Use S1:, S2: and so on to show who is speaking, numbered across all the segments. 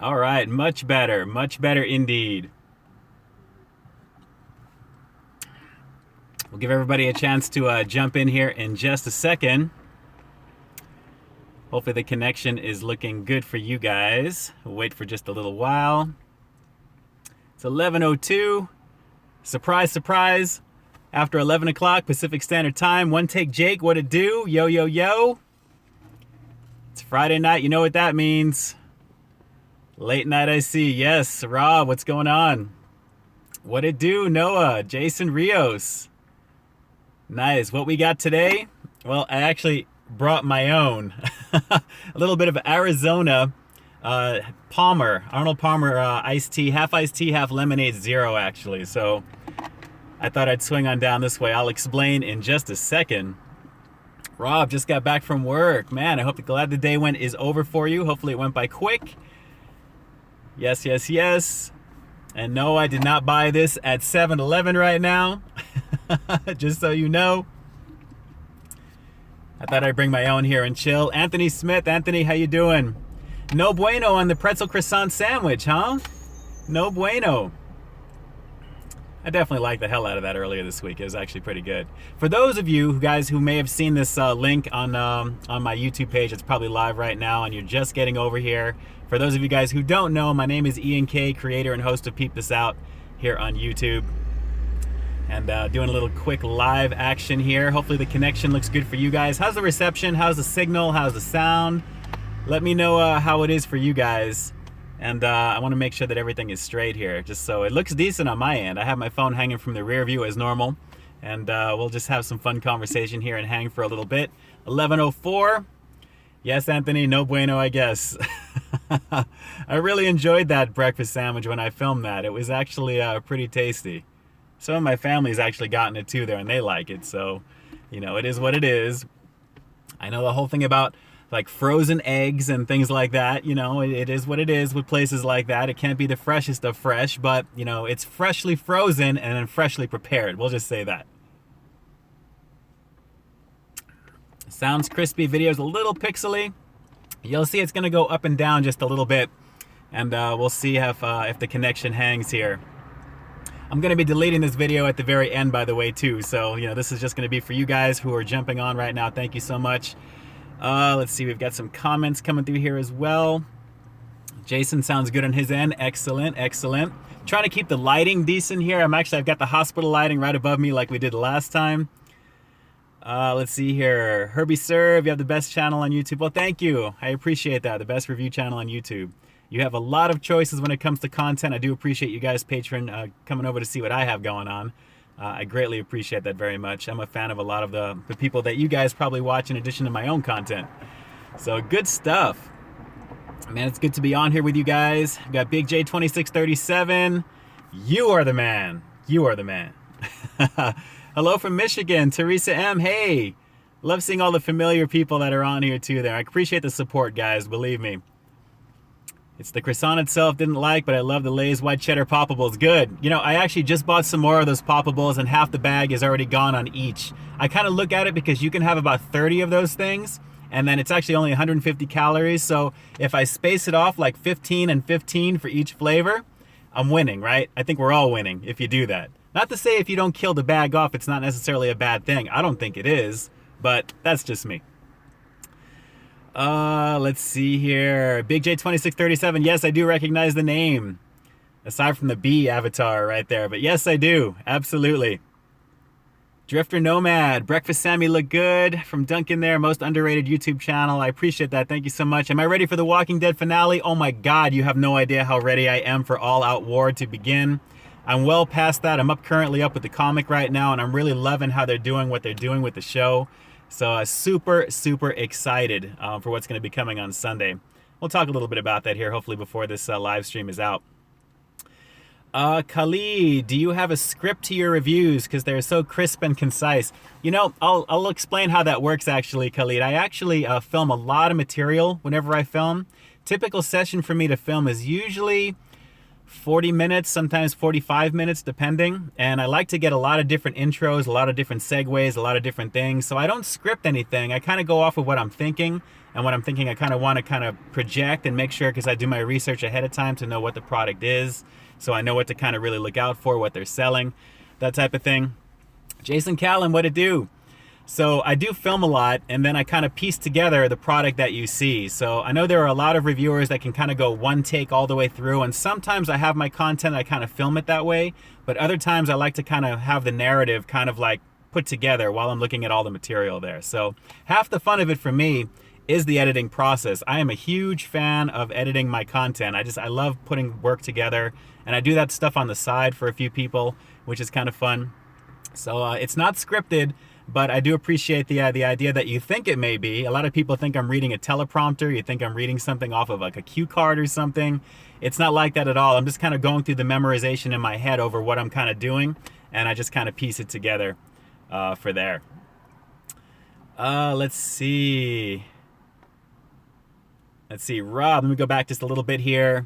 S1: All right, much better indeed. We'll give everybody a chance to jump in here in just a second. Hopefully the connection is looking good for you guys. We'll wait for just a little while. It's 11:02. Surprise, surprise. After 11 o'clock Pacific Standard Time. One Take Jake, what it do? Yo, yo, yo. It's Friday night. You know what that means. Late night I see. Yes, Rob, what's going on? What it do, Noah? Jason Rios. Nice. What we got today? Well, I actually brought my own. A little bit of Arizona Arnold Palmer iced tea, half lemonade, zero actually. So I thought I'd swing on down this way. I'll explain in just a second. Rob just got back from work. Man, I hope glad the day is over for you. Hopefully it went by quick. Yes, yes, yes. And no, I did not buy this at 7-Eleven right now. Just so you know. I thought I'd bring my own here and chill. Anthony Smith. Anthony, how you doing? No bueno on the pretzel croissant sandwich, huh? No bueno. I definitely liked the hell out of that earlier this week. It was actually pretty good. For those of you guys who may have seen this link on my YouTube page, it's probably live right now, and you're just getting over here. For those of you guys who don't know, my name is Ian K, creator and host of Peep This Out here on YouTube. And doing a little quick live action here. Hopefully the connection looks good for you guys. How's the reception? How's the signal? How's the sound? Let me know how it is for you guys. And I want to make sure that everything is straight here, just so it looks decent on my end. I have my phone hanging from the rear view as normal. And we'll just have some fun conversation here and hang for a little bit. 11:04. Yes, Anthony, no bueno, I guess. I really enjoyed that breakfast sandwich when I filmed that. It was actually pretty tasty. Some of my family's actually gotten it too there, and they like it. So, you know, it is what it is. I know the whole thing about like frozen eggs and things like that. You know, it is what it is with places like that. It can't be the freshest of fresh, but, you know, it's freshly frozen and then freshly prepared. We'll just say that. Sounds crispy. Video's a little pixely. You'll see it's going to go up and down just a little bit. And we'll see if the connection hangs here. I'm going to be deleting this video at the very end, by the way, too. So, you know, this is just going to be for you guys who are jumping on right now. Thank you so much. Let's see. We've got some comments coming through here as well. Jason sounds good on his end. Excellent, excellent. Trying to keep the lighting decent here. I've got the hospital lighting right above me like we did last time. Let's see here. Herbie Serve, you have the best channel on YouTube. Well, thank you. I appreciate that. The best review channel on YouTube. You have a lot of choices when it comes to content. I do appreciate you guys, patron, coming over to see what I have going on. I greatly appreciate that very much. I'm a fan of a lot of the people that you guys probably watch in addition to my own content. So good stuff. Man, it's good to be on here with you guys. We've got Big J 2637. You are the man. You are the man. Hello from Michigan, Teresa M. Hey, love seeing all the familiar people that are on here too there. I appreciate the support, guys, believe me. It's the croissant itself, didn't like, but I love the Lay's white cheddar poppables. Good. You know, I actually just bought some more of those poppables, and half the bag is already gone on each. I kind of look at it because you can have about 30 of those things, and then it's actually only 150 calories. So if I space it off like 15 and 15 for each flavor, I'm winning, right? I think we're all winning if you do that. Not to say if you don't kill the bag off, it's not necessarily a bad thing. I don't think it is, but that's just me. Let's see here. Big J 2637. Yes, I do recognize the name. Aside from the bee avatar right there. But yes, I do. Absolutely. Drifter Nomad. Breakfast Sammy look good. From Duncan there. Most underrated YouTube channel. I appreciate that. Thank you so much. Am I ready for the Walking Dead finale? Oh my God, you have no idea how ready I am for All Out War to begin. I'm well past that. I'm currently up with the comic right now, and I'm really loving how they're doing what they're doing with the show. So super, super excited for what's going to be coming on Sunday. We'll talk a little bit about that here, hopefully before this live stream is out. Khalid, do you have a script to your reviews? Because they're so crisp and concise. You know, I'll explain how that works actually, Khalid. I actually film a lot of material whenever I film. Typical session for me to film is usually 40 minutes, sometimes 45 minutes, depending. And I like to get a lot of different intros, a lot of different segues, a lot of different things. So I don't script anything. I kind of go off of what I'm thinking. and what I'm thinking I kind of want to kind of project and make sure, because I do my research ahead of time to know what the product is, so I know what to kind of really look out for, what they're selling, that type of thing. Jason Callan, what it do? So I do film a lot, and then I kind of piece together the product that you see. So I know there are a lot of reviewers that can kind of go one take all the way through, and sometimes I have my content, I kind of film it that way, but other times I like to kind of have the narrative kind of like put together while I'm looking at all the material there. So half the fun of it for me is the editing process. I am a huge fan of editing my content. I love putting work together, and I do that stuff on the side for a few people, which is kind of fun. So it's not scripted, but I do appreciate the idea that you think it may be. A lot of people think I'm reading a teleprompter. You think I'm reading something off of like a cue card or something. It's not like that at all. I'm just kind of going through the memorization in my head over what I'm kind of doing, and I just kind of piece it together for there. Let's see. Rob, let me go back just a little bit here.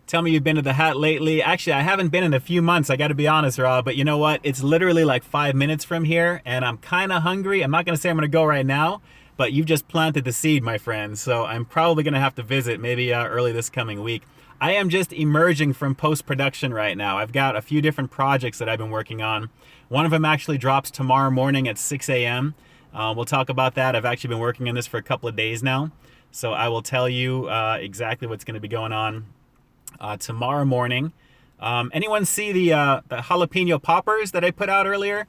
S1: Tell me you've been to the Hat lately. Actually, I haven't been in a few months, I got to be honest, Rob, but you know what? It's literally like 5 minutes from here, and I'm kind of hungry. I'm not going to say I'm going to go right now, but you've just planted the seed, my friend, so I'm probably going to have to visit maybe early this coming week. I am just emerging from post-production right now. I've got a few different projects that I've been working on. One of them actually drops tomorrow morning at 6 a.m. We'll talk about that. I've actually been working on this for a couple of days now, so I will tell you exactly what's going to be going on tomorrow morning. Anyone see the jalapeno poppers that I put out earlier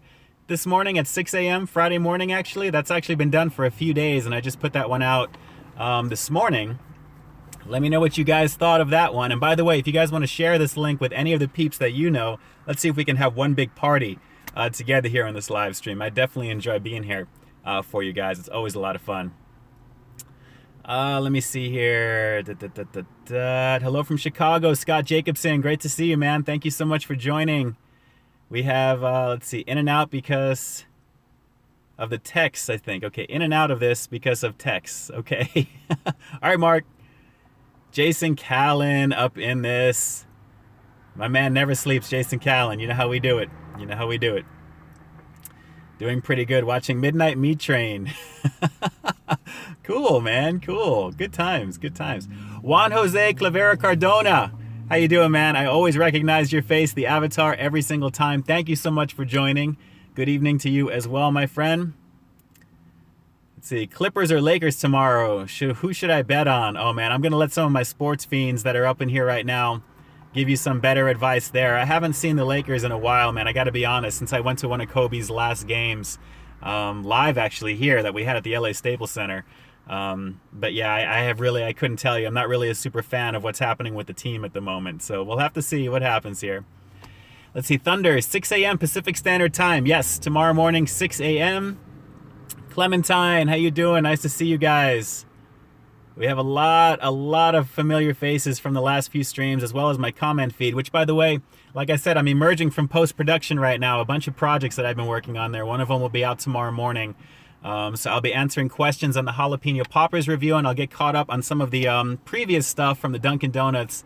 S1: this morning at 6 a.m. Friday morning? Actually, that's actually been done for a few days, and I just put that one out this morning. Let me know what you guys thought of that one. And by the way, if you guys want to share this link with any of the peeps that you know, let's see if we can have one big party together here on this live stream. I definitely enjoy being here for you guys. It's always a lot of fun. Let me see here. Hello from Chicago, Scott Jacobson. Great to see you, man. Thank you so much for joining. We have, let's see, in and out because of the text, I think. Okay, in and out of this because of text. Okay. All right, Mark. Jason Callan up in this. My man never sleeps, Jason Callan. You know how we do it. You know how we do it. Doing pretty good. Watching Midnight Meat Train. Cool, man. Cool. Good times. Good times. Juan Jose Clavera Cardona. How you doing, man? I always recognize your face, the avatar, every single time. Thank you so much for joining. Good evening to you as well, my friend. Let's see. Clippers or Lakers tomorrow? Who should I bet on? Oh, man. I'm going to let some of my sports fiends that are up in here right now give you some better advice there. I haven't seen the Lakers in a while, man. I got to be honest, since I went to one of Kobe's last games live actually here that we had at the LA Staples Center. But yeah, I couldn't tell you. I'm not really a super fan of what's happening with the team at the moment. So we'll have to see what happens here. Let's see. Thunder, 6 a.m. Pacific Standard Time. Yes, tomorrow morning, 6 a.m. Clementine, how you doing? Nice to see you guys. We have a lot of familiar faces from the last few streams, as well as my comment feed, which, by the way, like I said, I'm emerging from post-production right now. A bunch of projects that I've been working on there. One of them will be out tomorrow morning. So I'll be answering questions on the jalapeno poppers review, and I'll get caught up on some of the previous stuff from the Dunkin' Donuts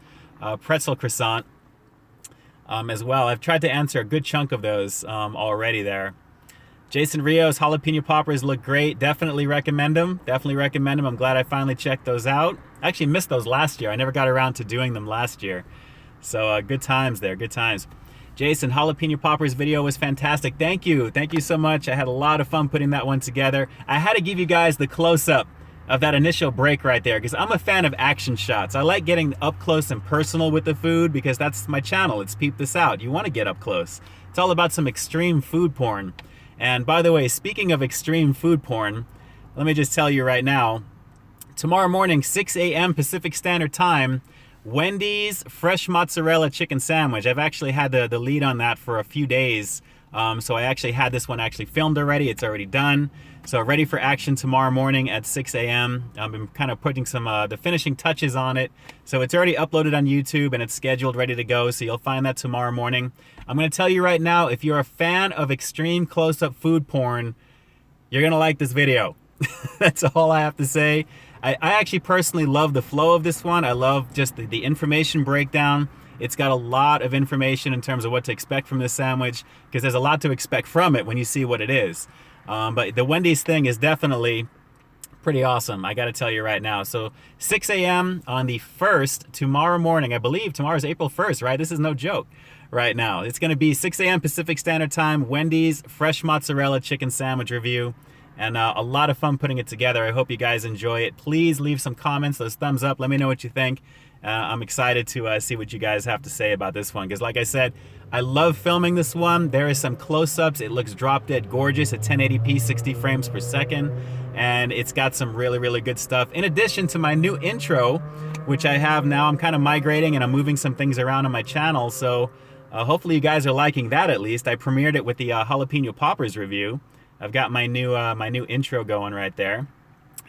S1: pretzel croissant as well. I've tried to answer a good chunk of those already there. Jason Rios, jalapeno poppers look great. Definitely recommend them. Definitely recommend them. I'm glad I finally checked those out. I actually missed those last year. I never got around to doing them last year. So good times there. Good times. Jason, jalapeno poppers video was fantastic. Thank you. Thank you so much. I had a lot of fun putting that one together. I had to give you guys the close-up of that initial break right there because I'm a fan of action shots. I like getting up close and personal with the food because that's my channel. It's Peep This Out. You want to get up close. It's all about some extreme food porn. And by the way, speaking of extreme food porn, let me just tell you right now, tomorrow morning, 6 a.m. Pacific Standard Time, Wendy's fresh mozzarella chicken sandwich. I've actually had the lead on that for a few days. So I actually had this one actually filmed already. It's already done. So ready for action tomorrow morning at 6 a.m. I've been kind of putting some the finishing touches on it. So it's already uploaded on YouTube and it's scheduled, ready to go. So you'll find that tomorrow morning. I'm going to tell you right now, if you're a fan of extreme close-up food porn, you're going to like this video. That's all I have to say. I actually personally love the flow of this one. I love just the information breakdown. It's got a lot of information in terms of what to expect from this sandwich because there's a lot to expect from it when you see what it is. But the Wendy's thing is definitely Pretty awesome, I gotta tell you right now. So 6 a.m. on the 1st, tomorrow morning, I believe tomorrow's April 1st, right? This is no joke right now. It's gonna be 6 a.m. Pacific Standard Time, Wendy's fresh mozzarella chicken sandwich review, and a lot of fun putting it together. I hope you guys enjoy it. Please leave some comments, those thumbs up, let me know what you think. I'm excited to see what you guys have to say about this one, because like I said, I love filming this one. There is some close-ups. It looks drop dead gorgeous at 1080p, 60 frames per second, and it's got some really, really good stuff. In addition to my new intro, which I have now, I'm kind of migrating and I'm moving some things around on my channel, so hopefully you guys are liking that at least. I premiered it with the jalapeno poppers review. I've got my new intro going right there,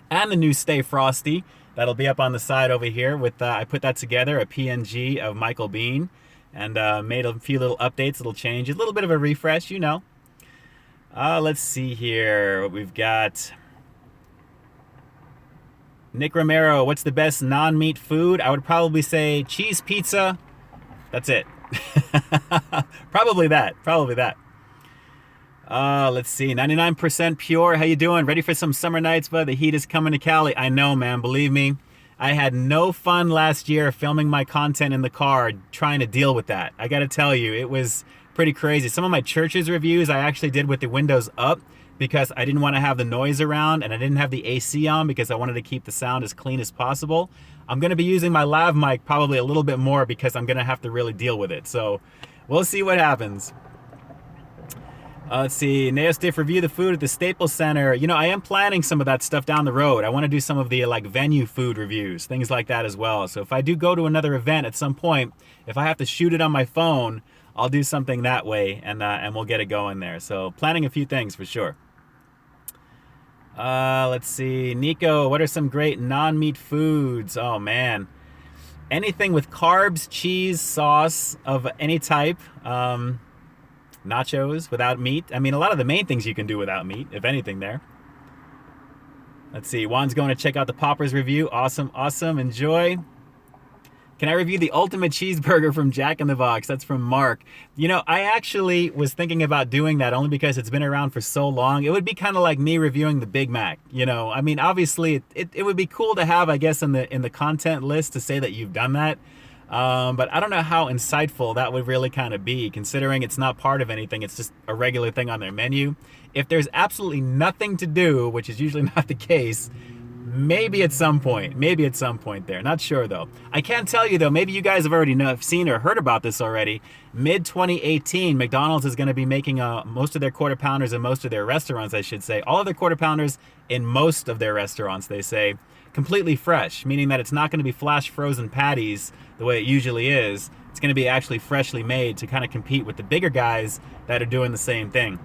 S1: and the new Stay Frosty. That'll be up on the side over here with, I put that together, a PNG of Michael Bean, and made a few little updates, little changes, a little bit of a refresh, you know. Let's see here what we've got. Nick Romero, what's the best non-meat food? I would probably say cheese pizza. That's it. Probably that. Let's see, 99% pure. How you doing? Ready for some summer nights, bud? The heat is coming to Cali. I know, man. Believe me. I had no fun last year filming my content in the car, trying to deal with that. I gotta tell you, it was pretty crazy. Some of my church's reviews I actually did with the windows up because I didn't want to have the noise around, and I didn't have the AC on because I wanted to keep the sound as clean as possible. I'm gonna be using my lav mic probably a little bit more because I'm gonna have to really deal with it. So we'll see what happens. Let's see, Neostiff, review the food at the Staples Center. You know, I am planning some of that stuff down the road. I want to do some of the like venue food reviews, things like that as well. So if I do go to another event at some point, if I have to shoot it on my phone, I'll do something that way, and we'll get it going there. So planning a few things for sure. Let's see, Nico, what are some great non-meat foods? Oh man, anything with carbs, cheese, sauce of any type. Nachos without meat. I mean, a lot of the main things you can do without meat, if anything there. Let's see, Juan's going to check out the Poppers review. Awesome, enjoy. Can I review the ultimate cheeseburger from Jack in the Box? That's from Mark. You know, I actually was thinking about doing that only because it's been around for so long. It would be kind of like me reviewing the Big Mac, you know. I mean, obviously, it would be cool to have, I guess, in the content list to say that you've done that. But I don't know how insightful that would really kind of be, considering it's not part of anything. It's just a regular thing on their menu. If there's absolutely nothing to do, which is usually not the case, maybe at some point there. Not sure though. I can tell you though, maybe you guys have already seen or heard about this already. Mid 2018, McDonald's is going to be making most of their quarter pounders in most of their restaurants, I should say. All of their quarter pounders in most of their restaurants, they say, completely fresh, meaning that it's not going to be flash frozen patties the way it usually is. It's going to be actually freshly made to kind of compete with the bigger guys that are doing the same thing.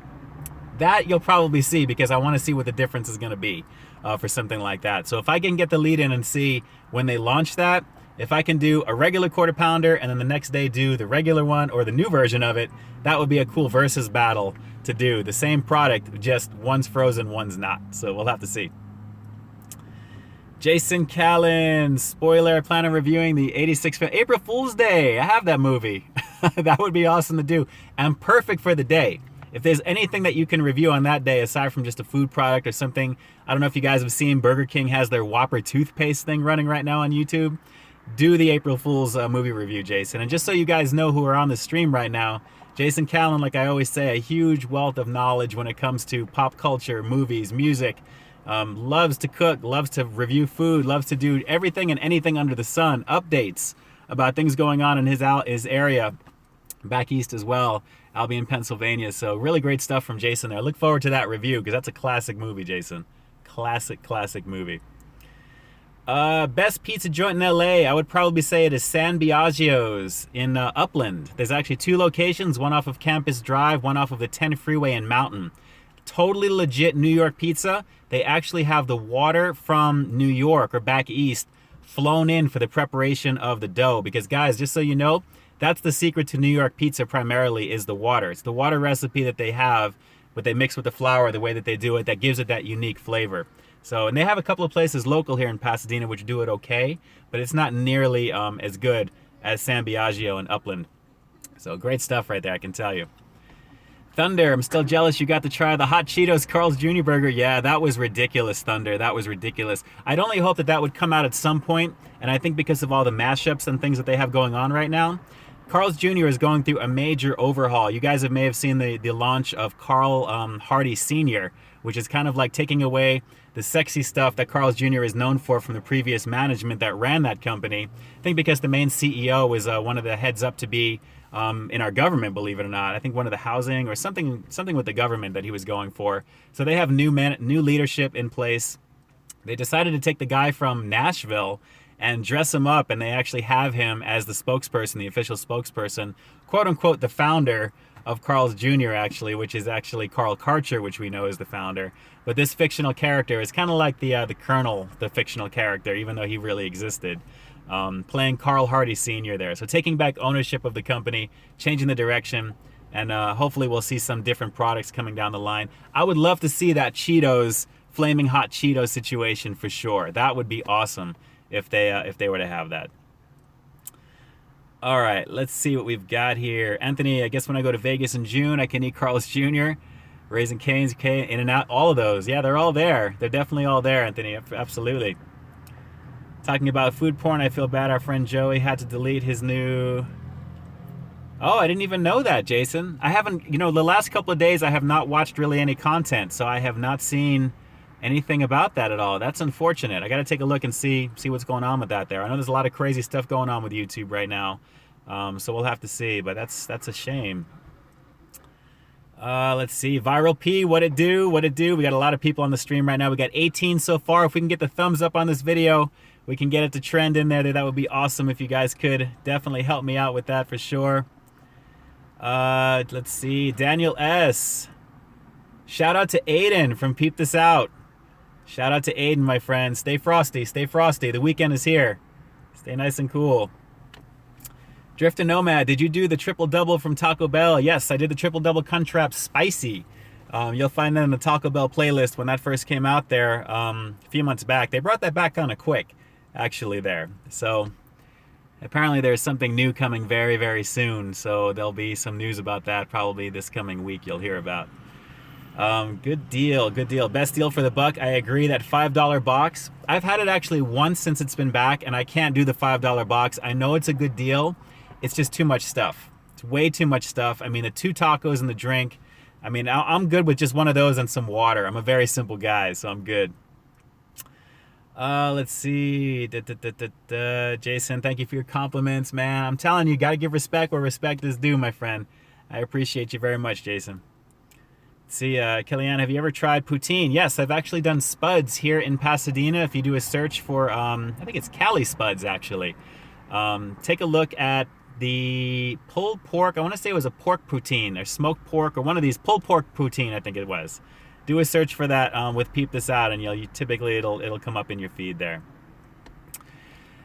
S1: That you'll probably see, because I want to see what the difference is going to be for something like that. So if I can get the lead in and see when they launch that, if I can do a regular quarter pounder and then the next day do the regular one or the new version of it, that would be a cool versus battle to do. The same product, just one's frozen, one's not. So we'll have to see. Jason Callan, spoiler, I plan on reviewing the 86 film, April Fool's Day. I have that movie. That would be awesome to do, and perfect for the day. If there's anything that you can review on that day, aside from just a food product or something, I don't know if you guys have seen, Burger King has their Whopper toothpaste thing running right now on YouTube. Do the April Fool's movie review, Jason. And just so you guys know who are on the stream right now, Jason Callan, like I always say, a huge wealth of knowledge when it comes to pop culture, movies, music. Loves to cook, loves to review food, loves to do everything and anything under the sun. Updates about things going on in his area, back east as well, Albion, Pennsylvania. So really great stuff from Jason there. I look forward to that review because that's a classic movie, Jason. Classic movie. Best pizza joint in LA, I would probably say it is San Biagio's in Upland. There's actually 2 locations, one off of Campus Drive, one off of the 10 freeway in Mountain. Totally legit New York pizza. They actually have the water from New York or back east flown in for the preparation of the dough, because guys, just so you know, that's the secret to New York pizza primarily, is the water. It's the water recipe that they have, but they mix with the flour the way that they do it, that gives it that unique flavor. So, and they have a couple of places local here in Pasadena which do it okay, but it's not nearly as good as San Biagio and Upland. So great stuff right there, I can tell you. Thunder, I'm still jealous you got to try the Hot Cheetos Carl's Jr. burger. Yeah, that was ridiculous, Thunder. That was ridiculous. I'd only hope that that would come out at some point, and I think because of all the mashups and things that they have going on right now, Carl's Jr. is going through a major overhaul. You guys may have seen the launch of Carl Hardy Sr., which is kind of like taking away the sexy stuff that Carl's Jr. is known for from the previous management that ran that company. I think because the main CEO was one of the heads up to be in our government, believe it or not. I think one of the housing or something with the government that he was going for. So they have new leadership in place. They decided to take the guy from Nashville and dress him up, and they actually have him as the spokesperson, the official spokesperson, quote unquote, the founder of Carl's Jr. actually, which is actually Carl Karcher, which we know is the founder. But this fictional character is kind of like the Colonel, the fictional character, even though he really existed. Playing Carl Hardy Sr. there. So taking back ownership of the company, changing the direction, and hopefully we'll see some different products coming down the line. I would love to see that Cheetos, Flaming Hot Cheetos situation for sure. That would be awesome if they were to have that. All right, let's see what we've got here. Anthony, I guess when I go to Vegas in June, I can eat Carl's Jr., Raising Cane's, In-N-Out, all of those. Yeah, they're all there. They're definitely all there, Anthony. Absolutely. Talking about food porn, I feel bad. Our friend Joey had to delete his new... Oh, I didn't even know that, Jason. I haven't, the last couple of days I have not watched really any content, so I have not seen anything about that at all. That's unfortunate. I got to take a look and see what's going on with that there. I know there's a lot of crazy stuff going on with YouTube right now, so we'll have to see, but that's a shame. Let's see. Viral P, what it do? We got a lot of people on the stream right now. We got 18 so far. If we can get the thumbs up on this video, we can get it to trend in there. That would be awesome if you guys could. Definitely help me out with that for sure. Let's see. Daniel S. Shout out to Aiden from Peep This Out. Shout out to Aiden, my friend. Stay frosty. Stay frosty. The weekend is here. Stay nice and cool. Drift and Nomad, did you do the triple-double from Taco Bell? Yes, I did the triple-double Crunchwrap Spicy. You'll find that in the Taco Bell playlist when that first came out there a few months back. They brought that back kind of quick, actually, there. So apparently there's something new coming very, very soon. So there'll be some news about that probably this coming week you'll hear about. Good deal, good deal. Best deal for the buck. I agree, that $5 box. I've had it actually once since it's been back, and I can't do the $5 box. I know it's a good deal. It's just too much stuff. It's way too much stuff. I mean, the 2 tacos and the drink. I mean, I'm good with just one of those and some water. I'm a very simple guy, so I'm good. Let's see. Jason, thank you for your compliments, man. I'm telling you, got to give respect where respect is due, my friend. I appreciate you very much, Jason. Let's see, Kellyanne, have you ever tried poutine? Yes, I've actually done spuds here in Pasadena. If you do a search for, I think it's Cali Spuds, actually. Take a look at the pulled pork. I want to say it was a pork poutine or smoked pork or one of these pulled pork poutine, I think it was. Do a search for that with Peep This Out, and typically it'll come up in your feed there.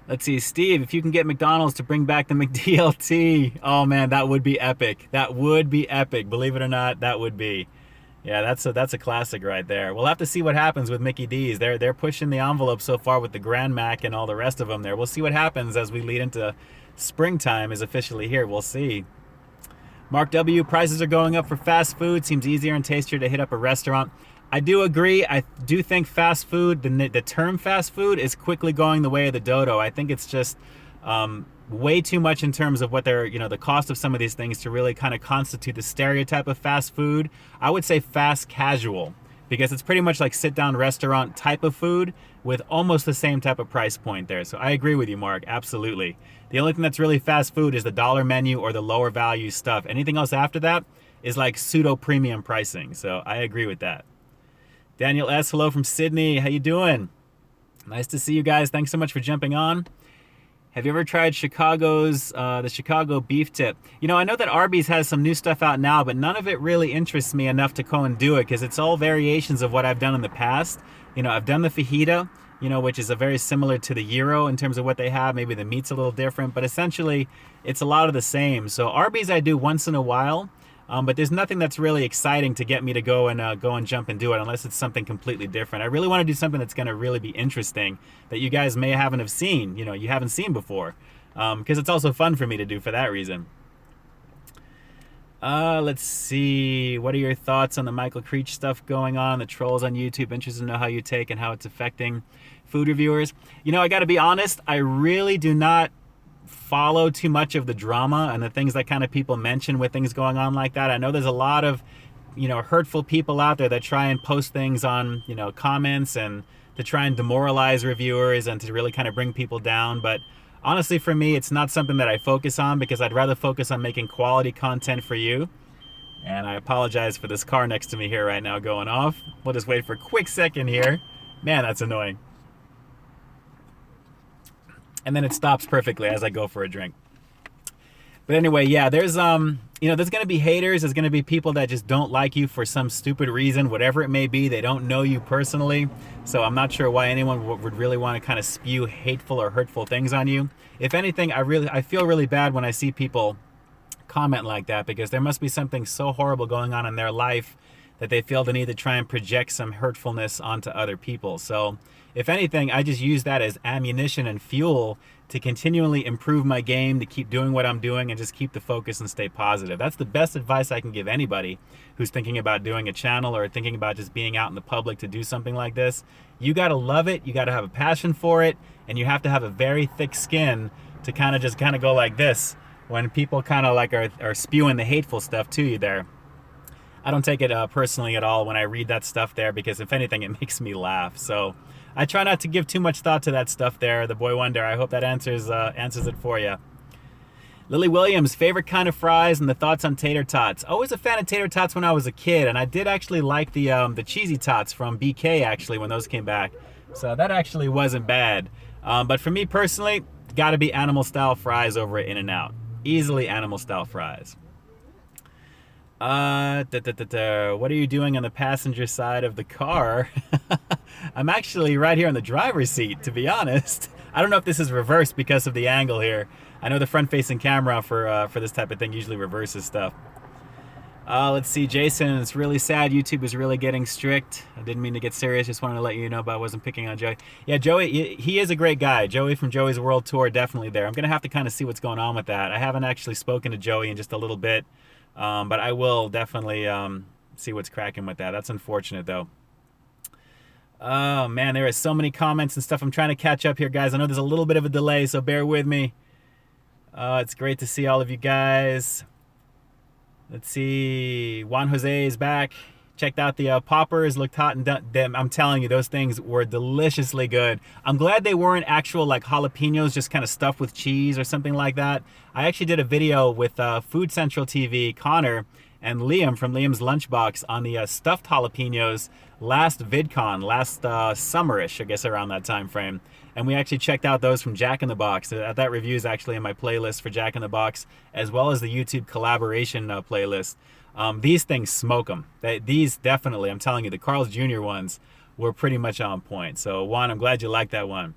S1: Let's see, Steve, if you can get McDonald's to bring back the McDLT, oh man, that would be epic. That would be epic. Believe it or not, that would be. Yeah, that's a classic right there. We'll have to see what happens with Mickey D's. They're pushing the envelope so far with the Grand Mac and all the rest of them there. We'll see what happens as we lead into springtime is officially here. We'll see. Mark W, prices are going up for fast food. Seems easier and tastier to hit up a restaurant. I do agree. I do think fast food, the term fast food is quickly going the way of the dodo. I think it's just way too much in terms of what they're, the cost of some of these things to really kind of constitute the stereotype of fast food. I would say fast casual, because it's pretty much like sit-down restaurant type of food with almost the same type of price point there. So I agree with you, Mark, absolutely. The only thing that's really fast food is the dollar menu or the lower value stuff. Anything else after that is like pseudo premium pricing. So I agree with that. Daniel S, hello from Sydney. How you doing? Nice to see you guys. Thanks so much for jumping on. Have you ever tried the Chicago beef tip? I know that Arby's has some new stuff out now, but none of it really interests me enough to go and do it because it's all variations of what I've done in the past. I've done the fajita, which is a very similar to the gyro in terms of what they have. Maybe the meat's a little different, but essentially it's a lot of the same. So Arby's I do once in a while, but there's nothing that's really exciting to get me to go and jump and do it unless it's something completely different. I really want to do something that's going to really be interesting that you guys may haven't have seen, you haven't seen before, because it's also fun for me to do for that reason. Let's see. What are your thoughts on the Michael Creech stuff going on? The trolls on YouTube. Interested to know how you take and how it's affecting food reviewers. You know, I got to be honest. I really do not follow too much of the drama and the things that kind of people mention with things going on like that. I know there's a lot of, you know, hurtful people out there that try and post things on, you know, comments and to try and demoralize reviewers and to really kind of bring people down. But honestly, for me, it's not something that I focus on because I'd rather focus on making quality content for you. And I apologize for this car next to me here right now going off. We'll just wait for a quick second here. Man, that's annoying. And then it stops perfectly as I go for a drink. But anyway, yeah, there's you know, there's gonna be haters. There's gonna be people that just don't like you for some stupid reason, whatever it may be. They don't know you personally, so I'm not sure why anyone would really want to kind of spew hateful or hurtful things on you. If anything, I feel really bad when I see people comment like that, because there must be something so horrible going on in their life that they feel the need to try and project some hurtfulness onto other people. So if anything, I just use that as ammunition and fuel to continually improve my game, to keep doing what I'm doing and just keep the focus and stay positive. That's the best advice I can give anybody who's thinking about doing a channel or thinking about just being out in the public to do something like this. You gotta love it, you gotta have a passion for it, and you have to have a very thick skin to kind of go like this when people kind of like are spewing the hateful stuff to you there. I don't take it personally at all when I read that stuff there, because if anything, it makes me laugh. So I try not to give too much thought to that stuff there. The Boy Wonder, I hope that answers it for you. Lily Williams, favorite kind of fries and the thoughts on tater tots. Always a fan of tater tots when I was a kid, and I did actually like the cheesy tots from BK actually when those came back. So that actually wasn't bad. But for me personally, gotta be animal style fries over at In-N-Out. Easily animal style fries. What are you doing on the passenger side of the car? I'm actually right here on the driver's seat, to be honest. I don't know if this is reversed because of the angle here. I know the front-facing camera for this type of thing usually reverses stuff. Let's see, Jason, it's really sad. YouTube is really getting strict. I didn't mean to get serious. Just wanted to let you know, but I wasn't picking on Joey. Yeah, Joey, he is a great guy. Joey from Joey's World Tour, definitely there. I'm going to have to kind of see what's going on with that. I haven't actually spoken to Joey in just a little bit. But I will definitely see what's cracking with that. That's unfortunate, though. Oh, man, there are so many comments and stuff. I'm trying to catch up here, guys. I know there's a little bit of a delay, so bear with me. It's great to see all of you guys. Let's see. Juan Jose is back. Checked out the poppers. Looked hot and done. I'm telling you, those things were deliciously good. I'm glad they weren't actual like jalapenos, just kind of stuffed with cheese or something like that. I actually did a video with Food Central TV, Connor, and Liam from Liam's Lunchbox on the stuffed jalapenos last VidCon, last summerish, I guess around that time frame. And we actually checked out those from Jack in the Box. That review is actually in my playlist for Jack in the Box, as well as the YouTube collaboration playlist. These things smoke them. These definitely, I'm telling you, the Carl's Jr. ones were pretty much on point. So Juan, I'm glad you liked that one.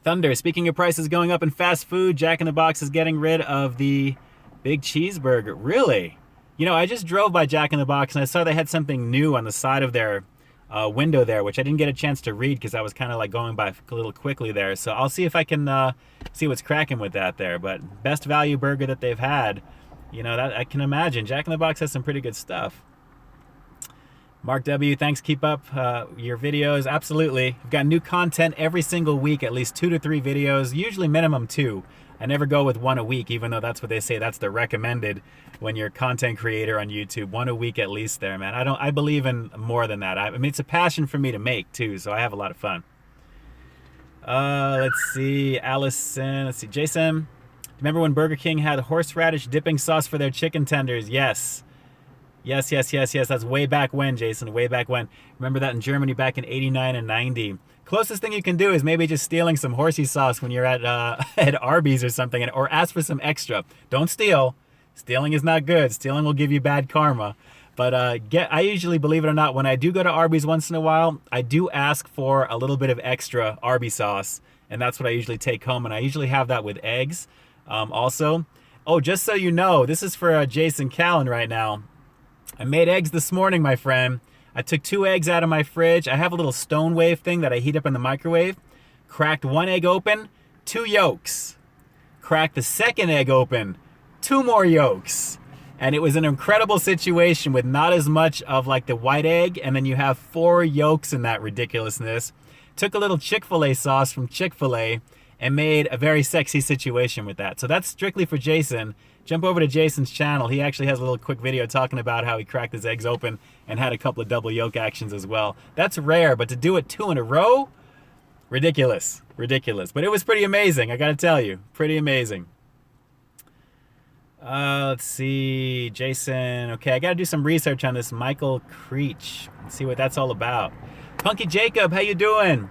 S1: Thunder, speaking of prices going up in fast food, Jack in the Box is getting rid of the big cheeseburger. Really? You know, I just drove by Jack in the Box and I saw they had something new on the side of their window there, which I didn't get a chance to read because I was kind of like going by a little quickly there. So I'll see if I can see what's cracking with that there. But best value burger that they've had. You know, that I can imagine. Jack in the Box has some pretty good stuff. Mark W, thanks. Keep up your videos. Absolutely. I've got new content every single week, at least 2 to 3 videos, usually minimum 2. I never go with 1 a week, even though that's what they say. That's the recommended when you're a content creator on YouTube. 1 a week at least there, man. I believe in more than that. I mean, it's a passion for me to make, too, so I have a lot of fun. Let's see. Allison. Let's see. Jason. Remember when Burger King had horseradish dipping sauce for their chicken tenders? Yes. Yes. That's way back when, Jason. Way back when. Remember that in Germany back in 89 and 90. Closest thing you can do is maybe just stealing some horsey sauce when you're at Arby's or something, or ask for some extra. Don't steal. Stealing is not good. Stealing will give you bad karma. But I usually, believe it or not, when I do go to Arby's once in a while, I do ask for a little bit of extra Arby's sauce, and that's what I usually take home, and I usually have that with eggs. Also, oh, just so you know, this is for Jason Callan right now. I made eggs this morning, my friend. I took 2 eggs out of my fridge. I have a little stone wave thing that I heat up in the microwave. Cracked 1 egg open, 2 yolks. Cracked the second egg open, 2 more yolks. And it was an incredible situation with not as much of like the white egg, and then you have 4 yolks in that ridiculousness. Took a little Chick-fil-A sauce from Chick-fil-A and made a very sexy situation with that. So that's strictly for Jason. Jump over to Jason's channel. He actually has a little quick video talking about how he cracked his eggs open and had a couple of double yolk actions as well. That's rare, but to do it 2 in a row, ridiculous, ridiculous. But it was pretty amazing, I gotta tell you, pretty amazing. Let's see, Jason. Okay, I gotta do some research on this Michael Creech. Let's see what that's all about. Punky Jacob, how you doing?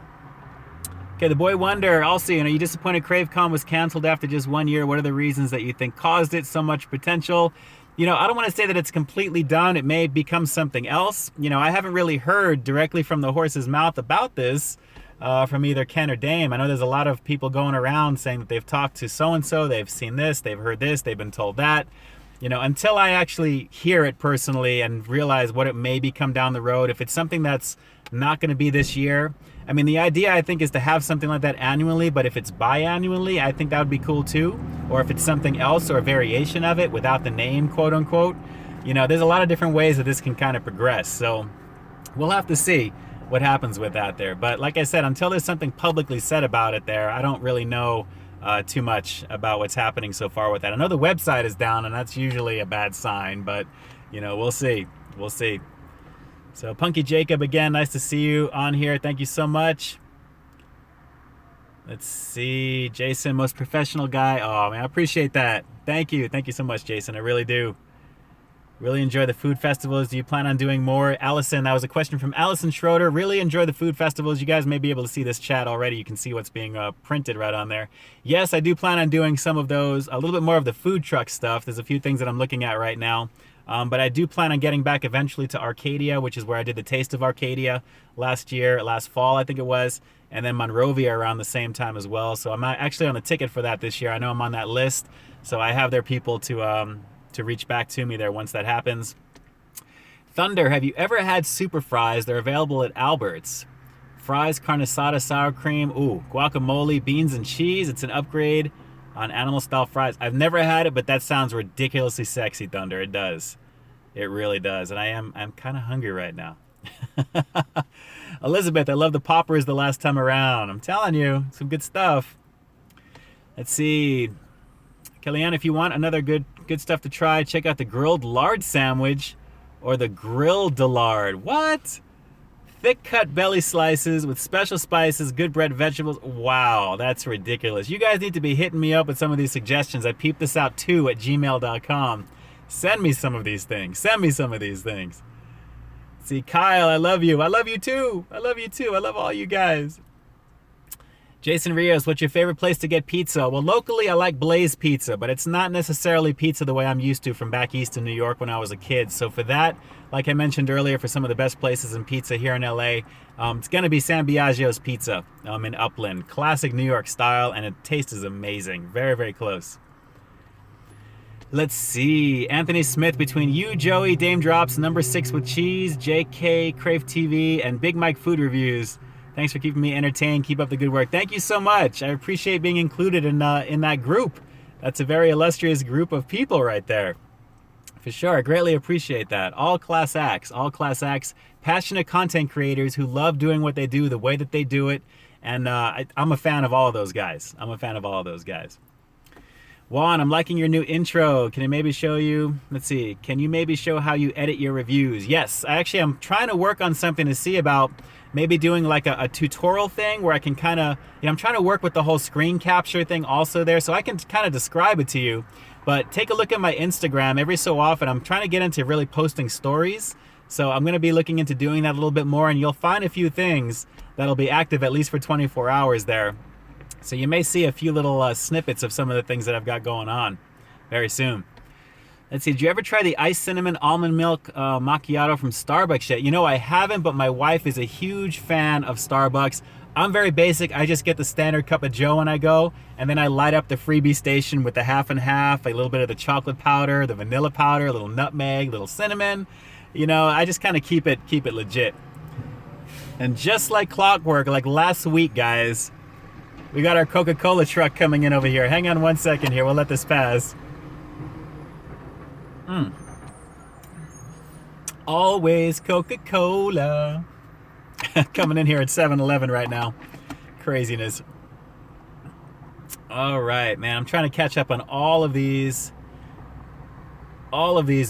S1: Okay, the Boy Wonder. Also, you know, disappointed CraveCon was canceled after just 1 year. What are the reasons that you think caused it? So much potential. You know, I don't want to say that it's completely done. It may become something else. You know, I haven't really heard directly from the horse's mouth about this from either Ken or Dame. I know there's a lot of people going around saying that they've talked to so-and-so, they've seen this, they've heard this, they've been told that. You know, until I actually hear it personally and realize what it may become down the road, if it's something that's not going to be this year. I mean, the idea, I think, is to have something like that annually, but if it's biannually, I think that would be cool too. Or if it's something else or a variation of it without the name, quote unquote. You know, there's a lot of different ways that this can kind of progress. So we'll have to see what happens with that there. But like I said, until there's something publicly said about it there, I don't really know too much about what's happening so far with that. I know the website is down, and that's usually a bad sign, but, you know, we'll see. We'll see. So Punky Jacob, again, nice to see you on here. Thank you so much. Let's see. Jason, most professional guy. Oh, man, I appreciate that. Thank you. Thank you so much, Jason. I really do. Really enjoy the food festivals. Do you plan on doing more? Allison, that was a question from Allison Schroeder. Really enjoy the food festivals. You guys may be able to see this chat already. You can see what's being printed right on there. Yes, I do plan on doing some of those, a little bit more of the food truck stuff. There's a few things that I'm looking at right now. But I do plan on getting back eventually to Arcadia, which is where I did the Taste of Arcadia last fall, I think it was. And then Monrovia around the same time as well. So I'm actually on the ticket for that this year. I know I'm on that list. So I have their people to reach back to me there once that happens. Thunder, have you ever had super fries? They're available at Albert's. Fries, carne asada, sour cream, ooh, guacamole, beans and cheese. It's an upgrade on animal style fries. I've never had it, but that sounds ridiculously sexy, Thunder. It does. It really does. And I'm kind of hungry right now. Elizabeth, I love the poppers the last time around. I'm telling you, some good stuff. Let's see. Kellyanne, if you want another good stuff to try, check out the grilled lard sandwich or the grilled de lard. What? Thick cut belly slices with special spices, good bread, vegetables. Wow, that's ridiculous. You guys need to be hitting me up with some of these suggestions at peepthisout2@gmail.com. Send me some of these things. Send me some of these things. See, Kyle, I love you. I love you too. I love you too. I love all you guys. Jason Rios, what's your favorite place to get pizza? Well, locally, I like Blaze Pizza, but it's not necessarily pizza the way I'm used to from back east in New York when I was a kid. So for that, like I mentioned earlier, for some of the best places in pizza here in LA, it's going to be San Biagio's Pizza in Upland. Classic New York style, and it tastes is amazing. Very, very close. Let's see. Anthony Smith, between you, Joey, Dame Drops, Number 6 with Cheese, JK, Crave TV, and Big Mike Food Reviews. Thanks for keeping me entertained. Keep up the good work. Thank you so much. I appreciate being included in that group. That's a very illustrious group of people right there. For sure. I greatly appreciate that. All class acts. Passionate content creators who love doing what they do the way that they do it. And I'm a fan of all of those guys. Juan, I'm liking your new intro. Can I maybe show you? Let's see. Can you maybe show how you edit your reviews? Yes. I'm trying to work on something to see about maybe doing like a tutorial thing where I can kind of, I'm trying to work with the whole screen capture thing also there, so I can kind of describe it to you. But take a look at my Instagram every so often. I'm trying to get into really posting stories. So I'm going to be looking into doing that a little bit more, and you'll find a few things that'll be active at least for 24 hours there. So you may see a few little snippets of some of the things that I've got going on very soon. Let's see, did you ever try the iced cinnamon almond milk macchiato from Starbucks yet? You know, I haven't, but my wife is a huge fan of Starbucks. I'm very basic. I just get the standard cup of joe when I go, and then I light up the freebie station with the half and half, a little bit of the chocolate powder, the vanilla powder, a little nutmeg, a little cinnamon. You know, I just kind of keep it legit. And just like clockwork, like last week, guys, we got our Coca-Cola truck coming in over here. Hang on one second here. We'll let this pass. Always Coca-Cola. Coming in here at 7-Eleven right now. Craziness. All right, man. I'm trying to catch up on all of these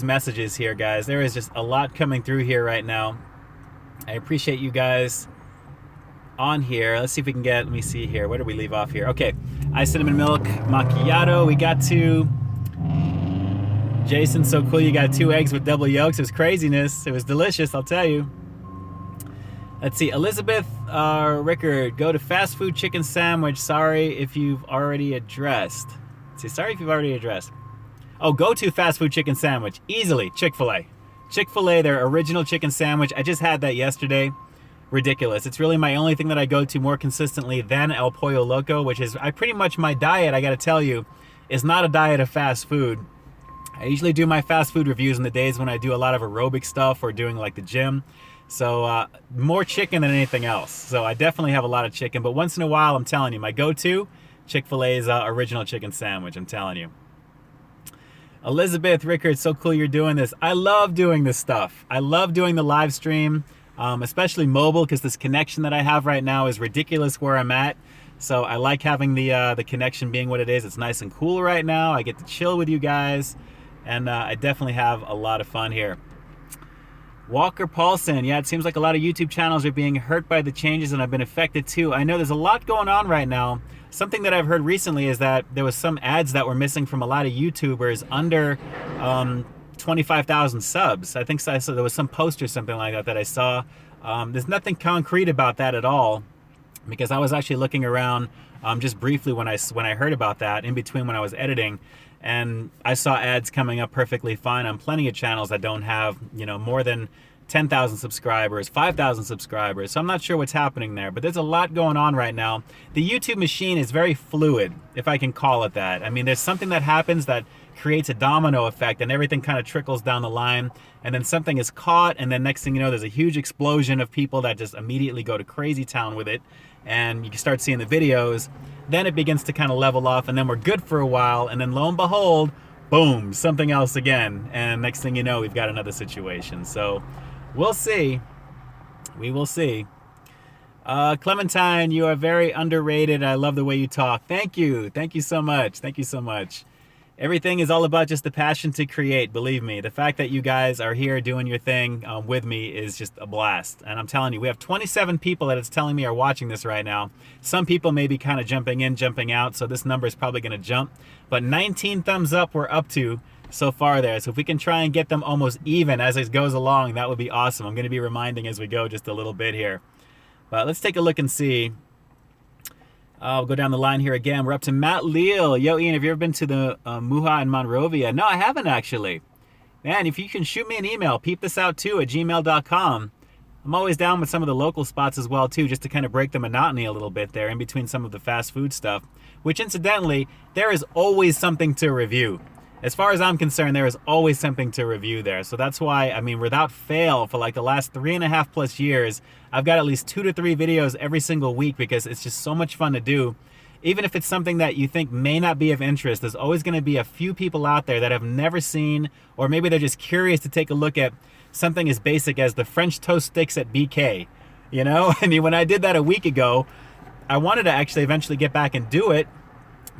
S1: messages here, guys. There is just a lot coming through here right now. I appreciate you guys on here. Let's see if we can get, let me see here. Where did we leave off here? Okay. Iced cinnamon milk macchiato. We got to Jason, so cool. You got 2 eggs with double yolks. It was craziness. It was delicious, I'll tell you. Let's see. Elizabeth Rickard, go to fast food chicken sandwich. Sorry if you've already addressed. Let's see. Sorry if you've already addressed. Oh, go to fast food chicken sandwich. Easily. Chick-fil-A. Chick-fil-A, their original chicken sandwich. I just had that yesterday. Ridiculous. It's really my only thing that I go to more consistently than El Pollo Loco, which is pretty much my diet, I got to tell you, is not a diet of fast food. I usually do my fast food reviews in the days when I do a lot of aerobic stuff or doing like the gym. So more chicken than anything else. So I definitely have a lot of chicken, but once in a while, I'm telling you, my go-to, Chick-fil-A's original chicken sandwich, I'm telling you. Elizabeth Rickard, so cool you're doing this. I love doing this stuff. I love doing the live stream, especially mobile, because this connection that I have right now is ridiculous where I'm at. So I like having the connection being what it is. It's nice and cool right now. I get to chill with you guys, and I definitely have a lot of fun here. Walker Paulson, yeah, it seems like a lot of YouTube channels are being hurt by the changes, and I've been affected too. I know there's a lot going on right now. Something that I've heard recently is that there was some ads that were missing from a lot of YouTubers under 25,000 subs. I think so, there was some post or something like that I saw. There's nothing concrete about that at all, because I was actually looking around just briefly when I heard about that in between when I was editing, and I saw ads coming up perfectly fine on plenty of channels that don't have, you know, more than 10,000 subscribers, 5,000 subscribers. So I'm not sure what's happening there, but there's a lot going on right now. The YouTube machine is very fluid, if I can call it that. I mean, there's something that happens that creates a domino effect, and everything kind of trickles down the line, and then something is caught, and then next thing you know, there's a huge explosion of people that just immediately go to crazy town with it, and you can start seeing the videos. Then it begins to kind of level off, and then we're good for a while, and then lo and behold, boom, something else again, and next thing you know, we've got another situation. So we'll see. We will see. Clementine, you are very underrated. I love the way you talk. Thank you. Thank you so much. Thank you so much. Everything is all about just the passion to create, believe me. The fact that you guys are here doing your thing with me is just a blast. And I'm telling you, we have 27 people that it's telling me are watching this right now. Some people may be kind of jumping in, jumping out, so this number is probably going to jump. But 19 thumbs up we're up to so far there. So if we can try and get them almost even as it goes along, that would be awesome. I'm going to be reminding as we go just a little bit here. But let's take a look and see. I'll go down the line here again. We're up to Matt Leal. Yo, Ian, have you ever been to the Muha in Monrovia? No, I haven't actually. Man, if you can shoot me an email, peepthisout2@gmail.com. I'm always down with some of the local spots as well, too, just to kind of break the monotony a little bit there in between some of the fast food stuff, which incidentally, there is always something to review. As far as I'm concerned, there is always something to review there. So that's why, I mean, without fail, for like the last 3.5+ years, I've got at least 2 to 3 videos every single week, because it's just so much fun to do. Even if it's something that you think may not be of interest, there's always going to be a few people out there that have never seen, or maybe they're just curious to take a look at something as basic as the French toast sticks at BK. You know, I mean, when I did that a week ago, I wanted to actually eventually get back and do it,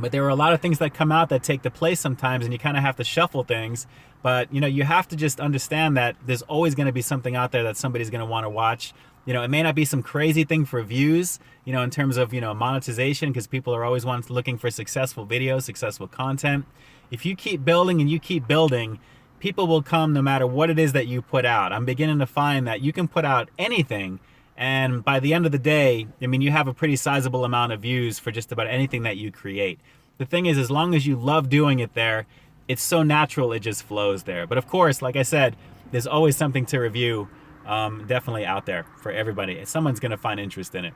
S1: but there are a lot of things that come out that take the place sometimes, and you kind of have to shuffle things. But, you know, you have to just understand that there's always going to be something out there that somebody's going to want to watch. You know, it may not be some crazy thing for views, you know, in terms of, you know, monetization, because people are always looking for successful videos, successful content. If you keep building and you keep building, people will come no matter what it is that you put out. I'm beginning to find that you can put out anything, and by the end of the day, I mean, you have a pretty sizable amount of views for just about anything that you create. The thing is, as long as you love doing it there, it's so natural, it just flows there. But of course, like I said, there's always something to review, definitely out there for everybody. Someone's going to find interest in it.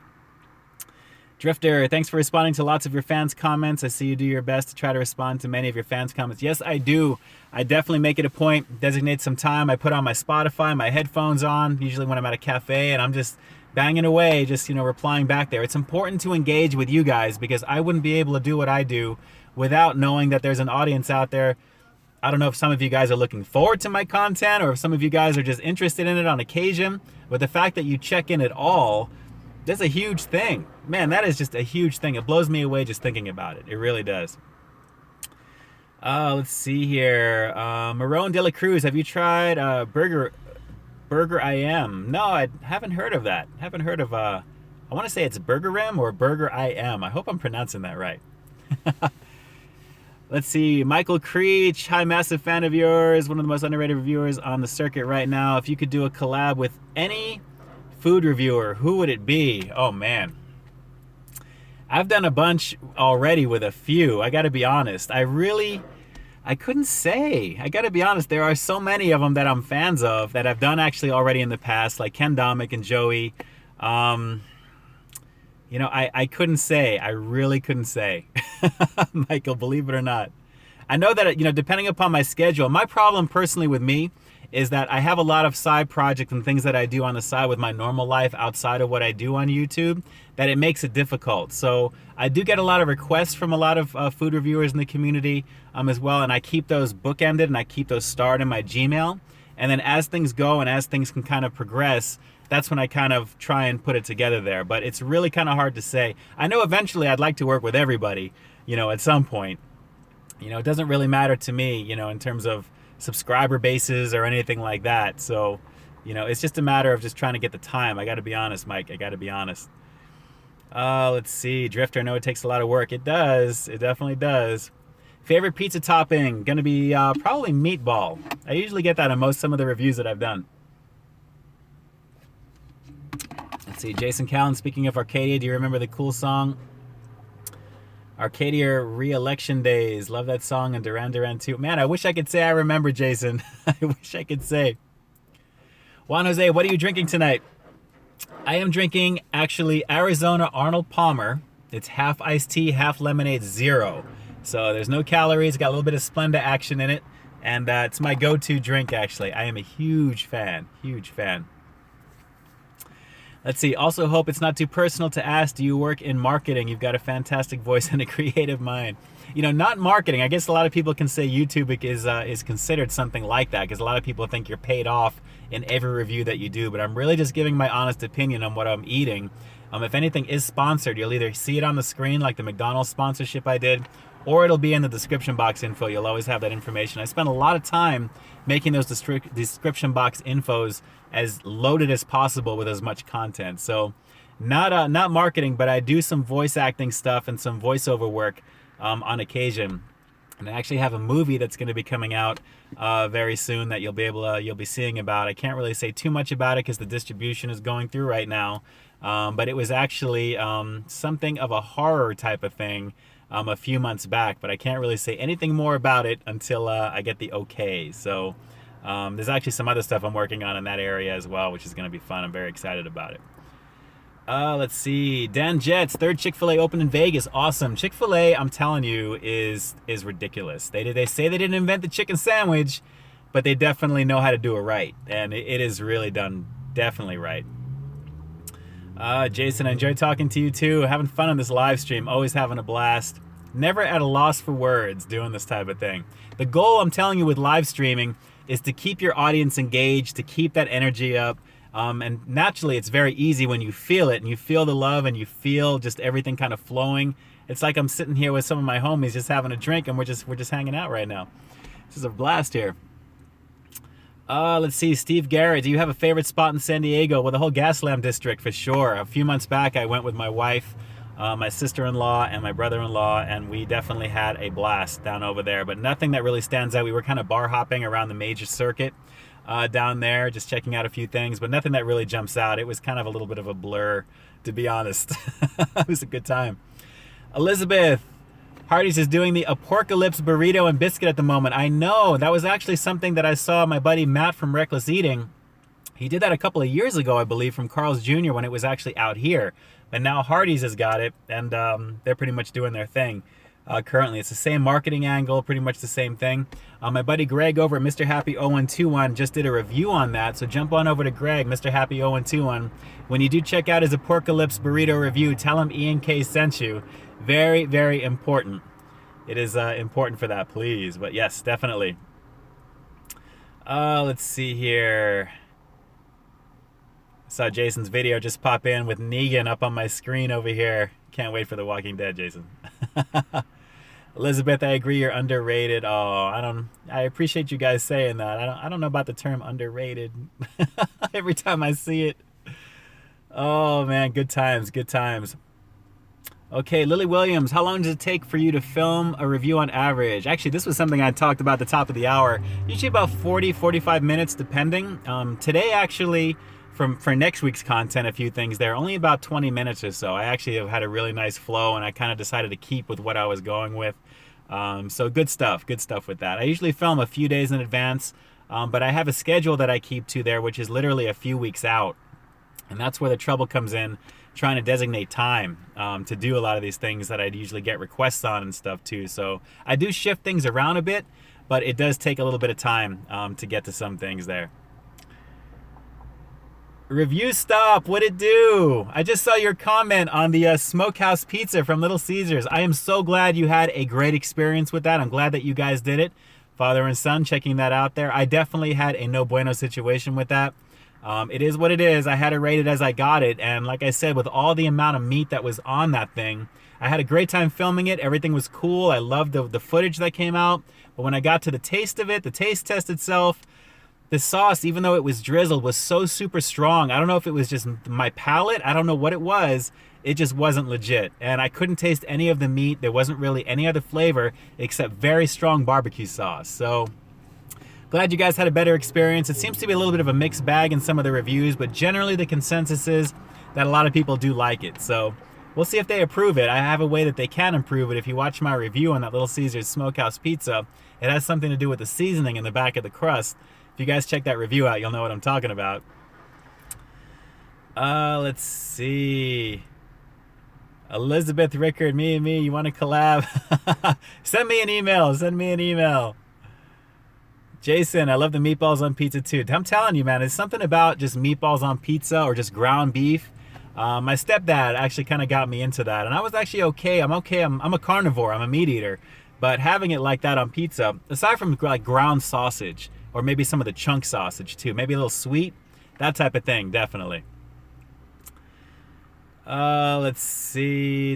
S1: Drifter, thanks for responding to lots of your fans' comments. I see you do your best to try to respond to many of your fans' comments. Yes, I do. I definitely make it a point, designate some time. I put on my Spotify, my headphones on, usually when I'm at a cafe, and I'm just banging away, just, you know, replying back there. It's important to engage with you guys, because I wouldn't be able to do what I do without knowing that there's an audience out there I don't know if some of you guys are looking forward to my content or if some of you guys are just interested in it on occasion, but the fact that you check in at all, that's a huge thing. Man, that is just a huge thing. It blows me away just thinking about it. It really does. Let's see here. Marone de la Cruz, have you tried Burger I Am? No, I haven't heard of that. Haven't heard of, I want to say it's Burger Rim or Burger I Am. I hope I'm pronouncing that right. Let's see, Michael Creech, hi, massive fan of yours, one of the most underrated reviewers on the circuit right now. If you could do a collab with any food reviewer, who would it be? Oh man, I've done a bunch already with a few. I gotta be honest, I couldn't say. I gotta be honest, there are so many of them that I'm fans of that I've done actually already in the past, like Ken Domick and Joey. You know, I couldn't say. I really couldn't say. Michael, believe it or not. I know that, you know, depending upon my schedule, my problem personally with me is that I have a lot of side projects and things that I do on the side with my normal life outside of what I do on YouTube, that it makes it difficult. So I do get a lot of requests from a lot of food reviewers in the community as well, and I keep those bookended and I keep those starred in my Gmail. And then as things go and as things can kind of progress, that's when I kind of try and put it together there. But it's really kind of hard to say. I know eventually I'd like to work with everybody, you know, at some point. You know, it doesn't really matter to me, you know, in terms of subscriber bases or anything like that. So, you know, it's just a matter of just trying to get the time. I got to be honest, Mike. I got to be honest. Let's see. Drifter, I know it takes a lot of work. It does. It definitely does. Favorite pizza topping? Going to be probably meatball. I usually get that on some of the reviews that I've done. Let's see, Jason Callan, speaking of Arcadia, do you remember the cool song? Arcadia Re-Election Days. Love that song, and Duran Duran too. Man, I wish I could say I remember, Jason. I wish I could say. Juan Jose, what are you drinking tonight? I am drinking, actually, Arizona Arnold Palmer. It's half iced tea, half lemonade, 0. So there's no calories, got a little bit of Splenda action in it, and it's my go-to drink, actually. I am a huge fan, huge fan. Let's see, also hope it's not too personal to ask, do you work in marketing? You've got a fantastic voice and a creative mind. You know, not marketing. I guess a lot of people can say YouTube is considered something like that, because a lot of people think you're paid off in every review that you do, but I'm really just giving my honest opinion on what I'm eating. If anything is sponsored, you'll either see it on the screen like the McDonald's sponsorship I did, or it'll be in the description box info. You'll always have that information. I spend a lot of time making those description box infos as loaded as possible with as much content. So not marketing, but I do some voice acting stuff and some voiceover work on occasion. And I actually have a movie that's going to be coming out very soon that you'll be seeing about. I can't really say too much about it because the distribution is going through right now. But it was actually something of a horror type of thing a few months back, but I can't really say anything more about it until I get the okay. So there's actually some other stuff I'm working on in that area as well, which is going to be fun. I'm very excited about it. Let's see. Dan Jets, third Chick-fil-A opened in Vegas. Awesome. Chick-fil-A, I'm telling you, is ridiculous. They say they didn't invent the chicken sandwich, but they definitely know how to do it right. And it is really done definitely right. Jason, I enjoyed talking to you too. Having fun on this live stream. Always having a blast. Never at a loss for words doing this type of thing. The goal, I'm telling you, with live streaming is to keep your audience engaged, to keep that energy up. And naturally, it's very easy when you feel it and you feel the love and you feel just everything kind of flowing. It's like I'm sitting here with some of my homies just having a drink and we're just hanging out right now. This is a blast here. Let's see, Steve Garrett, do you have a favorite spot in San Diego? Well, the whole Gaslamp district for sure. A few months back, I went with my wife, my sister-in-law, and my brother-in-law, and we definitely had a blast down over there, but nothing that really stands out. We were kind of bar hopping around the major circuit down there, just checking out a few things, but nothing that really jumps out. It was kind of a little bit of a blur, to be honest. It was a good time. Elizabeth, Hardee's is doing the Apocalypse burrito and biscuit at the moment. I know, that was actually something that I saw my buddy Matt from Reckless Eating. He did that a couple of years ago, I believe, from Carl's Jr. when it was actually out here. But now Hardee's has got it, and they're pretty much doing their thing currently. It's the same marketing angle, pretty much the same thing. My buddy Greg over at Mr. Happy 0121 just did a review on that, so jump on over to Greg, Mr. Happy 0121. When you do check out his Apocalypse burrito review, tell him Ian K sent you. Very, very important. It is important for that, please. But yes, definitely. Let's see here. I saw Jason's video just pop in with Negan up on my screen over here. Can't wait for The Walking Dead, Jason. Elizabeth, I agree you're underrated. Oh, I appreciate you guys saying that. I don't know about the term underrated. Every time I see it. Oh man, good times, good times. Okay, Lily Williams, how long does it take for you to film a review on average? Actually, this was something I talked about at the top of the hour. Usually about 40-45 minutes depending. Today actually, for next week's content, a few things there, only about 20 minutes or so. I actually have had a really nice flow and I kind of decided to keep with what I was going with. So good stuff with that. I usually film a few days in advance, but I have a schedule that I keep to there, which is literally a few weeks out. And that's where the trouble comes in, trying to designate time to do a lot of these things that I'd usually get requests on and stuff too. So I do shift things around a bit, but it does take a little bit of time to get to some things there. Review Stop, what it do? I just saw your comment on the smokehouse pizza from Little Caesars. I am so glad you had a great experience with that. I'm glad that you guys did it. Father and son checking that out there. I definitely had a no bueno situation with that. It is what it is. I had it rated as I got it. And like I said, with all the amount of meat that was on that thing, I had a great time filming it. Everything was cool. I loved the footage that came out. But when I got to the taste of it, the taste test itself, the sauce, even though it was drizzled, was so super strong. I don't know if it was just my palate. I don't know what it was. It just wasn't legit. And I couldn't taste any of the meat. There wasn't really any other flavor except very strong barbecue sauce. So glad you guys had a better experience. It seems to be a little bit of a mixed bag in some of the reviews, but generally the consensus is that a lot of people do like it. So we'll see if they approve it. I have a way that they can improve it. If you watch my review on that Little Caesars Smokehouse Pizza, it has something to do with the seasoning in the back of the crust. If you guys check that review out, you'll know what I'm talking about. Let's see. Elizabeth Rickard, me and me, you want to collab? Send me an email. Send me an email. Jason, I love the meatballs on pizza too. I'm telling you, man, it's something about just meatballs on pizza or just ground beef. My stepdad actually kind of got me into that, and I was actually okay. I'm a carnivore. I'm a meat eater, but having it like that on pizza, aside from like ground sausage or maybe some of the chunk sausage too, maybe a little sweet, that type of thing, definitely. Let's see.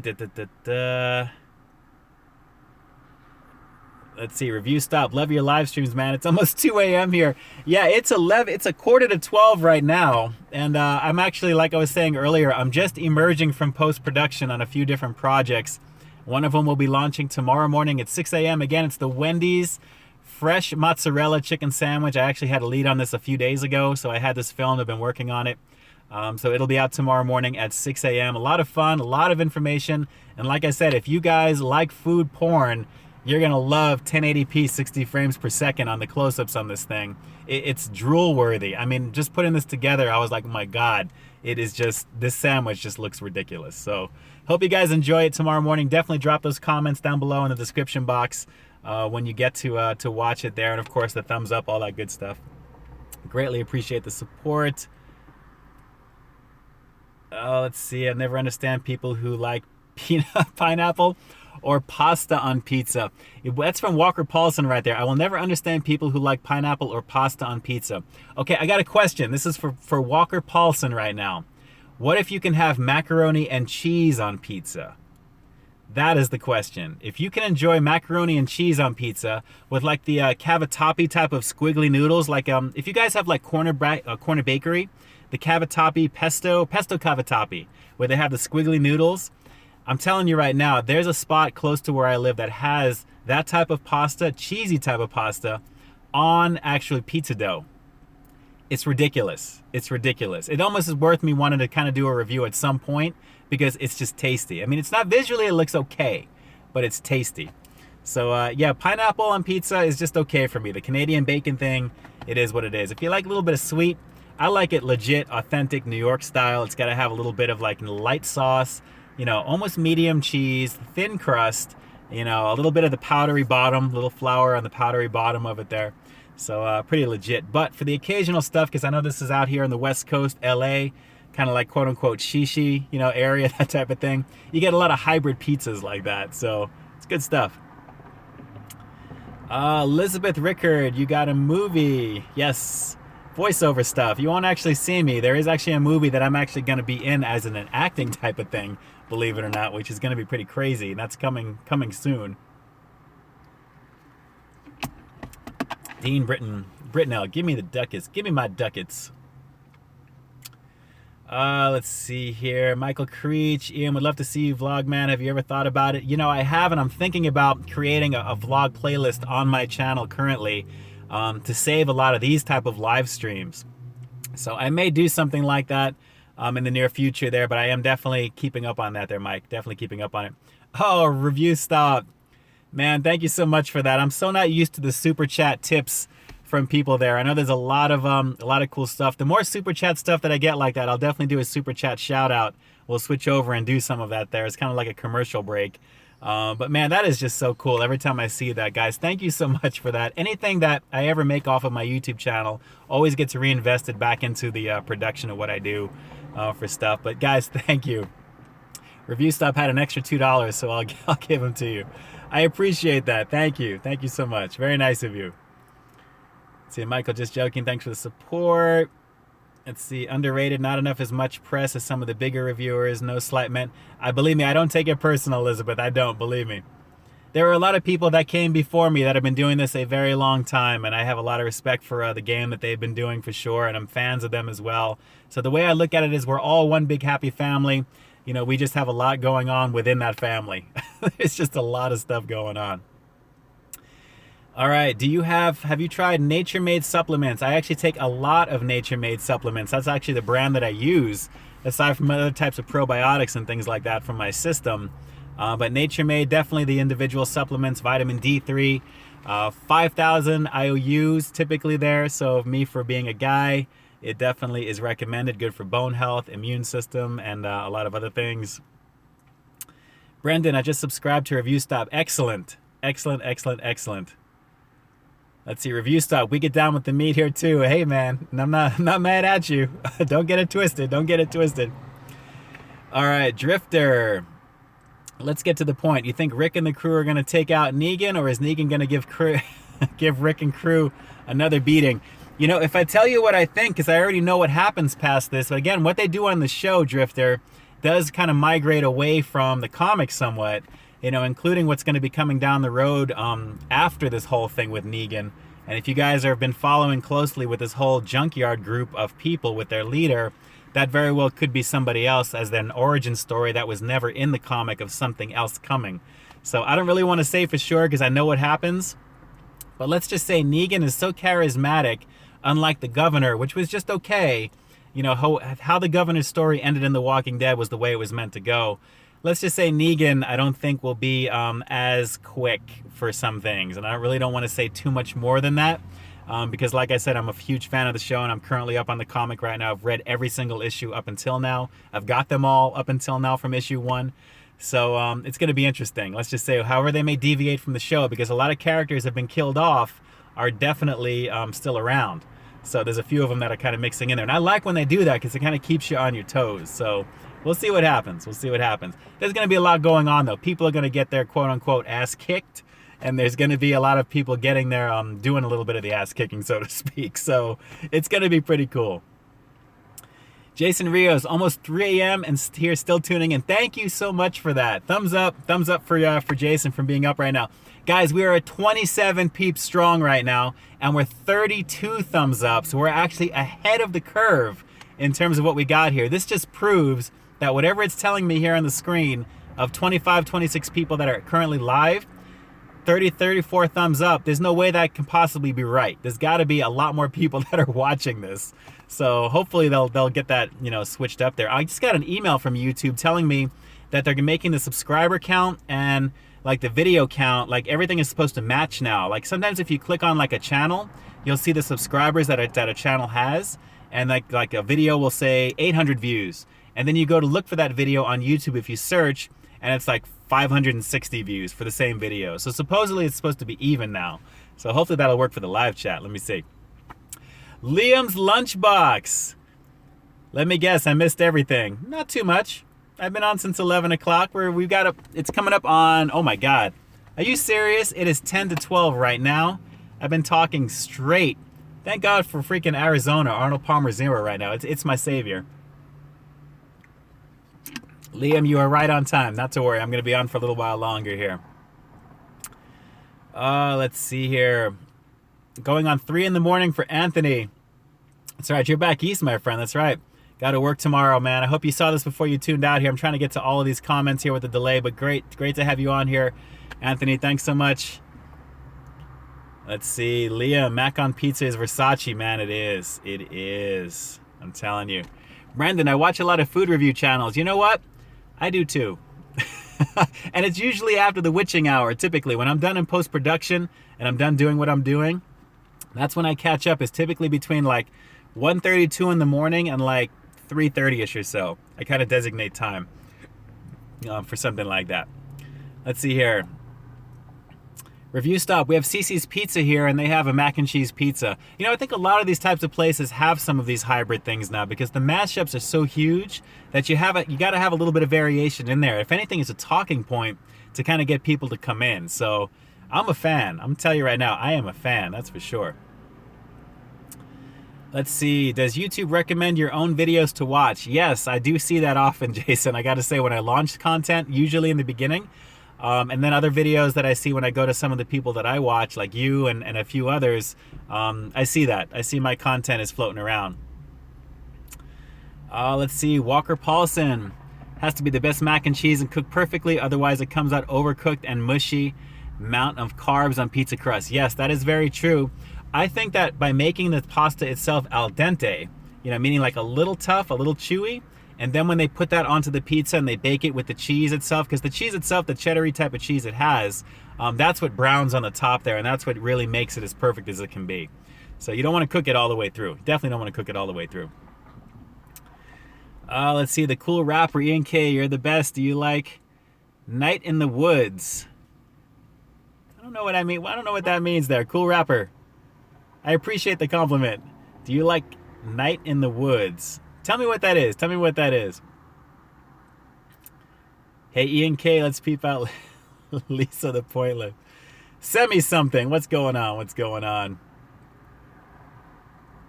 S1: Let's see, Review Stop. Love your live streams, man. It's almost 2 a.m. here. Yeah, it's 11. It's a quarter to 12 right now. And I'm actually, like I was saying earlier, I'm just emerging from post-production on a few different projects. One of them will be launching tomorrow morning at 6 a.m. Again, it's the Wendy's Fresh Mozzarella Chicken Sandwich. I actually had a lead on this a few days ago, so I had this filmed. I've been working on it. So it'll be out tomorrow morning at 6 a.m. A lot of fun, a lot of information. And like I said, if you guys like food porn, you're going to love 1080p 60 frames per second on the close-ups on this thing. It's drool-worthy. I mean, just putting this together, I was like, oh my God, it is just, this sandwich just looks ridiculous. So hope you guys enjoy it tomorrow morning. Definitely drop those comments down below in the description box when you get to watch it there. And of course, the thumbs up, all that good stuff. Greatly appreciate the support. Let's see, I never understand people who like pineapple or pasta on pizza. That's from Walker Paulson right there. I will never understand people who like pineapple or pasta on pizza. Okay, I got a question. This is for Walker Paulson right now. What if you can have macaroni and cheese on pizza? That is the question. If you can enjoy macaroni and cheese on pizza with like the cavatappi type of squiggly noodles, like if you guys have like Corner Bakery, the cavatappi pesto cavatappi, where they have the squiggly noodles, I'm telling you right now, there's a spot close to where I live that has that type of pasta, cheesy type of pasta, on actually pizza dough. It's ridiculous. It's ridiculous. It almost is worth me wanting to kind of do a review at some point because it's just tasty. I mean, it's not visually, it looks okay, but it's tasty. So yeah, pineapple on pizza is just okay for me. The Canadian bacon thing, it is what it is. If you like a little bit of sweet, I like it legit, authentic New York style. It's got to have a little bit of like light sauce, you know, almost medium cheese, thin crust, you know, a little bit of the powdery bottom, little flour on the powdery bottom of it there. So pretty legit. But for the occasional stuff, because I know this is out here on the West Coast, LA, kind of like quote unquote shishi, you know, area, that type of thing. You get a lot of hybrid pizzas like that. So it's good stuff. Elizabeth Rickard, you got a movie. Yes. Voiceover stuff. You won't actually see me. There is actually a movie that I'm actually going to be in as an acting type of thing, believe it or not, which is going to be pretty crazy. That's coming soon. Dean Britnell, give me the ducats. Give me my ducats. Let's see here. Michael Creech, Ian, would love to see you vlog, man. Have you ever thought about it? You know, I have, and I'm thinking about creating a vlog playlist on my channel currently to save a lot of these type of live streams. So I may do something like that in the near future there, but I am definitely keeping up on that there, Mike. Definitely keeping up on it. Oh, review stop. Man, thank you so much for that. I'm so not used to the super chat tips from people there. I know there's a lot of cool stuff. The more super chat stuff that I get like that, I'll definitely do a super chat shout out. We'll switch over and do some of that there. It's kind of like a commercial break. But man, that is just so cool every time I see that, guys. Thank you so much for that. Anything that I ever make off of my YouTube channel always gets reinvested back into the production of what I do for stuff. But guys, thank you. Review Stop had an extra $2, so I'll give them to you. I appreciate that. Thank you. Thank you so much. Very nice of you. Let's see, Michael, just joking. Thanks for the support. Let's see, underrated, not enough as much press as some of the bigger reviewers. No slight meant. Believe me, I don't take it personal, Elizabeth. I don't, believe me. There are a lot of people that came before me that have been doing this a very long time, and I have a lot of respect for the game that they've been doing for sure, and I'm fans of them as well. So the way I look at it is we're all one big happy family. You know, we just have a lot going on within that family. There's just a lot of stuff going on. All right, have you tried Nature Made supplements? I actually take a lot of Nature Made supplements. That's actually the brand that I use, aside from other types of probiotics and things like that from my system. But Nature Made, definitely the individual supplements, vitamin D3, 5,000 IOUs typically there. So me, for being a guy, it definitely is recommended. Good for bone health, immune system, and a lot of other things. Brendan, I just subscribed to Review Stop. Excellent, excellent, excellent, excellent. Let's see, Review Stop. We get down with the meat here too. Hey man, and I'm not mad at you. Don't get it twisted. Don't get it twisted. All right, Drifter. Let's get to the point. You think Rick and the crew are going to take out Negan, or is Negan going to give Rick and crew another beating? You know, if I tell you what I think, because I already know what happens past this, but again, what they do on the show, Drifter, does kind of migrate away from the comics somewhat, you know, including what's going to be coming down the road after this whole thing with Negan. And if you guys have been following closely with this whole junkyard group of people with their leader, that very well could be somebody else as an origin story that was never in the comic of something else coming. So I don't really want to say for sure because I know what happens. But let's just say Negan is so charismatic, unlike the governor, which was just okay. You know, how the governor's story ended in The Walking Dead was the way it was meant to go. Let's just say Negan, I don't think will be as quick for some things. And I really don't want to say too much more than that. Because like I said, I'm a huge fan of the show and I'm currently up on the comic right now. I've read every single issue up until now. I've got them all up until now from issue 1. So it's going to be interesting. Let's just say however they may deviate from the show, because a lot of characters have been killed off, are definitely still around. So there's a few of them that are kind of mixing in there. And I like when they do that because it kind of keeps you on your toes. So we'll see what happens. We'll see what happens. There's going to be a lot going on though. People are going to get their quote unquote ass kicked. And there's going to be a lot of people getting there, doing a little bit of the ass kicking, so to speak. So it's going to be pretty cool. Jason Rios, almost 3 a.m. and here still tuning in. Thank you so much for that. Thumbs up for Jason from being up right now. Guys, we are at 27 peeps strong right now, and we're 32 thumbs up. So we're actually ahead of the curve in terms of what we got here. This just proves that whatever it's telling me here on the screen of 25, 26 people that are currently live, 30, 34 thumbs up, there's no way that can possibly be right. There's got to be a lot more people that are watching this. So hopefully they'll get that, you know, switched up there. I just got an email from YouTube telling me that they're making the subscriber count and like the video count, like everything is supposed to match now. Like sometimes if you click on like a channel, you'll see the subscribers that a channel has, and like a video will say 800 views. And then you go to look for that video on YouTube if you search, and it's like 560 views for the same video. So supposedly it's supposed to be even now. So hopefully that'll work for the live chat. Let me see. Liam's Lunchbox. Let me guess, I missed everything. Not too much. I've been on since 11 o'clock. It's coming up on, oh my God, Are you serious? It is 10 to 12 right now. I've been talking straight. Thank God for freaking Arizona. Arnold Palmer 0 right now. It's my savior. Liam, you are right on time. Not to worry. I'm going to be on for a little while longer here. Let's see here. Going on 3 in the morning for Anthony. That's right. You're back east, my friend. That's right. Got to work tomorrow, man. I hope you saw this before you tuned out here. I'm trying to get to all of these comments here with the delay, but great to have you on here. Anthony, thanks so much. Let's see. Leah, mac on pizza is Versace, man. It is. It is. I'm telling you. Brandon, I watch a lot of food review channels. You know what? I do too. And it's usually after the witching hour, typically. When I'm done in post-production and I'm done doing what I'm doing, that's when I catch up. It's typically between like 1:30, 2 in the morning and like 3:30ish or so. I kind of designate time for something like that. Let's see here. Review stop. We have Cece's Pizza here, and they have a mac and cheese pizza. You know, I think a lot of these types of places have some of these hybrid things now because the mashups are so huge that you got to have a little bit of variation in there. If anything, it's a talking point to kind of get people to come in. So I'm a fan. I'm telling you right now, I am a fan. That's for sure. Let's see. Does YouTube recommend your own videos to watch? Yes, I do see that often, Jason. I got to say, when I launch content, usually in the beginning, and then other videos that I see when I go to some of the people that I watch, like you and a few others, I see that. I see my content is floating around. Let's see. Walker Paulson. Has to be the best mac and cheese and cooked perfectly. Otherwise, it comes out overcooked and mushy. Amount of carbs on pizza crust. Yes, that is very true. I think that by making the pasta itself al dente, you know, meaning like a little tough, a little chewy, and then when they put that onto the pizza and they bake it with the cheese itself, because the cheese itself, the cheddar-y type of cheese it has, that's what browns on the top there, and that's what really makes it as perfect as it can be. So you don't want to cook it all the way through. Definitely don't want to cook it all the way through. Let's see, the cool rapper, Ian K, you're the best. Do you like Night in the Woods? I don't know what I mean. I don't know what that means there. Cool rapper. I appreciate the compliment. Do you like Night in the Woods? Tell me what that is. Tell me what that is. Hey, Ian K, let's peep out Lisa the Pointless. Send me something. What's going on? What's going on?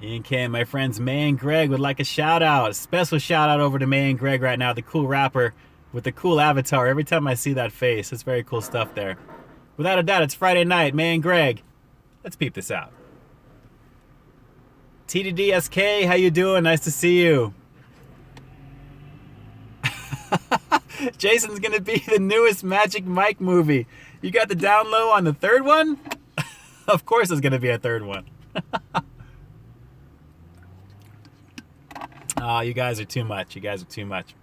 S1: Ian K and my friends May and Greg would like a shout out. Special shout out over to May and Greg right now, the cool rapper with the cool avatar. Every time I see that face, it's very cool stuff there. Without a doubt, it's Friday night. May and Greg, let's peep this out. TDDSK, how you doing? Nice to see you. Jason's gonna be the newest Magic Mike movie. You got the down low on the third one? Of course there's gonna be a third one. Oh, you guys are too much. You guys are too much.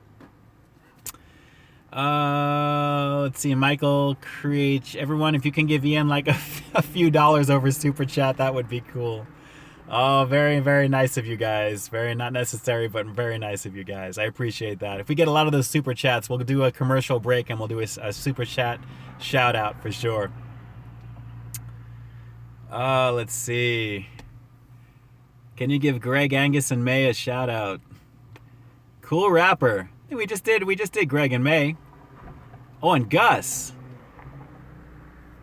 S1: Let's see, Michael Creech. Everyone, if you can give Ian like a few dollars over Super Chat, that would be cool. Oh, very, very nice of you guys. Very not necessary, but very nice of you guys. I appreciate that. If we get a lot of those Super Chats, we'll do a commercial break and we'll do a Super Chat shout out for sure. Let's see. Can you give Greg, Angus, and May a shout out? Cool rapper. We just did Greg and May. Oh, and Gus.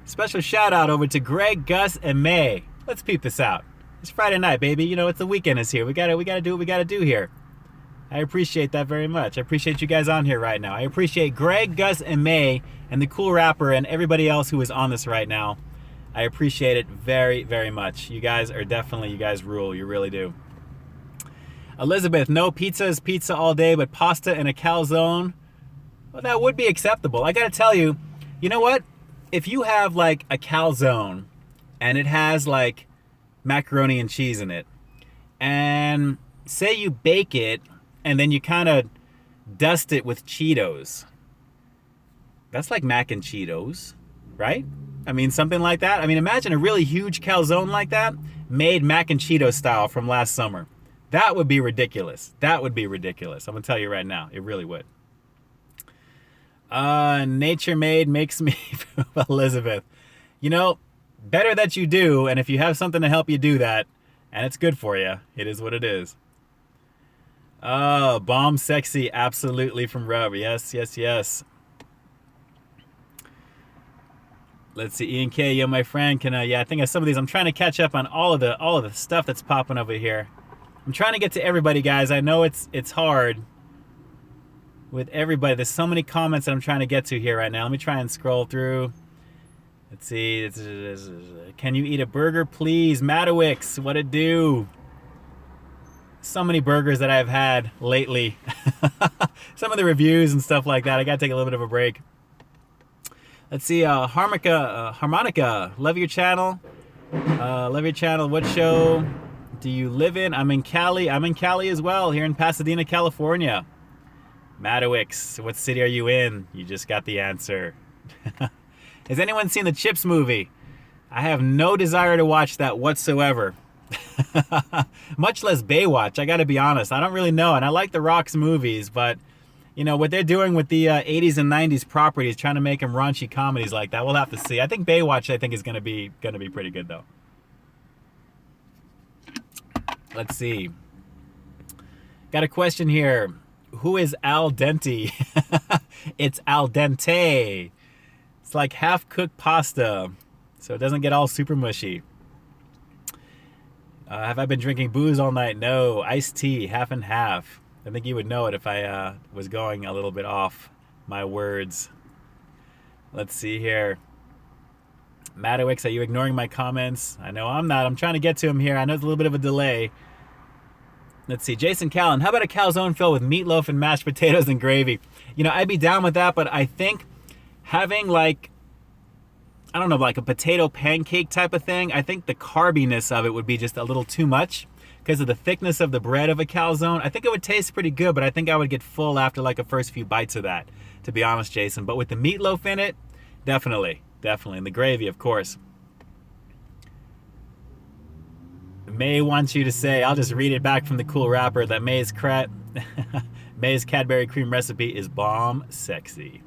S1: Special shout out over to Greg, Gus, and May. Let's peep this out. It's Friday night, baby. You know, it's the weekend is here. We gotta do what we gotta do here. I appreciate that very much. I appreciate you guys on here right now. I appreciate Greg, Gus, and May, and the cool rapper, and everybody else who is on this right now. I appreciate it very, very much. You guys are definitely, you guys rule. You really do. Elizabeth, no pizza is pizza all day, but pasta and a calzone, well, that would be acceptable. I gotta tell you, you know what? If you have like a calzone and it has like macaroni and cheese in it, and say you bake it and then you kind of dust it with Cheetos, that's like mac and Cheetos, right? I mean, something like that. I mean, imagine a really huge calzone like that made mac and Cheetos style from last summer. That would be ridiculous. That would be ridiculous. I'm gonna tell you right now, it really would. Nature Made makes me Elizabeth, you know, better that you do, and if you have something to help you do that, and it's good for you, it is what it is. Oh, Bomb Sexy, absolutely, from Rub. Yes, yes, yes. Let's see, Ian K, yo, my friend, can yeah, I think of some of these. I'm trying to catch up on all of the stuff that's popping over here. I'm trying to get to everybody, guys. I know it's hard with everybody. There's so many comments that I'm trying to get to here right now. Let me try and scroll through. Let's see. Can you eat a burger, please? Madowix, what it do? So many burgers that I've had lately. Some of the reviews and stuff like that. I gotta take a little bit of a break. Let's see, Harmonica, love your channel. Love your channel. What show do you live in? I'm in Cali. I'm in Cali as well, here in Pasadena, California. Madowix, what city are you in? You just got the answer. Has anyone seen the Chips movie? I have no desire to watch that whatsoever. Much less Baywatch, I gotta be honest. I don't really know, and I like The Rock's movies, but you know, what they're doing with the 80s and 90s properties, trying to make them raunchy comedies like that, we'll have to see. I think Baywatch, is gonna be pretty good, though. Let's see. Got a question here. Who is al dente? It's al dente. It's like half-cooked pasta, so it doesn't get all super mushy. Have I been drinking booze all night? No. Iced tea, half and half. I think you would know it if I was going a little bit off my words. Let's see here. Madowix, are you ignoring my comments? I know I'm not. I'm trying to get to him here. I know there's a little bit of a delay. Let's see. Jason Callan, how about a calzone filled with meatloaf and mashed potatoes and gravy? You know, I'd be down with that, but I think having like, I don't know, like a potato pancake type of thing, I think the carbiness of it would be just a little too much because of the thickness of the bread of a calzone. I think it would taste pretty good, but I think I would get full after like a first few bites of that, to be honest, Jason. But with the meatloaf in it, definitely. And the gravy, of course. May wants you to say, I'll just read it back from the cool rapper, that May's Cadbury cream recipe is bomb sexy.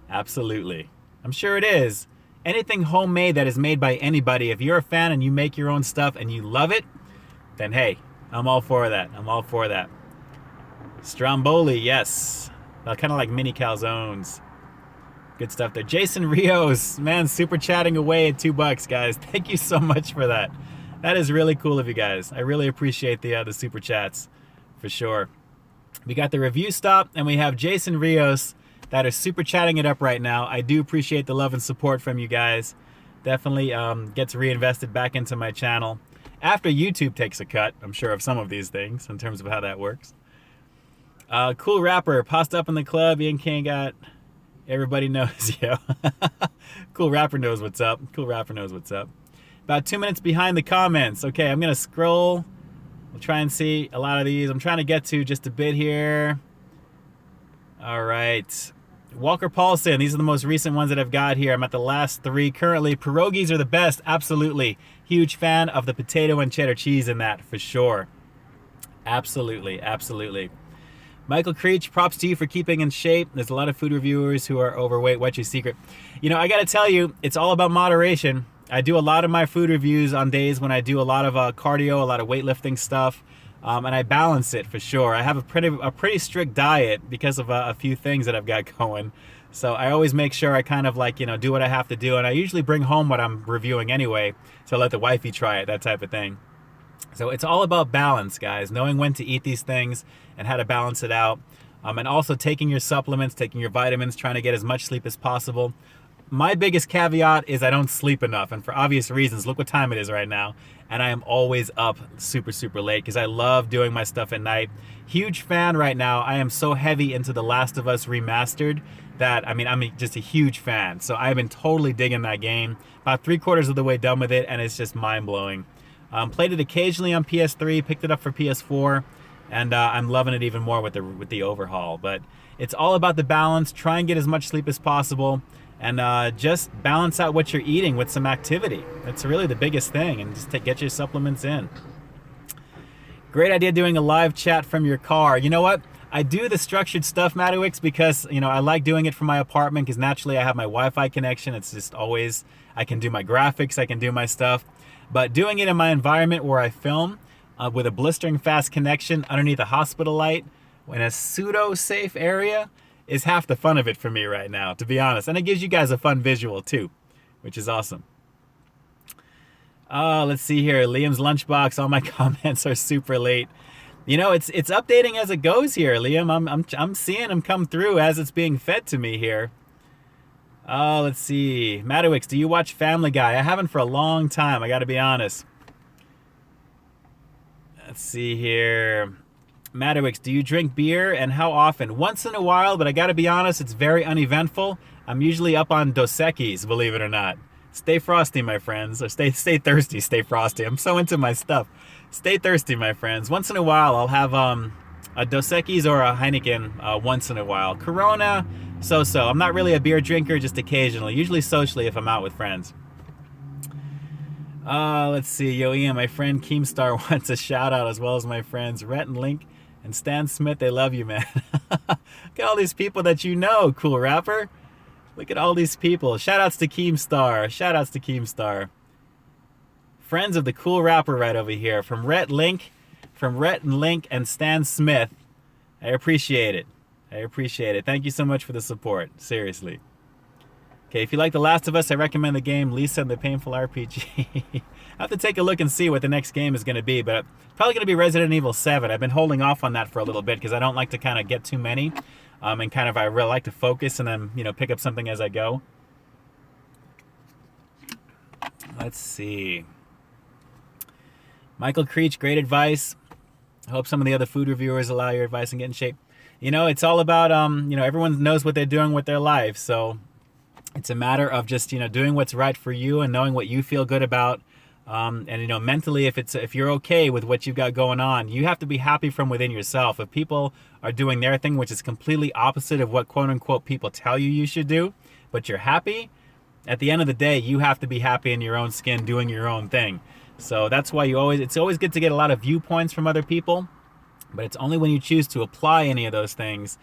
S1: Absolutely. I'm sure it is. Anything homemade that is made by anybody, if you're a fan and you make your own stuff and you love it, then hey, I'm all for that. I'm all for that. Stromboli, yes. Kind of like mini calzones. Good stuff there. Jason Rios, man, super chatting away at $2, guys. Thank you so much for that. That is really cool of you guys. I really appreciate the super chats, for sure. We got the review stop, and we have Jason Rios that are super chatting it up right now. I do appreciate the love and support from you guys. Definitely gets reinvested back into my channel. After YouTube takes a cut, I'm sure, of some of these things in terms of how that works. Cool rapper, passed up in the club. Ian King got, everybody knows, yo. Cool rapper knows what's up. Cool rapper knows what's up. About 2 minutes behind the comments. Okay, I'm gonna scroll. We'll try and see a lot of these. I'm trying to get to just a bit here. All right. Walker Paulson, these are the most recent ones that I've got here. I'm at the last 3 currently. Pierogies are the best, absolutely. Huge fan of the potato and cheddar cheese in that, for sure. Absolutely. Michael Creech, props to you for keeping in shape. There's a lot of food reviewers who are overweight. What's your secret? You know, I gotta tell you, it's all about moderation. I do a lot of my food reviews on days when I do a lot of cardio, a lot of weightlifting stuff. And I balance it for sure. I have a pretty strict diet because of a few things that I've got going. So I always make sure I kind of like, you know, do what I have to do. And I usually bring home what I'm reviewing anyway. So I let the wifey try it, that type of thing. So it's all about balance, guys. Knowing when to eat these things and how to balance it out. And also taking your supplements, taking your vitamins, trying to get as much sleep as possible. My biggest caveat is I don't sleep enough, and for obvious reasons. Look what time it is right now, and I am always up super late because I love doing my stuff at night. Huge fan right now. I am so heavy into The Last of Us Remastered that, I mean, I'm just a huge fan. So I've been totally digging that game. About 3/4 of the way done with it, and it's just mind-blowing. Played it occasionally on PS3, picked it up for PS4, and I'm loving it even more with the overhaul. But it's all about the balance. Try and get as much sleep as possible. And just balance out what you're eating with some activity. That's really the biggest thing. And just get your supplements in. Great idea doing a live chat from your car. You know what? I do the structured stuff, Madowix, because, you know, I like doing it from my apartment because naturally I have my Wi-Fi connection. It's just always, I can do my graphics, I can do my stuff. But doing it in my environment where I film with a blistering fast connection underneath a hospital light in a pseudo-safe area is half the fun of it for me right now, to be honest. And it gives you guys a fun visual too. which is awesome. Let's see here. Liam's lunchbox. All my comments are super late. You know, it's updating as it goes here, Liam. I'm seeing them come through as it's being fed to me here. Let's see. Madowix, do you watch Family Guy? I haven't for a long time, I gotta be honest. Let's see here. Madowix, do you drink beer and how often? Once in a while, but I gotta be honest, it's very uneventful. I'm usually up on Dos Equis, believe it or not. Stay frosty, my friends. Or stay thirsty, stay frosty. I'm so into my stuff. Stay thirsty, my friends. Once in a while, I'll have a Dos Equis or a Heineken once in a while. Corona, so-so. I'm not really a beer drinker, just occasionally. Usually socially if I'm out with friends. Let's see. Yo, Ian, my friend Keemstar wants a shout out as well as my friends Rhett and Link and Stan Smith. They love you, man. Look at all these people that you know, cool rapper. Look at all these people. Shout outs to Keemstar. Shout outs to Keemstar. Friends of the cool rapper right over here. From Rhett and Link and Stan Smith. I appreciate it. I appreciate it. Thank you so much for the support. Seriously. Okay, if you like The Last of Us, I recommend the game Lisa and the Painful RPG. I have to take a look and see what the next game is going to be, but it's probably going to be Resident Evil 7. I've been holding off on that for a little bit because I don't like to kind of get too many. And kind of I really like to focus and then, you know, pick up something as I go. Let's see. Michael Creech, great advice. I hope some of the other food reviewers allow your advice and get in shape. You know, it's all about, you know, everyone knows what they're doing with their life. So it's a matter of just, you know, doing what's right for you and knowing what you feel good about. And, you know, mentally, if you're okay with what you've got going on, you have to be happy from within yourself. If people are doing their thing, which is completely opposite of what quote unquote people tell you should do, but you're happy, at the end of the day, you have to be happy in your own skin doing your own thing. So that's why it's always good to get a lot of viewpoints from other people, but it's only when you choose to apply any of those things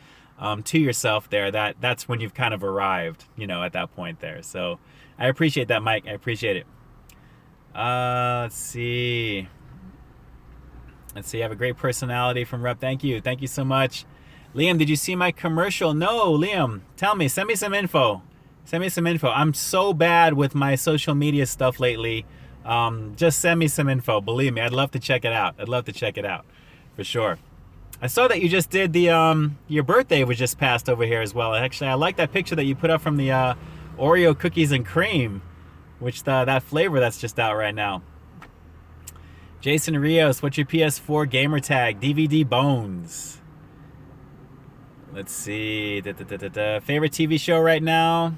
S1: to yourself there that's when you've kind of arrived, you know, at that point there. So I appreciate that, Mike. I appreciate it. Let's see. I have a great personality from Rep. Thank you so much. Liam, did you see my commercial? No, Liam, tell me, send me some info. I'm so bad with my social media stuff lately. Just send me some info. Believe me, I'd love to check it out. For sure. I saw that you just did the your birthday was just passed over here as well. Actually, I like that picture that you put up from the Oreo cookies and cream, which that flavor that's just out right now. Jason Rios, what's your PS4 gamer tag? DVD Bones. Let's see. Favorite TV show right now?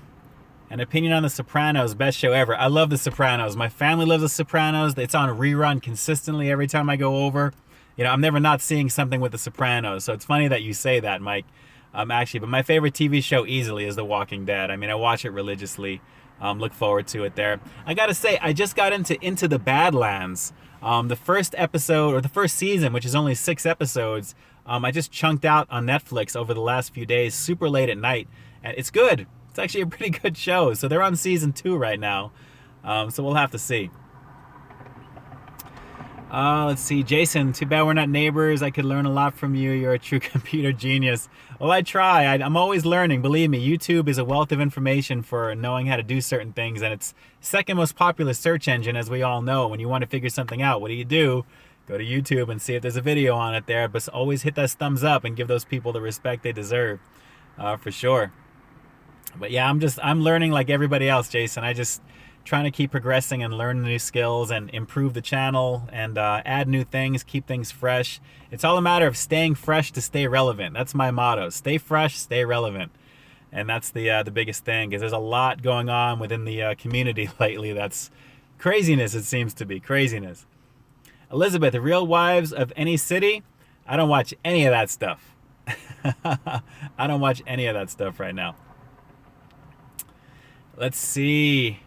S1: An opinion on The Sopranos, best show ever. I love The Sopranos. My family loves The Sopranos. It's on rerun consistently every time I go over. You know, I'm never not seeing something with The Sopranos. So it's funny that you say that, Mike. Actually, but my favorite TV show easily is The Walking Dead. I mean, I watch it religiously. Look forward to it there. I gotta say, I just got into the Badlands. The first episode, or the first season, which is only 6 episodes, I just chunked out on Netflix over the last few days, super late at night. And it's good. It's actually a pretty good show. So they're on season 2 right now. So we'll have to see. Let's see, Jason, too bad we're not neighbors. I could learn a lot from you. You're a true computer genius. Well, I try. I'm always learning. Believe me, YouTube is a wealth of information for knowing how to do certain things. And it's second most popular search engine, as we all know. When you want to figure something out, what do? Go to YouTube and see if there's a video on it there. But always hit that thumbs up and give those people the respect they deserve, for sure. But yeah, I'm learning like everybody else, Jason. I just trying to keep progressing and learn new skills and improve the channel and add new things, keep things fresh. It's all a matter of staying fresh to stay relevant. That's my motto. Stay fresh, stay relevant. And that's the biggest thing, because there's a lot going on within the community lately. That's craziness, it seems to be. Craziness. Elizabeth, the Real Wives of Any City? I don't watch any of that stuff. I don't watch any of that stuff right now. Let's see.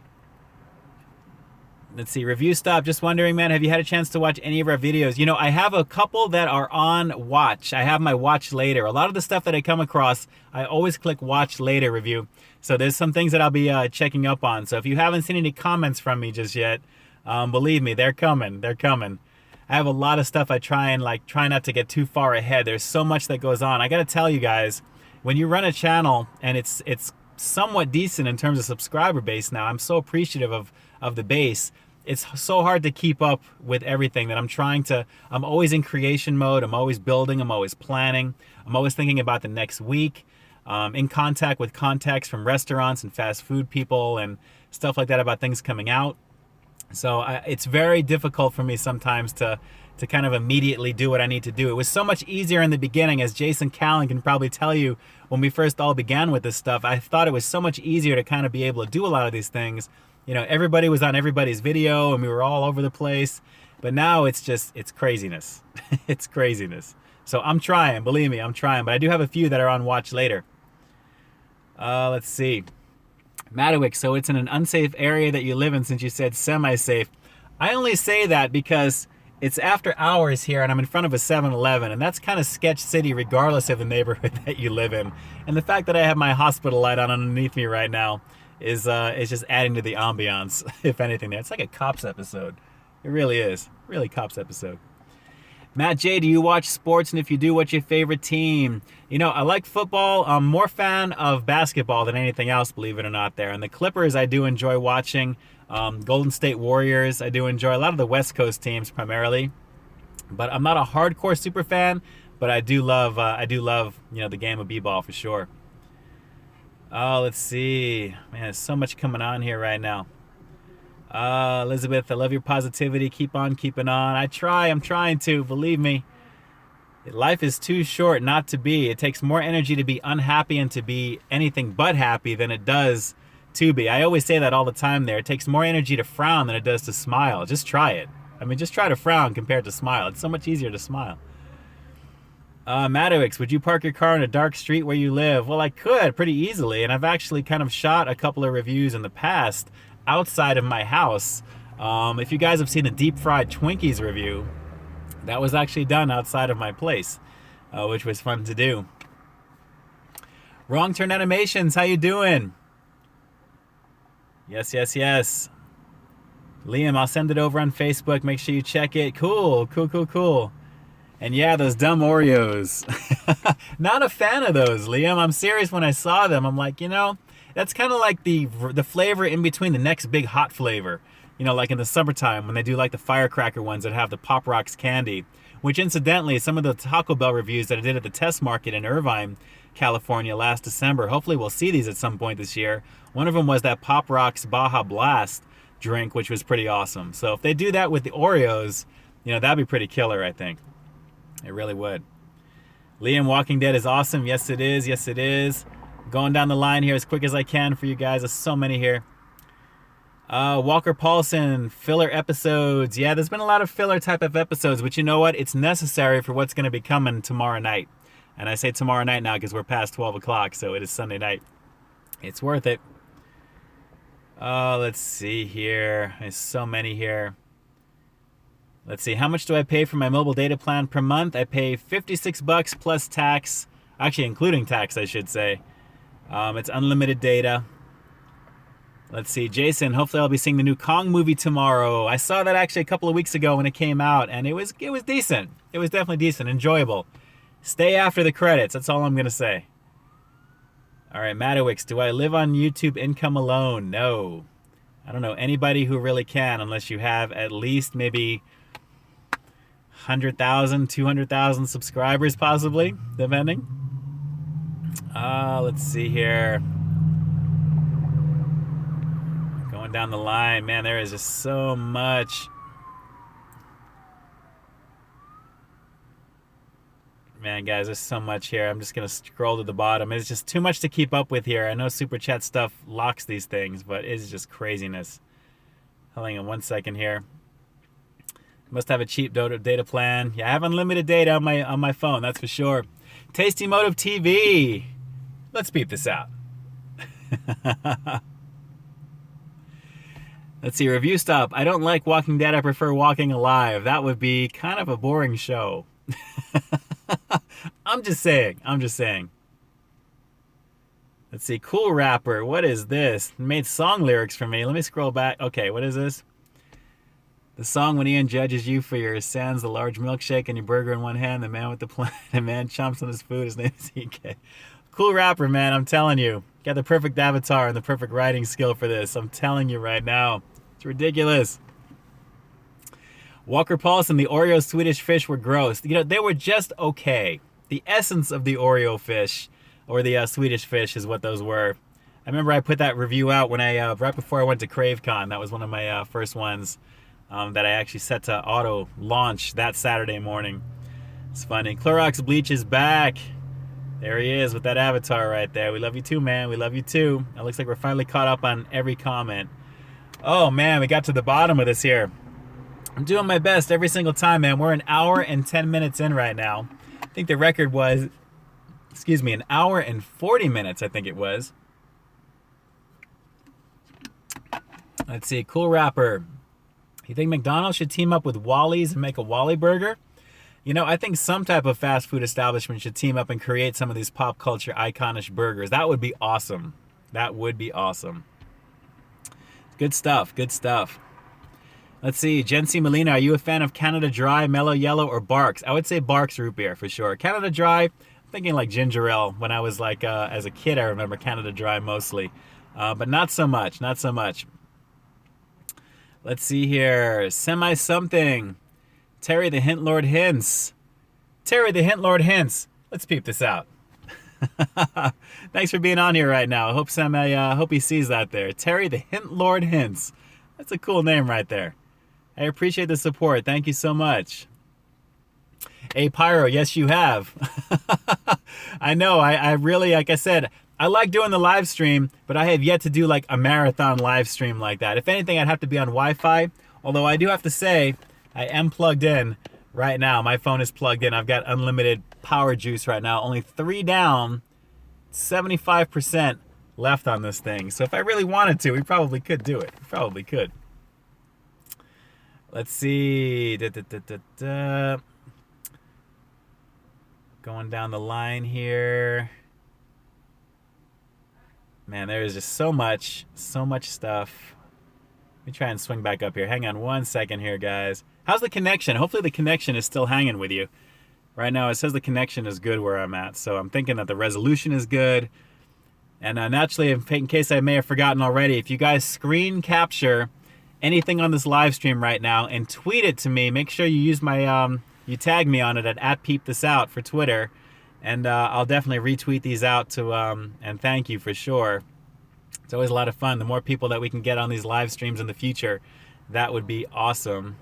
S1: Review Stop. Just wondering, man, have you had a chance to watch any of our videos? You know, I have a couple that are on watch. I have my watch later. A lot of the stuff that I come across, I always click watch later review. So there's some things that I'll be checking up on. So if you haven't seen any comments from me just yet, believe me, they're coming. They're coming. I have a lot of stuff I try not to get too far ahead. There's so much that goes on. I got to tell you guys, when you run a channel and it's somewhat decent in terms of subscriber base now. I'm so appreciative of the base. It's so hard to keep up with everything that I'm always in creation mode. I'm always building. I'm always planning. I'm always thinking about the next week. In contact with contacts from restaurants and fast food people and stuff like that about things coming out. So it's very difficult for me sometimes to kind of immediately do what I need to do. It was so much easier in the beginning, as Jason Callan can probably tell you, when we first all began with this stuff. I thought it was so much easier to kind of be able to do a lot of these things. You know, everybody was on everybody's video and we were all over the place. But now it's craziness. It's craziness. So I'm trying, believe me, I'm trying. But I do have a few that are on watch later. Let's see. Madawick, so it's in an unsafe area that you live in since you said semi-safe. I only say that because it's after hours here and I'm in front of a 7-Eleven, and that's kind of sketch city regardless of the neighborhood that you live in. And the fact that I have my hospital light on underneath me right now is just adding to the ambiance, if anything there. It's like a Cops episode. It really is. Really Cops episode. Matt J, do you watch sports? And if you do, what's your favorite team? You know, I like football. I'm more fan of basketball than anything else, believe it or not there. And the Clippers, I do enjoy watching. Golden State Warriors, I do enjoy. A lot of the West Coast teams primarily. But I'm not a hardcore super fan, but I do love, you know, the game of b-ball for sure. Oh, let's see. Man, there's so much coming on here right now. Elizabeth, I love your positivity. Keep on keeping on. I'm trying to, believe me. Life is too short not to be. It takes more energy to be unhappy and to be anything but happy than it does to be. I always say that all the time there. It takes more energy to frown than it does to smile. Just try it. I mean, just try to frown compared to smile. It's so much easier to smile. Madowix, would you park your car in a dark street where you live? Well, I could pretty easily, and I've actually kind of shot a couple of reviews in the past outside of my house. If you guys have seen the deep fried Twinkies review, that was actually done outside of my place, which was fun to do. Wrong Turn Animations, how you doing? Yes, yes, yes. Liam, I'll send it over on Facebook. Make sure you check it. Cool, cool, cool, cool. And yeah, those dumb Oreos. Not a fan of those, Liam. I'm serious when I saw them. I'm like, you know, that's kind of like the flavor in between the next big hot flavor. You know, like in the summertime when they do like the firecracker ones that have the Pop Rocks candy. Which incidentally, some of the Taco Bell reviews that I did at the test market in Irvine, California last December, hopefully we'll see these at some point this year. One of them was that Pop Rocks Baja Blast drink, which was pretty awesome. So if they do that with the Oreos, you know, that'd be pretty killer, I think. It really would. Liam, Walking Dead is awesome. Yes, it is. Yes, it is. Going down the line here as quick as I can for you guys. There's so many here. Walker Paulson, filler episodes. Yeah, there's been a lot of filler type of episodes, but you know what? It's necessary for what's going to be coming tomorrow night. And I say tomorrow night now because we're past 12 o'clock, so it is Sunday night. It's worth it. Let's see here. There's so many here. Let's see. How much do I pay for my mobile data plan per month? I pay $56 plus tax. Actually, including tax, I should say. It's unlimited data. Let's see. Jason, hopefully I'll be seeing the new Kong movie tomorrow. I saw that actually a couple of weeks ago when it came out, and it was decent. It was definitely decent. Enjoyable. Stay after the credits. That's all I'm going to say. All right, Madowix, do I live on YouTube income alone? No. I don't know anybody who really can unless you have at least maybe 100,000, 200,000 subscribers possibly, depending. Let's see here. Going down the line, man, there is just so much. Man, guys, there's so much here. I'm just going to scroll to the bottom. It's just too much to keep up with here. I know Super Chat stuff locks these things, but it's just craziness. Hang on 1 second here. Must have a cheap data plan. Yeah, I have unlimited data on my phone, that's for sure. Tasty Motive TV. Let's beep this out. Let's see, review stop. I don't like Walking Dead. I prefer Walking Alive. That would be kind of a boring show. I'm just saying. Let's see, Cool Rapper. What is this? Made song lyrics for me. Let me scroll back. Okay, what is this? The song when Ian judges you for your sans, the large milkshake, and your burger in one hand, the man with the plan, the man chomps on his food, his name is EK. Cool Rapper, man, I'm telling you. Got the perfect avatar and the perfect writing skill for this. I'm telling you right now. It's ridiculous. Walker Paulson, the Oreo Swedish fish were gross. You know, they were just okay. The essence of the Oreo fish, or the Swedish fish, is what those were. I remember I put that review out when I right before I went to CraveCon. That was one of my first ones that I actually set to auto launch that Saturday morning. It's funny. Clorox Bleach is back. There he is with that avatar right there. We love you too, man. We love you too. It looks like we're finally caught up on every comment. Oh man, we got to the bottom of this here. I'm doing my best every single time, man. We're an hour and 10 minutes in right now. I think the record was, excuse me, an hour and 40 minutes, I think it was. Let's see, Cool Rapper. You think McDonald's should team up with Wally's and make a Wally burger? You know, I think some type of fast food establishment should team up and create some of these pop culture iconic burgers. That would be awesome. That would be awesome. Good stuff, good stuff. Let's see, Jency Molina, are you a fan of Canada Dry, Mellow Yellow, or Barks? I would say Barks root beer for sure. Canada Dry, I'm thinking like ginger ale. When I was like, as a kid, I remember Canada Dry mostly. But not so much, not so much. Let's see here, Semi-something. Terry the Hint Lord hints. Terry the Hint Lord hints. Let's peep this out. Thanks for being on here right now. I hope he sees that there. Terry the Hint Lord hints. That's a cool name right there. I appreciate the support. Thank you so much. Hey, Pyro, yes, you have. I know. I really, like I said, I like doing the live stream, but I have yet to do like a marathon live stream like that. If anything, I'd have to be on Wi-Fi. Although I do have to say, I am plugged in right now. My phone is plugged in. I've got unlimited power juice right now. Only 3 down, 75% left on this thing. So if I really wanted to, we probably could do it. We probably could. Let's see. Going down the line here. Man, there is just so much stuff. Let me try and swing back up here. Hang on one second here, guys. How's the connection? Hopefully the connection is still hanging with you. Right now it says the connection is good where I'm at. So I'm thinking that the resolution is good. And naturally, in case I may have forgotten already, if you guys screen capture anything on this live stream right now and tweet it to me, make sure you use my, you tag me on it at @PeepThisOut for Twitter. And I'll definitely retweet these out to, and thank you for sure. It's always a lot of fun. The more people that we can get on these live streams in the future, that would be awesome.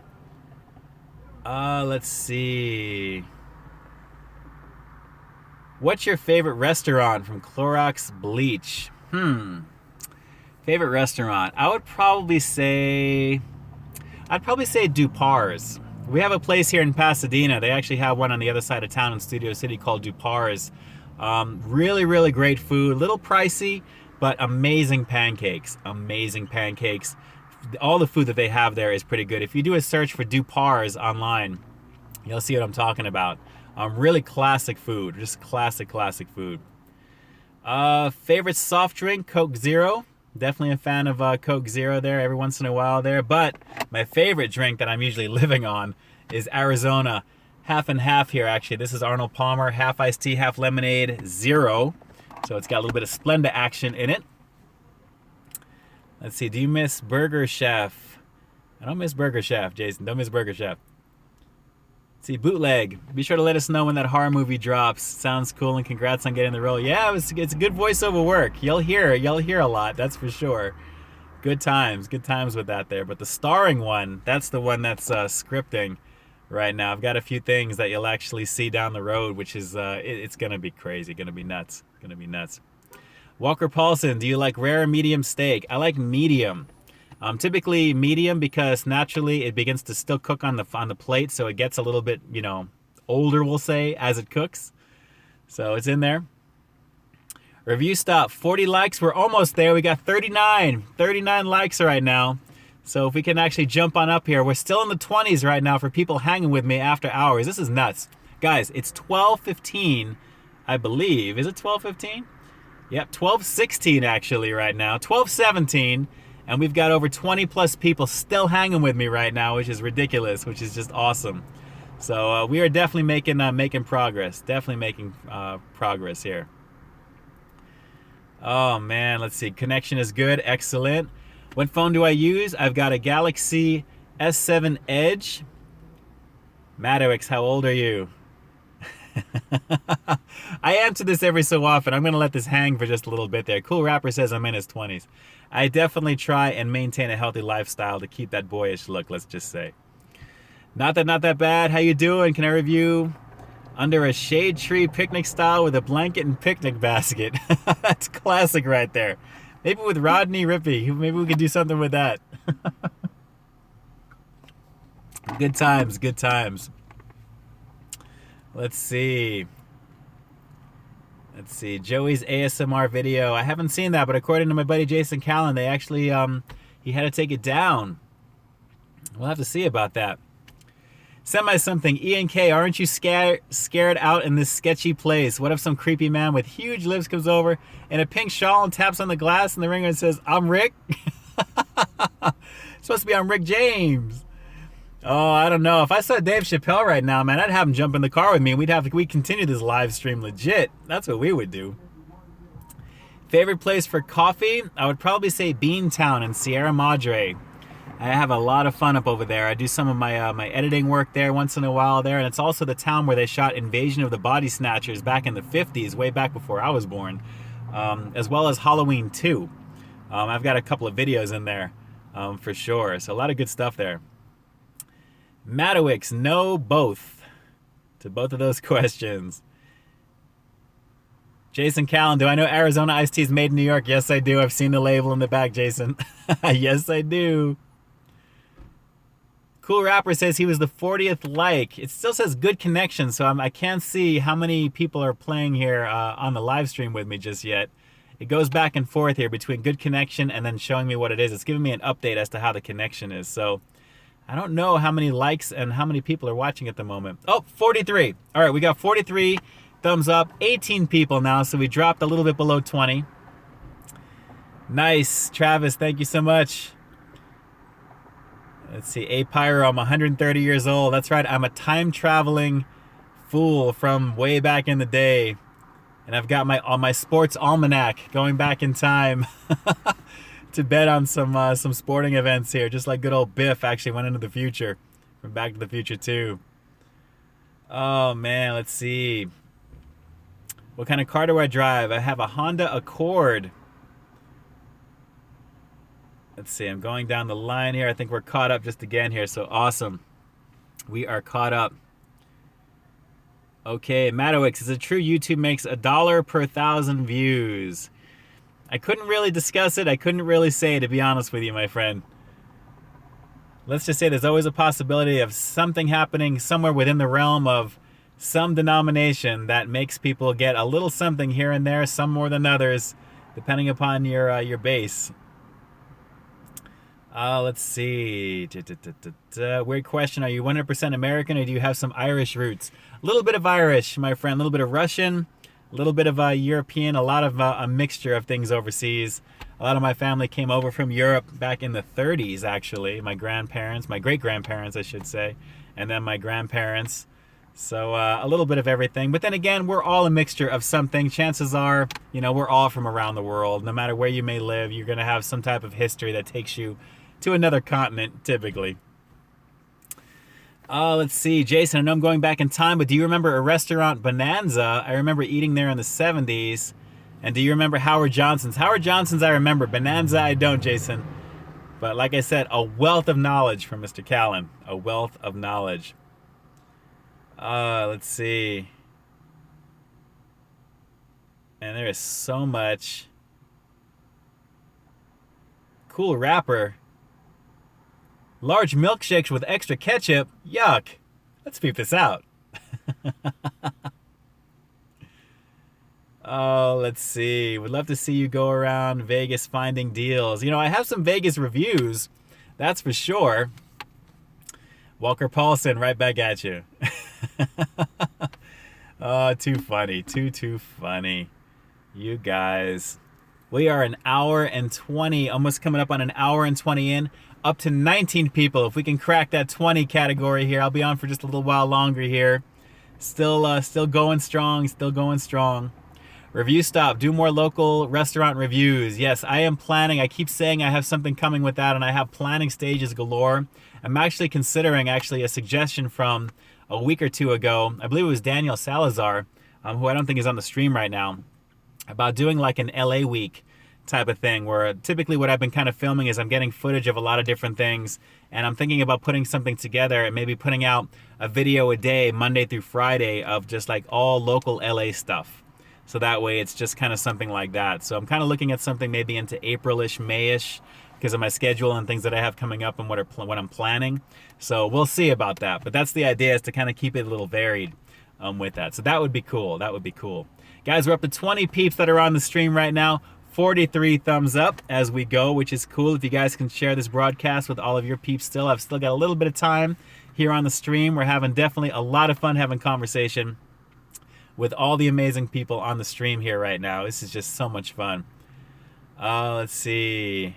S1: Let's see. What's your favorite restaurant from Clorox Bleach? Favorite restaurant? I would probably say, Dupar's. We have a place here in Pasadena. They actually have one on the other side of town in Studio City called Dupar's. Really, really great food. A little pricey, but amazing pancakes. Amazing pancakes. All the food that they have there is pretty good. If you do a search for Dupar's online, you'll see what I'm talking about. Really classic food. Just classic food. Favorite soft drink? Coke Zero. Definitely a fan of Coke Zero there every once in a while there. But my favorite drink that I'm usually living on is Arizona. Half and half here, actually. This is Arnold Palmer. Half iced tea, half lemonade, zero. So it's got a little bit of Splenda action in it. Let's see. Do you miss Burger Chef? I don't miss Burger Chef, Jason. Don't miss Burger Chef. See, Bootleg. Be sure to let us know when that horror movie drops. Sounds cool, and congrats on getting the role. Yeah, it's good voiceover work. You'll hear a lot, that's for sure. Good times with that there. But the starring one, that's the one that's scripting right now. I've got a few things that you'll actually see down the road, which is it's gonna be crazy, gonna be nuts. Walker Paulson, do you like rare or medium steak? I like medium. Typically medium because naturally it begins to still cook on the plate, so it gets a little bit, older, we'll say, as it cooks. So it's in there. Review stop, 40 likes. We're almost there. We got 39 likes right now. So if we can actually jump on up here. We're still in the 20s right now for people hanging with me after hours. This is nuts. Guys, it's 12:15, I believe. Is it 12:15? Yep, 12:16 actually right now. 12:17. And we've got over 20 plus people still hanging with me right now, which is ridiculous, which is just awesome. So we are definitely making progress. Definitely making progress here. Oh man, let's see. Connection is good. Excellent. What phone do I use? I've got a Galaxy S7 Edge. Maddox, how old are you? I answer this every so often. I'm going to let this hang for just a little bit there. Cool Rapper says I'm in his 20s. I definitely try and maintain a healthy lifestyle to keep that boyish look, let's just say. Not that bad. How you doing? Can I review under a shade tree picnic style with a blanket and picnic basket? That's classic right there. Maybe with Rodney Rippey. Maybe we could do something with that. Good times, good times. Let's see. Let's see. Joey's ASMR video. I haven't seen that, but according to my buddy Jason Callan, they actually, he had to take it down. We'll have to see about that. Semi something. Ian K, aren't you scared out in this sketchy place? What if some creepy man with huge lips comes over in a pink shawl and taps on the glass in the ringer and says, I'm Rick? Supposed to be I'm Rick James. Oh, I don't know. If I saw Dave Chappelle right now, man, I'd have him jump in the car with me and we'd continue this live stream legit. That's what we would do. Favorite place for coffee? I would probably say Beantown in Sierra Madre. I have a lot of fun up over there. I do some of my my editing work there once in a while there, and it's also the town where they shot Invasion of the Body Snatchers back in the 50s, way back before I was born, as well as Halloween 2. I've got a couple of videos in there for sure, so a lot of good stuff there. Madowix, no both to both of those questions. Jason Callan, do I know Arizona iced tea is made in New York? Yes, I do. I've seen the label in the back, Jason. Yes, I do. Cool Rapper says he was the 40th like. It still says good connection, so I can't see how many people are playing here on the live stream with me just yet. It goes back and forth here between good connection and then showing me what it is. It's giving me an update as to how the connection is. So I don't know how many likes and how many people are watching at the moment. Oh, 43. All right, we got 43 thumbs up. 18 people now, so we dropped a little bit below 20. Nice. Travis, thank you so much. Let's see. A Pyro, I'm 130 years old. That's right. I'm a time-traveling fool from way back in the day. And I've got my sports almanac going back in time to bet on some sporting events here. Just like good old Biff actually went into the future from Back to the Future 2. Oh, man. Let's see. What kind of car do I drive? I have a Honda Accord. Let's see, I'm going down the line here. I think we're caught up just again here, so awesome. We are caught up. Okay, Madowix, is it true YouTube makes $1 per 1,000 views? I couldn't really discuss it. I couldn't really say, to be honest with you, my friend. Let's just say there's always a possibility of something happening somewhere within the realm of some denomination that makes people get a little something here and there, some more than others, depending upon your base. Let's see. Weird question. Are you 100% American or do you have some Irish roots? A little bit of Irish, my friend. A little bit of Russian. A little bit of European. A lot of a mixture of things overseas. A lot of my family came over from Europe back in the 30s, actually. My grandparents, my great-grandparents, I should say. And then my grandparents. So a little bit of everything. But then again, we're all a mixture of something. Chances are, you know, we're all from around the world. No matter where you may live, you're going to have some type of history that takes you to another continent, typically. Let's see. Jason, I know I'm going back in time, but do you remember a restaurant, Bonanza? I remember eating there in the 70s. And do you remember Howard Johnson's? Howard Johnson's I remember. Bonanza I don't, Jason. But like I said, a wealth of knowledge from Mr. Callan. A wealth of knowledge. Let's see. And there is so much. Cool Rapper. Large milkshakes with extra ketchup. Yuck. Let's peep this out. Oh, let's see. Would love to see you go around Vegas finding deals. You know, I have some Vegas reviews. That's for sure. Walker Paulson, right back at you. Oh, too funny. Too funny. You guys. We are an hour and 20, almost coming up on an hour and 20 in. Up to 19 people. If we can crack that 20 category here, I'll be on for just a little while longer here. Still going strong. Review stop. Do more local restaurant reviews. Yes, I am planning. I keep saying I have something coming with that, and I have planning stages galore. I'm actually considering a suggestion from a week or two ago. I believe it was Daniel Salazar, who I don't think is on the stream right now, about doing like an LA week type of thing, where typically what I've been kind of filming is I'm getting footage of a lot of different things, and I'm thinking about putting something together and maybe putting out a video a day, Monday through Friday, of just like all local LA stuff. So that way it's just kind of something like that. So I'm kind of looking at something maybe into April-ish, May-ish, because of my schedule and things that I have coming up and what I'm planning. So we'll see about that. But that's the idea, is to kind of keep it a little varied with that. So that would be cool. That would be cool. Guys, we're up to 20 peeps that are on the stream right now. 43 thumbs up as we go, which is cool. If you guys can share this broadcast with all of your peeps still. I've still got a little bit of time here on the stream. We're having definitely a lot of fun having conversation with all the amazing people on the stream here right now. This is just so much fun. Let's see.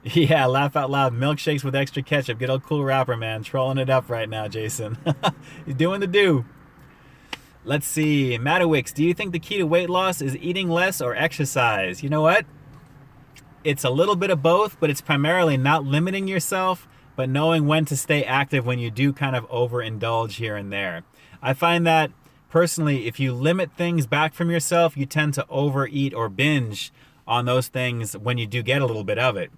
S1: Yeah, laugh out loud. Milkshakes with extra ketchup. Good old Cool Rapper, man. Trolling it up right now, Jason. He's doing the do. Let's see. Matawix, do you think the key to weight loss is eating less or exercise? You know what? It's a little bit of both, but it's primarily not limiting yourself, but knowing when to stay active when you do kind of overindulge here and there. I find that personally, if you limit things back from yourself, you tend to overeat or binge on those things when you do get a little bit of it.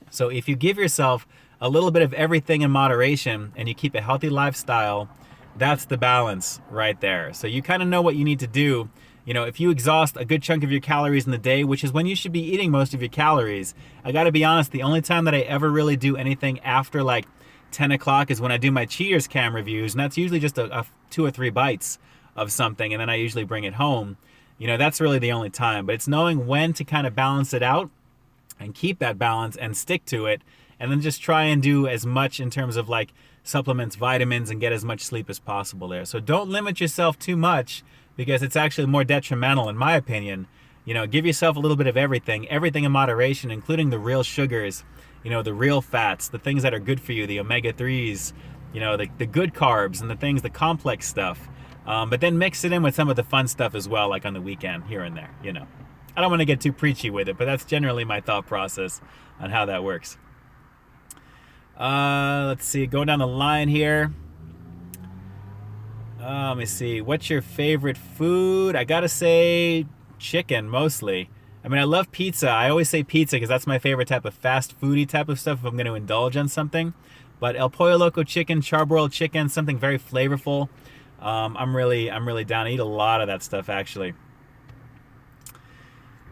S1: So if you give yourself a little bit of everything in moderation and you keep a healthy lifestyle, that's the balance right there. So you kind of know what you need to do. You know, if you exhaust a good chunk of your calories in the day, which is when you should be eating most of your calories, I got to be honest, the only time that I ever really do anything after like 10 o'clock is when I do my Cheaters Cam reviews, and that's usually just a 2 or 3 bites of something, and then I usually bring it home. You know, that's really the only time. But it's knowing when to kind of balance it out and keep that balance and stick to it, and then just try and do as much in terms of like supplements, vitamins, and get as much sleep as possible there. So don't limit yourself too much, because it's actually more detrimental in my opinion. You know, give yourself a little bit of everything in moderation, including the real sugars, you know, the real fats, the things that are good for you, the omega-3s, you know, the good carbs and the things, the complex stuff. But then mix it in with some of the fun stuff as well, like on the weekend here and there, you know. I don't want to get too preachy with it, but that's generally my thought process on how that works. Let's see, going down the line here. Let me see, what's your favorite food? I gotta say chicken, mostly. I mean, I love pizza. I always say pizza because that's my favorite type of fast foody type of stuff if I'm going to indulge on something. But El Pollo Loco chicken, charbroiled chicken, something very flavorful. I'm really down. I eat a lot of that stuff, actually.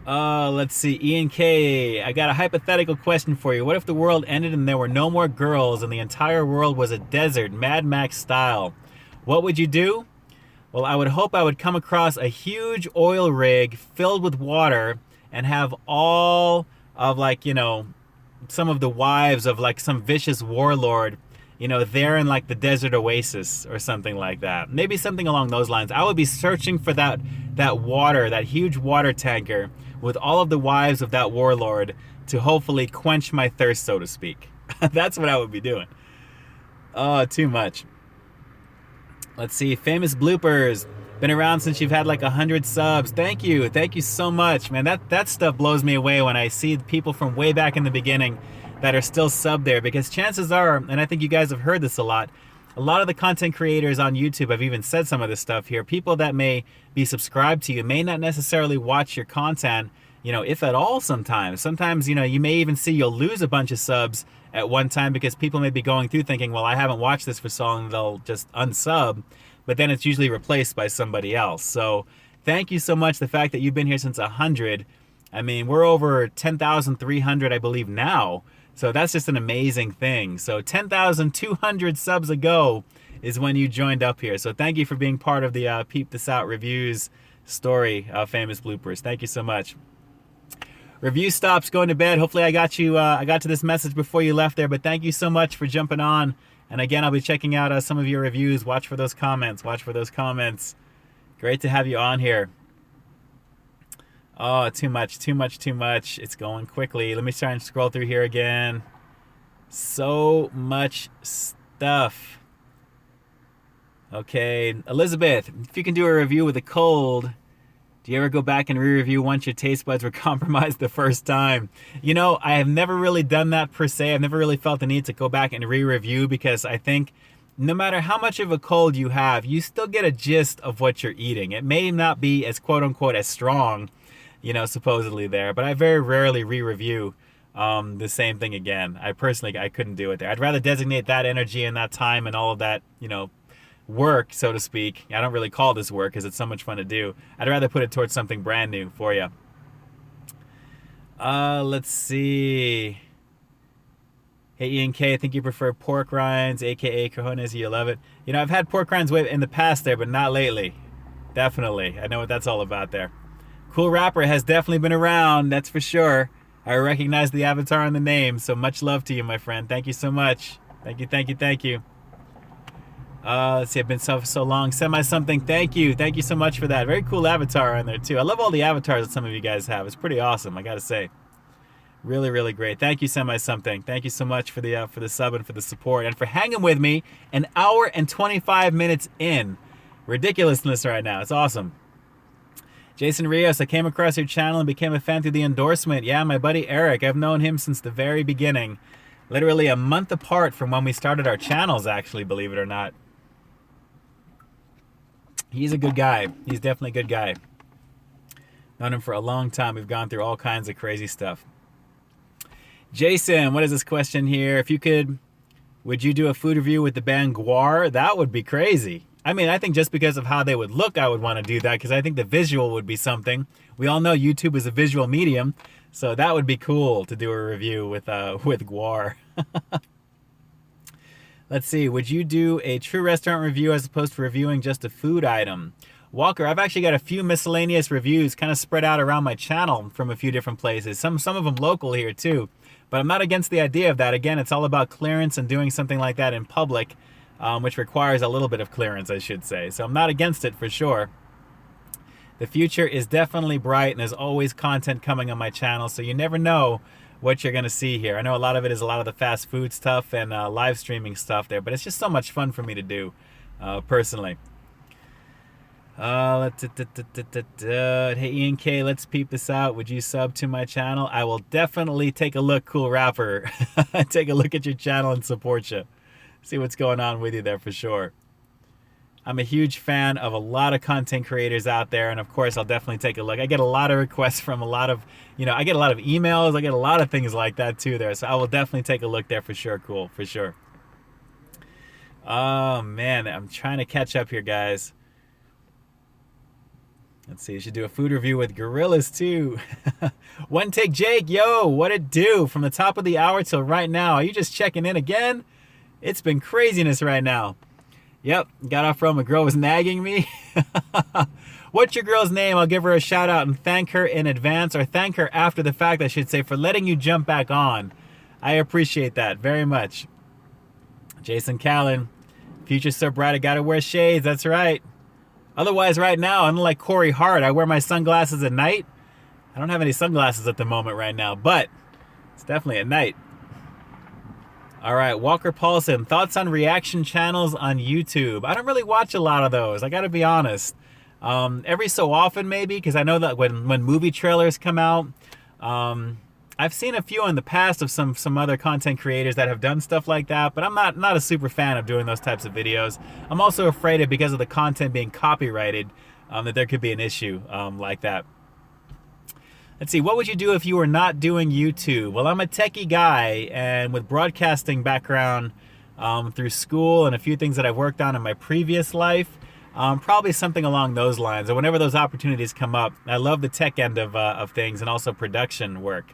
S1: Let's see, Ian K. I got a hypothetical question for you. What if the world ended and there were no more girls and the entire world was a desert, Mad Max style? What would you do? Well, I would hope I would come across a huge oil rig filled with water and have all of, like, you know, some of the wives of like some vicious warlord, you know, there in like the desert oasis or something like that. Maybe something along those lines. I would be searching for that water, that huge water tanker with all of the wives of that warlord to hopefully quench my thirst, so to speak. That's what I would be doing. Oh, too much. Let's see, famous bloopers. Been around since you've had like 100 subs. Thank you so much, man. That stuff blows me away when I see people from way back in the beginning that are still subbed there, because chances are, and I think you guys have heard this a lot of the content creators on YouTube have even said some of this stuff here. People that may be subscribed to you may not necessarily watch your content, you know, if at all sometimes. Sometimes, you know, you may even see you'll lose a bunch of subs at one time because people may be going through thinking, well, I haven't watched this for so long, they'll just unsub, but then it's usually replaced by somebody else. So thank you so much. The fact that you've been here since 100, I mean, we're over 10,300, I believe now. So that's just an amazing thing. So 10,200 subs ago is when you joined up here. So thank you for being part of the Peep This Out reviews story, famous bloopers. Thank you so much. Review stops, going to bed. Hopefully I got you. I got to this message before you left there, but thank you so much for jumping on. And again, I'll be checking out some of your reviews. Watch for those comments. Watch for those comments. Great to have you on here. Oh, too much. It's going quickly. Let me try and scroll through here again. So much stuff. Okay, Elizabeth, if you can do a review with a cold, Do you ever go back and re-review once your taste buds were compromised the first time? You know, I have never really done that per se. I've never really felt the need to go back and re-review because I think no matter how much of a cold you have, you still get a gist of what you're eating. It may not be as quote unquote as strong, you know, supposedly there, but I very rarely re-review the same thing again. I couldn't do it there. I'd rather designate that energy and that time and all of that, you know, work, so to speak. I don't really call this work because it's so much fun to do. I'd rather put it towards something brand new for you. Let's see. Hey, Ian K, I think you prefer pork rinds, aka cojones, you love it. You know, I've had pork rinds in the past there, but not lately. Definitely. I know what that's all about there. Cool Rapper has definitely been around, that's for sure. I recognize the avatar and the name, so much love to you, my friend. Thank you so much. Thank you, thank you, thank you. Let's see, I've been so long. Semi-something, thank you. Thank you so much for that. Very cool avatar on there, too. I love all the avatars that some of you guys have. It's pretty awesome, I gotta say. Really, really great. Thank you, Semi-something. Thank you so much for the sub and for the support. And for hanging with me an hour and 25 minutes in. Ridiculousness right now. It's awesome. Jason Rios, I came across your channel and became a fan through the endorsement. Yeah, my buddy Eric. I've known him since the very beginning. Literally a month apart from when we started our channels, actually, believe it or not. He's a good guy. He's definitely a good guy. Known him for a long time. We've gone through all kinds of crazy stuff. Jason, what is this question here? If you could, would you do a food review with the band Guar? That would be crazy. I mean, I think just because of how they would look, I would want to do that because I think the visual would be something. We all know YouTube is a visual medium, so that would be cool to do a review with Guar. Let's see, would you do a true restaurant review as opposed to reviewing just a food item? Walker, I've actually got a few miscellaneous reviews kind of spread out around my channel from a few different places. Some of them local here too. But I'm not against the idea of that. Again, it's all about clearance and doing something like that in public, which requires a little bit of clearance, I should say. So I'm not against it for sure. The future is definitely bright, and there's always content coming on my channel, so you never know what you're going to see here. I know a lot of it is a lot of the fast food stuff and live streaming stuff there, but it's just so much fun for me to do, personally. Hey Ian K, let's peep this out. Would you sub to my channel? I will definitely take a look, Cool Rapper. Take a look at your channel and support you. See what's going on with you there for sure. I'm a huge fan of a lot of content creators out there, and of course I'll definitely take a look. I get a lot of requests from a lot of, you know, I get a lot of emails, I get a lot of things like that too there, so I will definitely take a look there for sure. Cool, for sure. Oh man, I'm trying to catch up here, guys. Let's see, you should do a food review with gorillas too. One Take Jake, yo, what it do? From the top of the hour till right now. Are you just checking in again? It's been craziness right now. Yep, got off from a girl was nagging me. What's your girl's name? I'll give her a shout out and thank her in advance, or thank her after the fact, I should say, for letting you jump back on. I appreciate that very much. Jason Callan, future's so bright I gotta wear shades, that's right. Otherwise, right now, unlike Corey Hart, I wear my sunglasses at night. I don't have any sunglasses at the moment right now, but it's definitely at night. All right, Walker Paulson, thoughts on reaction channels on YouTube? I don't really watch a lot of those, I gotta be honest. Every so often maybe, because I know that when movie trailers come out, I've seen a few in the past of some other content creators that have done stuff like that, but I'm not a super fan of doing those types of videos. I'm also afraid of, because of the content being copyrighted, that there could be an issue like that. Let's see, what would you do if you were not doing YouTube? Well, I'm a techie guy, and with broadcasting background through school and a few things that I've worked on in my previous life, probably something along those lines. Or whenever those opportunities come up, I love the tech end of things and also production work.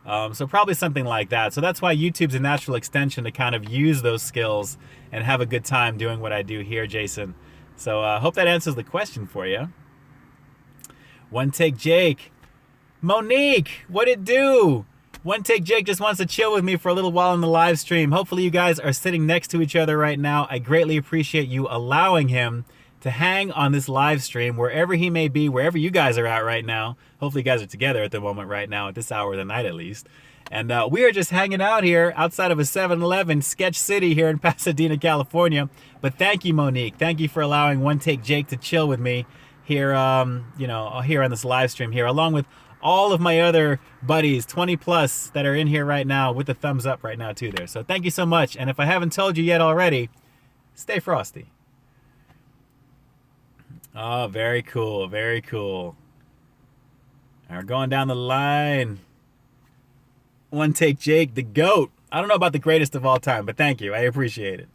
S1: So probably something like that. So that's why YouTube's a natural extension to kind of use those skills and have a good time doing what I do here, Jason. So I hope that answers the question for you. One Take Jake. Monique, what it do? One Take Jake just wants to chill with me for a little while in the live stream. Hopefully you guys are sitting next to each other right now. I greatly appreciate you allowing him to hang on this live stream wherever he may be, wherever you guys are at right now. Hopefully you guys are together at the moment right now, at this hour of the night at least. And we are just hanging out here outside of a 7-Eleven, Sketch City here in Pasadena, California. But thank you, Monique. Thank you for allowing One Take Jake to chill with me here, you know, here on this live stream here, along with all of my other buddies, 20 plus, that are in here right now with the thumbs up right now too there. So thank you so much. And if I haven't told you yet already, stay frosty. Oh, very cool. Very cool. All right, going down the line. One Take Jake, the GOAT. I don't know about the greatest of all time, but thank you. I appreciate it.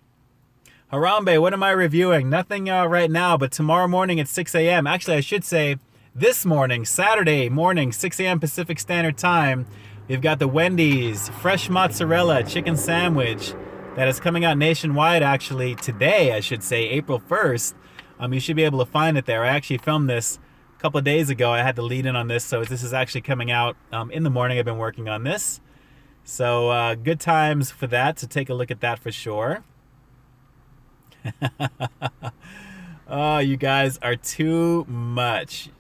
S1: Harambe, what am I reviewing? Nothing right now, but tomorrow morning at 6 a.m. Actually, I should say this morning, Saturday morning, 6 a.m. Pacific Standard Time, we've got the Wendy's Fresh Mozzarella Chicken Sandwich that is coming out nationwide actually today, I should say, April 1st. You should be able to find it there. I actually filmed this a couple of days ago. I had to lead in on this, so this is actually coming out in the morning. I've been working on this. So good times for that, to take a look at that for sure. Oh, you guys are too much.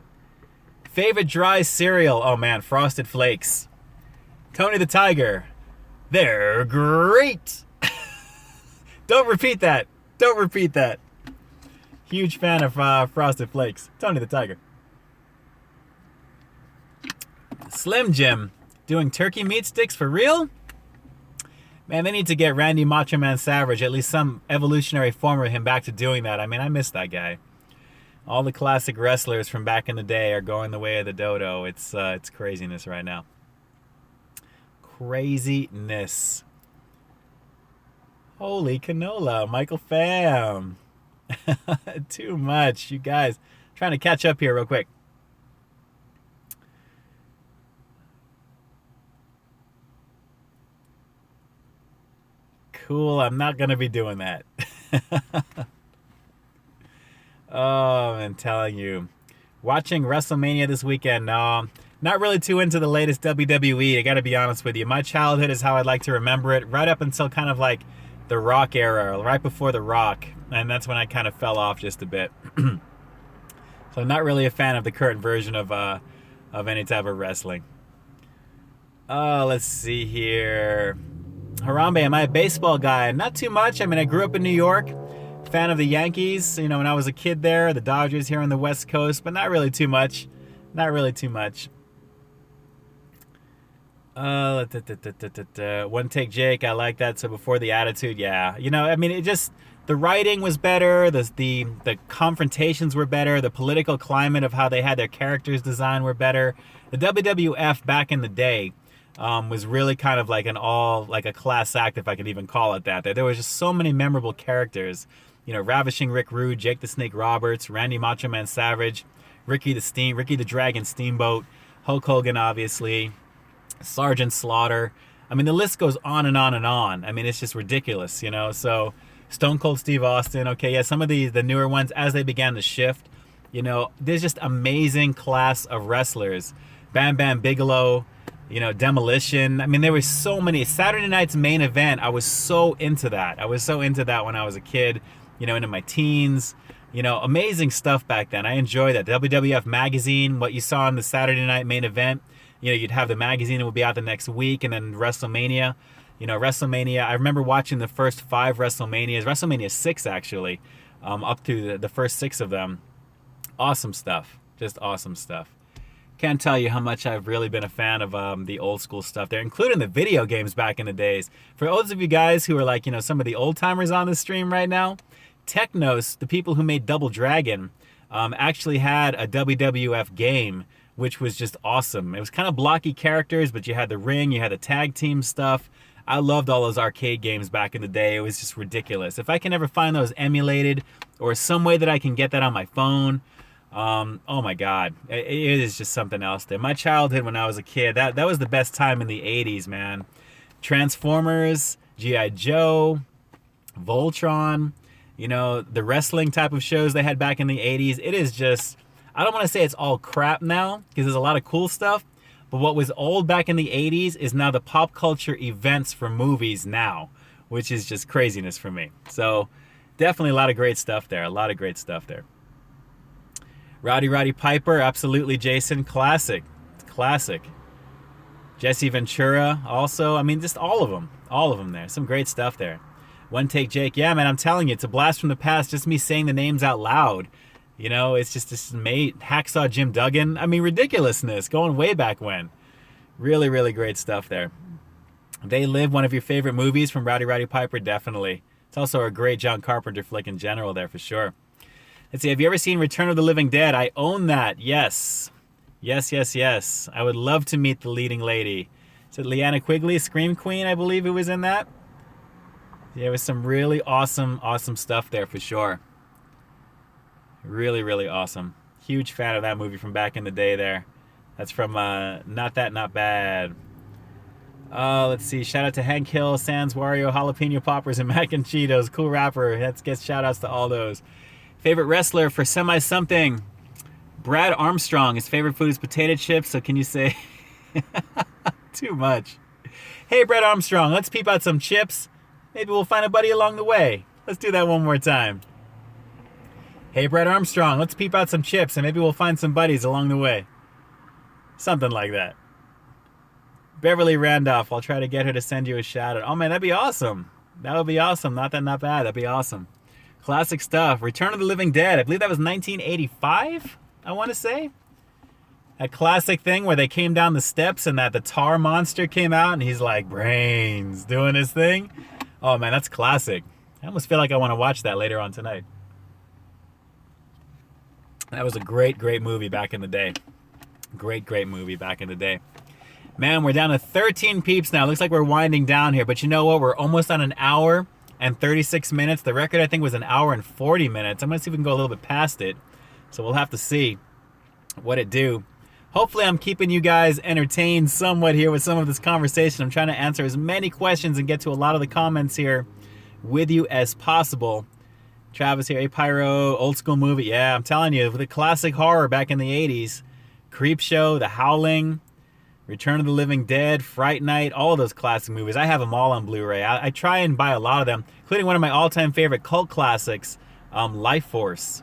S1: Favorite dry cereal? Oh man, Frosted Flakes. Tony the Tiger. They're great. Don't repeat that. Don't repeat that. Huge fan of Frosted Flakes. Tony the Tiger. Slim Jim. Doing turkey meat sticks for real? Man, they need to get Randy Macho Man Savage, at least some evolutionary form of him, back to doing that. I mean, I miss that guy. All the classic wrestlers from back in the day are going the way of the dodo. It's craziness right now. Craziness. Holy canola, Michael Pham. Too much, you guys. I'm trying to catch up here real quick. Cool, I'm not going to be doing that. Oh, I'm telling you. Watching WrestleMania this weekend, no. Not really too into the latest WWE, I got to be honest with you. My childhood is how I'd like to remember it, right up until kind of like the Rock era, right before the Rock. And that's when I kind of fell off just a bit. So I'm not really a fan of the current version of any type of wrestling. Oh, let's see here. Harambe, am I a baseball guy? Not too much. I mean, I grew up in New York. Fan of the Yankees, you know, when I was a kid there. The Dodgers here on the West Coast, but not really too much. Not really too much. One Take Jake, I like that. So before the Attitude, yeah. You know, I mean, it just, the writing was better. The confrontations were better. The political climate of how they had their characters designed were better. The WWF back in the day was really kind of like a class act, if I could even call it that. There was just so many memorable characters. You know, Ravishing Rick Rude, Jake the Snake Roberts, Randy Macho Man Savage, Ricky the Dragon Steamboat, Hulk Hogan, obviously, Sergeant Slaughter. I mean, the list goes on and on and on. I mean, it's just ridiculous, you know. So Stone Cold Steve Austin, okay, yeah, some of the newer ones, as they began to shift, you know, there's just amazing class of wrestlers. Bam Bam Bigelow, you know, Demolition. I mean, there were so many. Saturday Night's Main Event, I was so into that. I was so into that when I was a kid, you know, into my teens. You know, amazing stuff back then. I enjoyed that. WWF Magazine, what you saw on the Saturday Night Main Event. You know, you'd have the magazine that would be out the next week, and then WrestleMania. You know, WrestleMania, I remember watching the first 5 WrestleManias, WrestleMania 6 actually, up to the first 6 of them. Awesome stuff. Just awesome stuff. Can't tell you how much I've really been a fan of the old school stuff there, including the video games back in the days. For those of you guys who are like, you know, some of the old timers on the stream right now, Technos, the people who made Double Dragon, actually had a WWF game, which was just awesome. It was kind of blocky characters, but you had the ring, you had the tag team stuff. I loved all those arcade games back in the day. It was just ridiculous. If I can ever find those emulated or some way that I can get that on my phone, oh my God, it is just something else there. My childhood when I was a kid, that was the best time in the 80s, man. Transformers, G.I. Joe, Voltron, you know, the wrestling type of shows they had back in the 80s. It is just, I don't want to say it's all crap now, because there's a lot of cool stuff, but what was old back in the 80s is now the pop culture events for movies now, which is just craziness for me. So definitely a lot of great stuff there. A lot of great stuff there. Roddy Piper, absolutely, Jason. Classic. Classic. Jesse Ventura also. I mean, just all of them. All of them there. Some great stuff there. One Take Jake. Yeah, man, I'm telling you, it's a blast from the past. Just me saying the names out loud. You know, it's just this mate, Hacksaw Jim Duggan. I mean, ridiculousness, going way back when. Really, really great stuff there. They Live, one of your favorite movies from Rowdy Roddy Piper, definitely. It's also a great John Carpenter flick in general there for sure. Let's see, have you ever seen Return of the Living Dead? I own that, yes. Yes, yes, yes. I would love to meet the leading lady. Is it Leanna Quigley, Scream Queen, I believe, who was in that? Yeah, it was some really awesome, awesome stuff there for sure. Really, really awesome. Huge fan of that movie from back in the day there. That's from Not That, Not Bad. Let's see. Shout out to Hank Hill, Sans Wario, Jalapeno Poppers, and Mac and Cheetos. Cool rapper. Let's get shout outs to all those. Favorite wrestler for semi-something? Brad Armstrong. His favorite food is potato chips, so can you say... Too much. Hey, Brad Armstrong, let's peep out some chips. Maybe we'll find a buddy along the way. Let's do that one more time. Hey, Brad Armstrong, let's peep out some chips, and maybe we'll find some buddies along the way. Something like that. Beverly Randolph, I'll try to get her to send you a shout out. Oh man, that'd be awesome. That would be awesome. Not that, not bad. That'd be awesome. Classic stuff. Return of the Living Dead. I believe that was 1985, I want to say. A classic thing where they came down the steps and that the tar monster came out and he's like, brains, doing his thing. Oh man, that's classic. I almost feel like I want to watch that later on tonight. That was a great, great movie back in the day. Great, great movie back in the day. Man, we're down to 13 peeps now. Looks like we're winding down here, but you know what? We're almost on an hour and 36 minutes. The record, I think, was an hour and 40 minutes. I'm going to see if we can go a little bit past it. So we'll have to see what it do. Hopefully I'm keeping you guys entertained somewhat here with some of this conversation. I'm trying to answer as many questions and get to a lot of the comments here with you as possible. Travis here, hey Pyro, old school movie. Yeah, I'm telling you, the classic horror back in the 80s. Creep Show, The Howling, Return of the Living Dead, Fright Night, all of those classic movies. I have them all on Blu-ray. I try and buy a lot of them, including one of my all-time favorite cult classics, Life Force,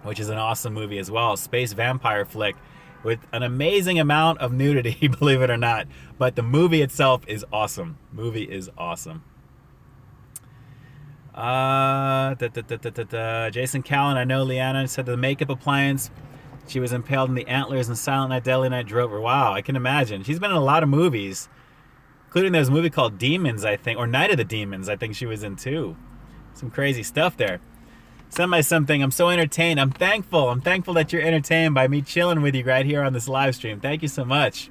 S1: which is an awesome movie as well. Space vampire flick with an amazing amount of nudity, believe it or not. But the movie itself is awesome. Movie is awesome. Jason Callan, I know Leanna said the makeup appliance. She was impaled in the antlers in Silent Night, Deadly Night drove her. Wow, I can imagine. She's been in a lot of movies, including there's a movie called Demons, I think, or Night of the Demons, I think she was in too. Some crazy stuff there. Semi-something, I'm so entertained. I'm thankful that you're entertained by me chilling with you right here on this live stream. Thank you so much.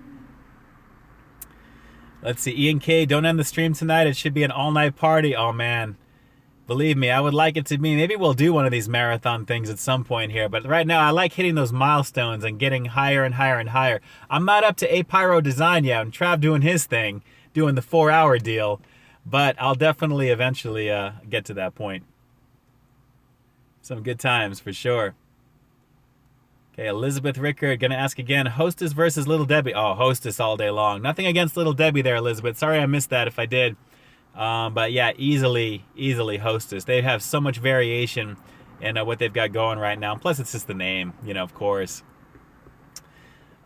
S1: Let's see, Ian K, don't end the stream tonight. It should be an all-night party. Oh man, believe me, I would like it to be. Maybe we'll do one of these marathon things at some point here, but right now I like hitting those milestones and getting higher and higher and higher. I'm not up to A Pyro Design yet, and Trav doing his thing, doing the 4-hour deal, but I'll definitely eventually get to that point. Some good times for sure. Okay, Elizabeth Rickard, gonna ask again, Hostess versus Little Debbie. Oh, Hostess all day long. Nothing against Little Debbie there, Elizabeth. Sorry I missed that if I did. But yeah, easily Hostess. They have so much variation in what they've got going right now. Plus, it's just the name, you know, of course.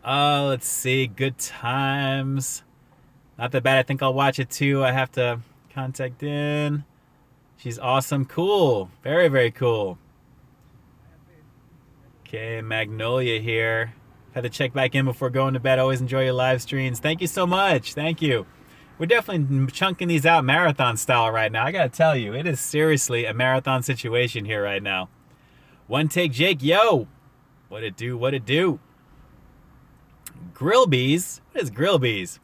S1: Let's see, Good Times. Not that bad. I think I'll watch it too. I have to contact in. She's awesome. Cool. Very, very cool. Okay, Magnolia here. Had to check back in before going to bed. Always enjoy your live streams. Thank you so much. Thank you. We're definitely chunking these out marathon style right now. I gotta tell you, it is seriously a marathon situation here right now. One Take Jake, yo! What it do, what it do? Grillbees? What is Grillbees?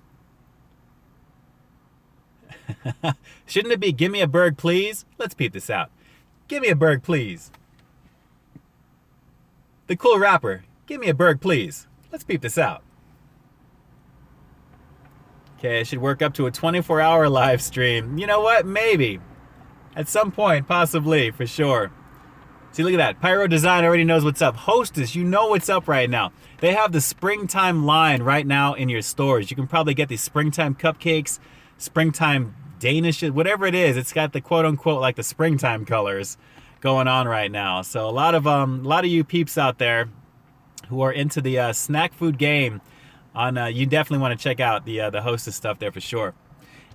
S1: Shouldn't it be give me a burg, please? Let's peep this out. Give me a burg, please. The cool rapper, give me a burg, please. Let's peep this out. Okay, I should work up to a 24-hour live stream. You know what? Maybe. At some point, possibly, for sure. See, look at that. Pyro Design already knows what's up. Hostess, you know what's up right now. They have the springtime line right now in your stores. You can probably get these springtime cupcakes, springtime Danish, whatever it is. It's got the quote-unquote, like the springtime colors going on right now. So a lot of you peeps out there who are into the snack food game, you definitely want to check out the Hostess stuff there for sure.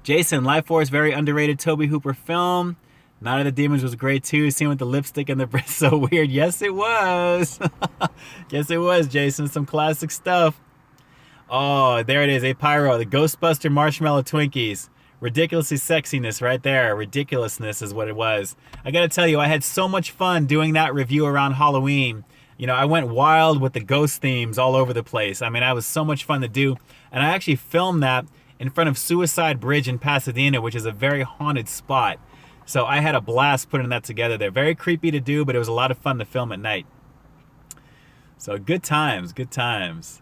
S1: Jason, Life Force, very underrated Tobe Hooper film. Night of the Demons was great too. Scene with the lipstick and the breast, so weird. Yes, it was. Yes, it was, Jason. Some classic stuff. Oh, there it is. A Pyro, the Ghostbuster Marshmallow Twinkies. Ridiculously sexiness right there. Ridiculousness is what it was. I gotta tell you, I had so much fun doing that review around Halloween. You know, I went wild with the ghost themes all over the place. I mean, I was so much fun to do. And I actually filmed that in front of Suicide Bridge in Pasadena, which is a very haunted spot. So I had a blast putting that together there. Very creepy to do, but it was a lot of fun to film at night. So good times, good times.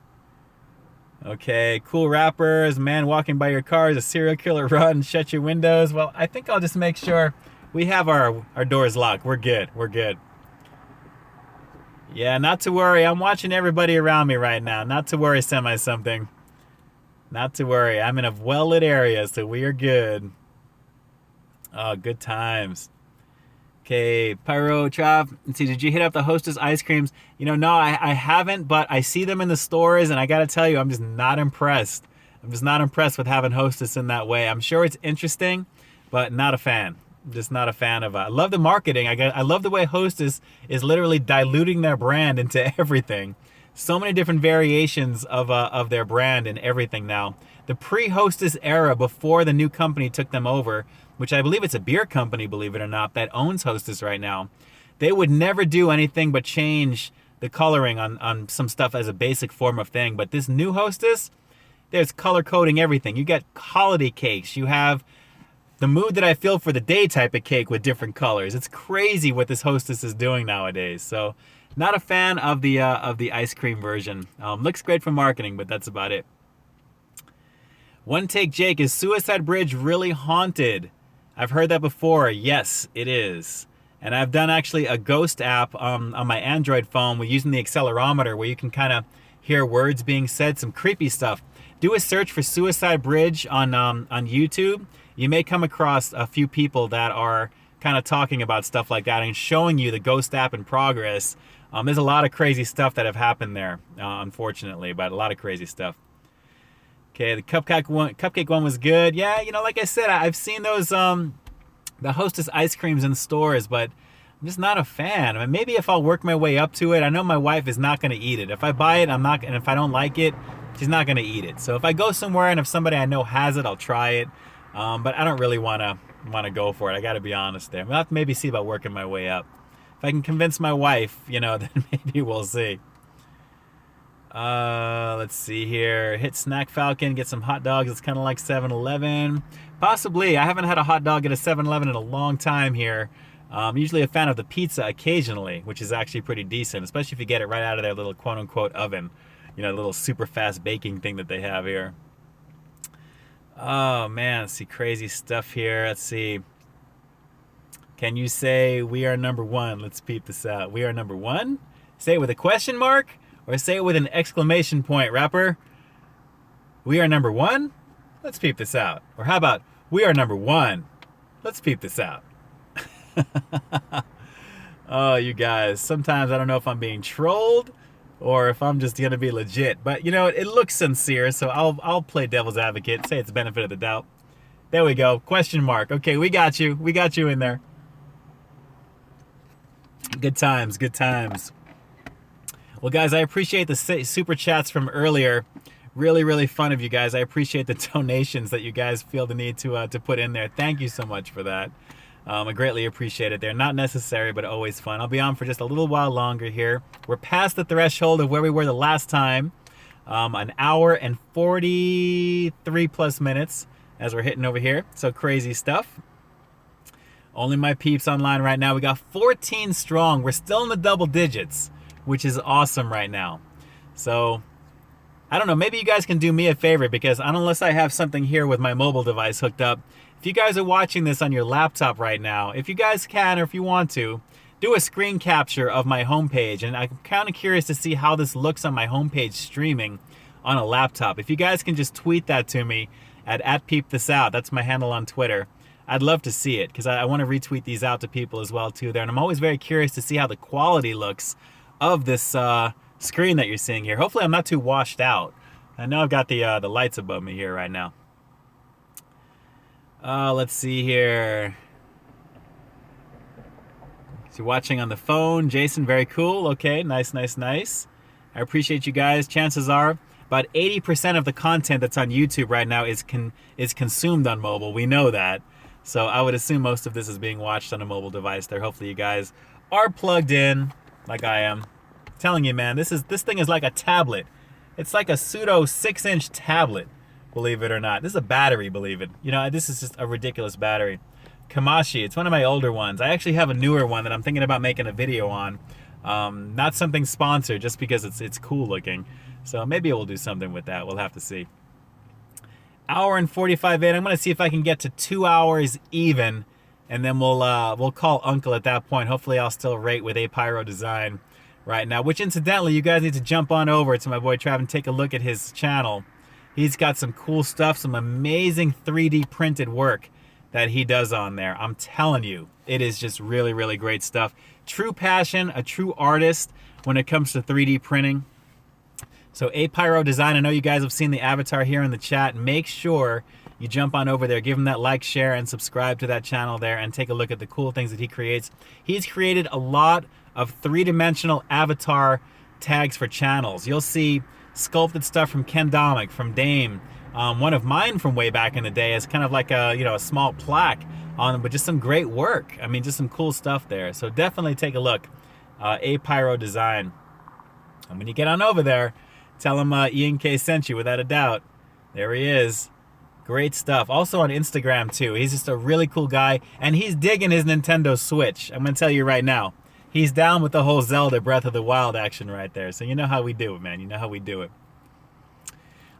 S1: Okay, cool rappers, man walking by your car is a serial killer, run, shut your windows. Well, I think I'll just make sure we have our doors locked. We're good, we're good. Yeah, not to worry. I'm watching everybody around me right now. Not to worry, semi-something. Not to worry. I'm in a well-lit area, so we are good. Oh, good times. Okay, Pyro, Trav. Let's see, did you hit up the Hostess ice creams? You know, no, I haven't, but I see them in the stores, and I gotta tell you, I'm just not impressed. I'm just not impressed with having Hostess in that way. I'm sure it's interesting, but not a fan. I'm just not a fan of it. I love the marketing. I love the way Hostess is literally diluting their brand into everything. So many different variations of their brand and everything now. The pre-Hostess era, before the new company took them over, which I believe it's a beer company, believe it or not, that owns Hostess right now, they would never do anything but change the coloring on some stuff as a basic form of thing. But this new Hostess, there's color coding everything. You got holiday cakes. You have the mood that I feel for the day type of cake with different colors. It's crazy what this Hostess is doing nowadays. So not a fan of the ice cream version. Looks great for marketing, but that's about it. One Take Jake, is Suicide Bridge really haunted? I've heard that before. Yes, it is. And I've done actually a ghost app on my Android phone with using the accelerometer where you can kind of hear words being said, some creepy stuff. Do a search for Suicide Bridge on YouTube. You may come across a few people that are kind of talking about stuff like that and showing you the ghost app in progress. There's a lot of crazy stuff that have happened there, unfortunately, but a lot of crazy stuff. Okay, the cupcake one was good. Yeah, you know, like I said, I've seen those the Hostess ice creams in stores, but I'm just not a fan. I mean, maybe if I'll work my way up to it. I know my wife is not going to eat it. If I buy it, I'm not, and if I don't like it, she's not going to eat it. So if I go somewhere and if somebody I know has it, I'll try it. But I don't really want to go for it. I got to be honest there. I'll have to maybe see about working my way up. If I can convince my wife, you know, then maybe we'll see. Let's see here. Hit Snack Falcon, get some hot dogs. It's kind of like 7-Eleven. Possibly. I haven't had a hot dog at a 7-Eleven in a long time here. I'm usually a fan of the pizza occasionally, which is actually pretty decent, especially if you get it right out of their little quote-unquote oven. You know, the little super fast baking thing that they have here. Oh, man. Let's see. Crazy stuff here. Let's see. Can you say we are number one? Let's peep this out. We are number one? Say it with a question mark? Or say it with an exclamation point, rapper. We are number one? Let's peep this out. Or how about, we are number one? Let's peep this out. Oh, you guys. Sometimes I don't know if I'm being trolled or if I'm just going to be legit. But, you know, it looks sincere, so I'll play devil's advocate. Say it's the benefit of the doubt. There we go. Question mark. Okay, we got you. We got you in there. Good times. Good times. Well, guys, I appreciate the super chats from earlier. Really, really fun of you guys. I appreciate the donations that you guys feel the need to put in there. Thank you so much for that. I greatly appreciate it. They're not necessary, but always fun. I'll be on for just a little while longer here. We're past the threshold of where we were the last time. An hour and 43 plus minutes as we're hitting over here. So crazy stuff. Only my peeps online right now. We got 14 strong. We're still in the double digits, which is awesome right now. So, I don't know, maybe you guys can do me a favor because unless I have something here with my mobile device hooked up, if you guys are watching this on your laptop right now, if you guys can or if you want to, do a screen capture of my homepage. And I'm kind of curious to see how this looks on my homepage streaming on a laptop. If you guys can just tweet that to me at @PeepThisOut, that's my handle on Twitter. I'd love to see it because I want to retweet these out to people as well too there. And I'm always very curious to see how the quality looks of this screen that you're seeing here. Hopefully I'm not too washed out. I know I've got the lights above me here right now. Let's see here. So you're watching on the phone. Jason, very cool. Okay, nice, nice, nice. I appreciate you guys. Chances are about 80% of the content that's on YouTube right now is consumed on mobile. We know that. So I would assume most of this is being watched on a mobile device there. Hopefully you guys are plugged in like I am. I'm telling you, man, this thing is like a tablet. It's like a pseudo 6-inch tablet, believe it or not. This is a battery, believe it. You know, this is just a ridiculous battery. Kamashi, it's one of my older ones. I actually have a newer one that I'm thinking about making a video on. Not something sponsored, just because it's cool looking. So maybe we'll do something with that. We'll have to see. Hour and 45 in. I'm gonna see if I can get to 2 hours even, and then we'll call Uncle at that point. Hopefully I'll still rate with Pyro Design right now. Which incidentally, you guys need to jump on over to my boy Trav and take a look at his channel. He's got some cool stuff, some amazing 3D printed work that he does on there. I'm telling you, it is just really, really great stuff. True passion, a true artist when it comes to 3D printing. So Pyro Design, I know you guys have seen the avatar here in the chat. Make sure you jump on over there, give him that like, share, and subscribe to that channel there, and take a look at the cool things that he creates. He's created a lot of three-dimensional avatar tags for channels. You'll see sculpted stuff from Ken Domick, from Dame. One of mine from way back in the day is kind of like a, a small plaque on, but just some great work. I mean, just some cool stuff there. So definitely take a look. Pyro Design. And when you get on over there, tell him Ian K sent you, without a doubt. There he is. Great stuff. Also on Instagram too. He's just a really cool guy, and he's digging his Nintendo Switch. I'm gonna tell you right now, he's down with the whole Zelda Breath of the Wild action right there. So you know how we do it, man. You know how we do it.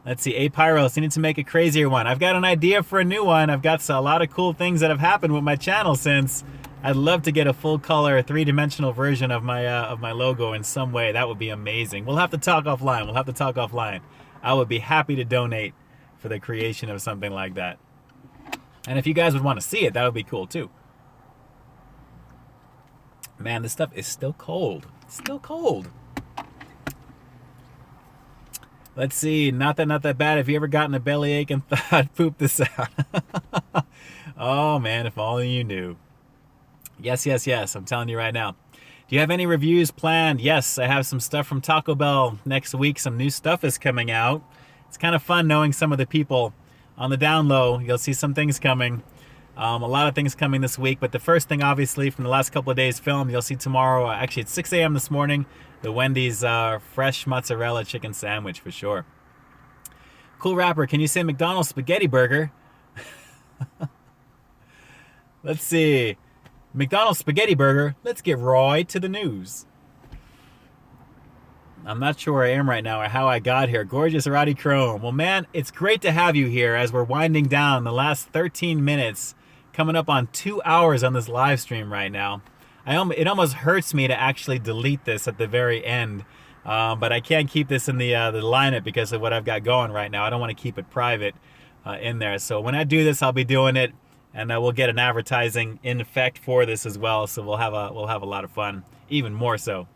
S1: Let's see, Pyros, you need to make a crazier one. I've got an idea for a new one. I've got a lot of cool things that have happened with my channel since. I'd love to get a full color, three-dimensional version of my logo in some way. That would be amazing. We'll have to talk offline. We'll have to talk offline. I would be happy to donate for the creation of something like that. And if you guys would want to see it, that would be cool too. Man, this stuff is still cold. It's still cold. Let's see, not that bad. Have you ever gotten a bellyache and thought, poop this out? Oh man, if only you knew. Yes, yes, yes, I'm telling you right now. Do you have any reviews planned? Yes, I have some stuff from Taco Bell next week. Some new stuff is coming out. It's kind of fun knowing some of the people on the down low. You'll see some things coming. A lot of things coming this week, but the first thing, obviously, from the last couple of days filmed, you'll see tomorrow, actually it's 6 a.m. this morning, the Wendy's fresh mozzarella chicken sandwich for sure. Cool Rapper, can you say McDonald's spaghetti burger? Let's see. McDonald's spaghetti burger. Let's get right to the news. I'm not sure where I am right now or how I got here. Gorgeous Roddy Chrome. Well, man, it's great to have you here as we're winding down the last 13 minutes, coming up on 2 hours on this live stream right now. It almost hurts me to actually delete this at the very end, but I can't keep this in the lineup because of what I've got going right now. I don't want to keep it private in there. So when I do this, I'll be doing it, and we'll get an advertising in effect for this as well. So we'll have a lot of fun, even more so.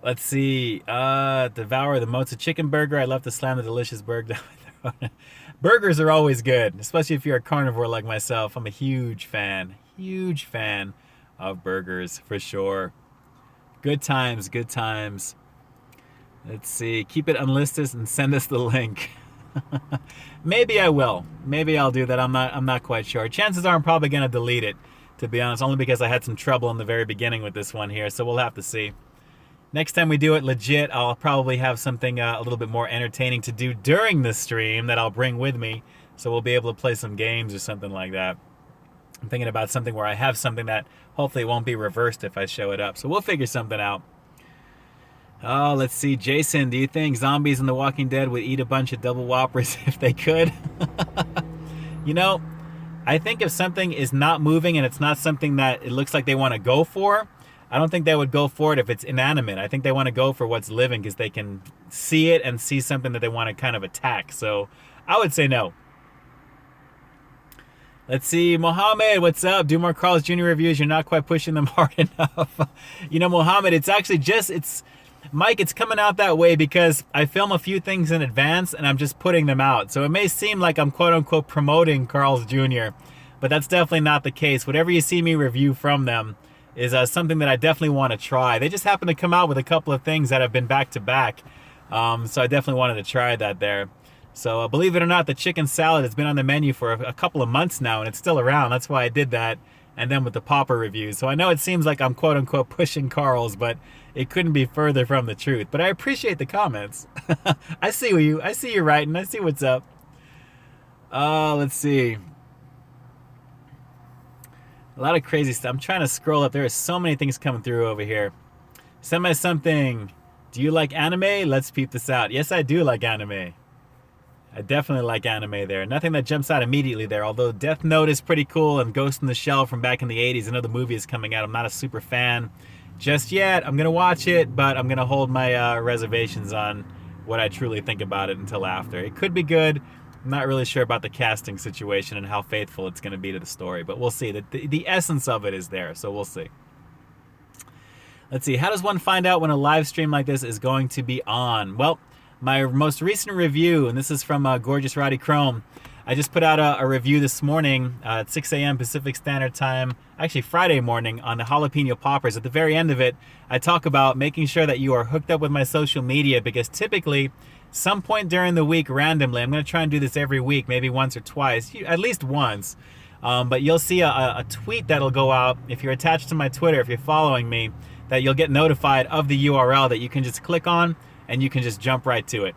S1: Let's see. Devour the Mozza chicken burger. I love to slam the delicious burger down. Burgers are always good, especially if you're a carnivore like myself. I'm a huge fan of burgers for sure. Good times, good times. Let's see. Keep it unlisted and send us the link. Maybe I will. Maybe I'll do that. I'm not quite sure. Chances are I'm probably gonna delete it, to be honest, only because I had some trouble in the very beginning with this one here. So we'll have to see. Next time we do it legit, I'll probably have something a little bit more entertaining to do during the stream that I'll bring with me, so we'll be able to play some games or something like that. I'm thinking about something where I have something that hopefully won't be reversed if I show it up. So we'll figure something out. Oh, let's see. Jason, do you think zombies in The Walking Dead would eat a bunch of double whoppers if they could? You know, I think if something is not moving and it's not something that it looks like they want to go for, I don't think they would go for it if it's inanimate. I think they want to go for what's living because they can see it and see something that they want to kind of attack. So I would say no. Let's see, Mohammed, what's up? Do more Carl's Jr. reviews. You're not quite pushing them hard enough. You know, Mohammed, it's actually Mike, it's coming out that way because I film a few things in advance and I'm just putting them out. So it may seem like I'm quote unquote promoting Carl's Jr., but that's definitely not the case. Whatever you see me review from them, is something that I definitely want to try. They just happen to come out with a couple of things that have been back to back. So I definitely wanted to try that there. So believe it or not, the chicken salad has been on the menu for a couple of months now, and it's still around. That's why I did that. And then with the Popper reviews. So I know it seems like I'm quote unquote pushing Carl's, but it couldn't be further from the truth. But I appreciate the comments. I see you writing. I see what's up. Let's see. A lot of crazy stuff. I'm trying to scroll up. There are so many things coming through over here. Send me something. Do you like anime? Let's peep this out. Yes, I do like anime. I definitely like anime there. Nothing that jumps out immediately there, although Death Note is pretty cool, and Ghost in the Shell from back in the 80s, another movie is coming out. I'm not a super fan just yet. I'm going to watch it, but I'm going to hold my reservations on what I truly think about it until after. It could be good. I'm not really sure about the casting situation and how faithful it's going to be to the story, but we'll see. The essence of it is there, so we'll see. Let's see. How does one find out when a live stream like this is going to be on? Well, my most recent review, and this is from Gorgeous Roddy Chrome. I just put out a review this morning at 6 a.m. Pacific Standard Time, actually Friday morning, on the jalapeno poppers. At the very end of it, I talk about making sure that you are hooked up with my social media, because typically, some point during the week, randomly, I'm going to try and do this every week, maybe once or twice, at least once, but you'll see a tweet that'll go out if you're attached to my Twitter, if you're following me, that you'll get notified of the URL that you can just click on, and you can just jump right to it.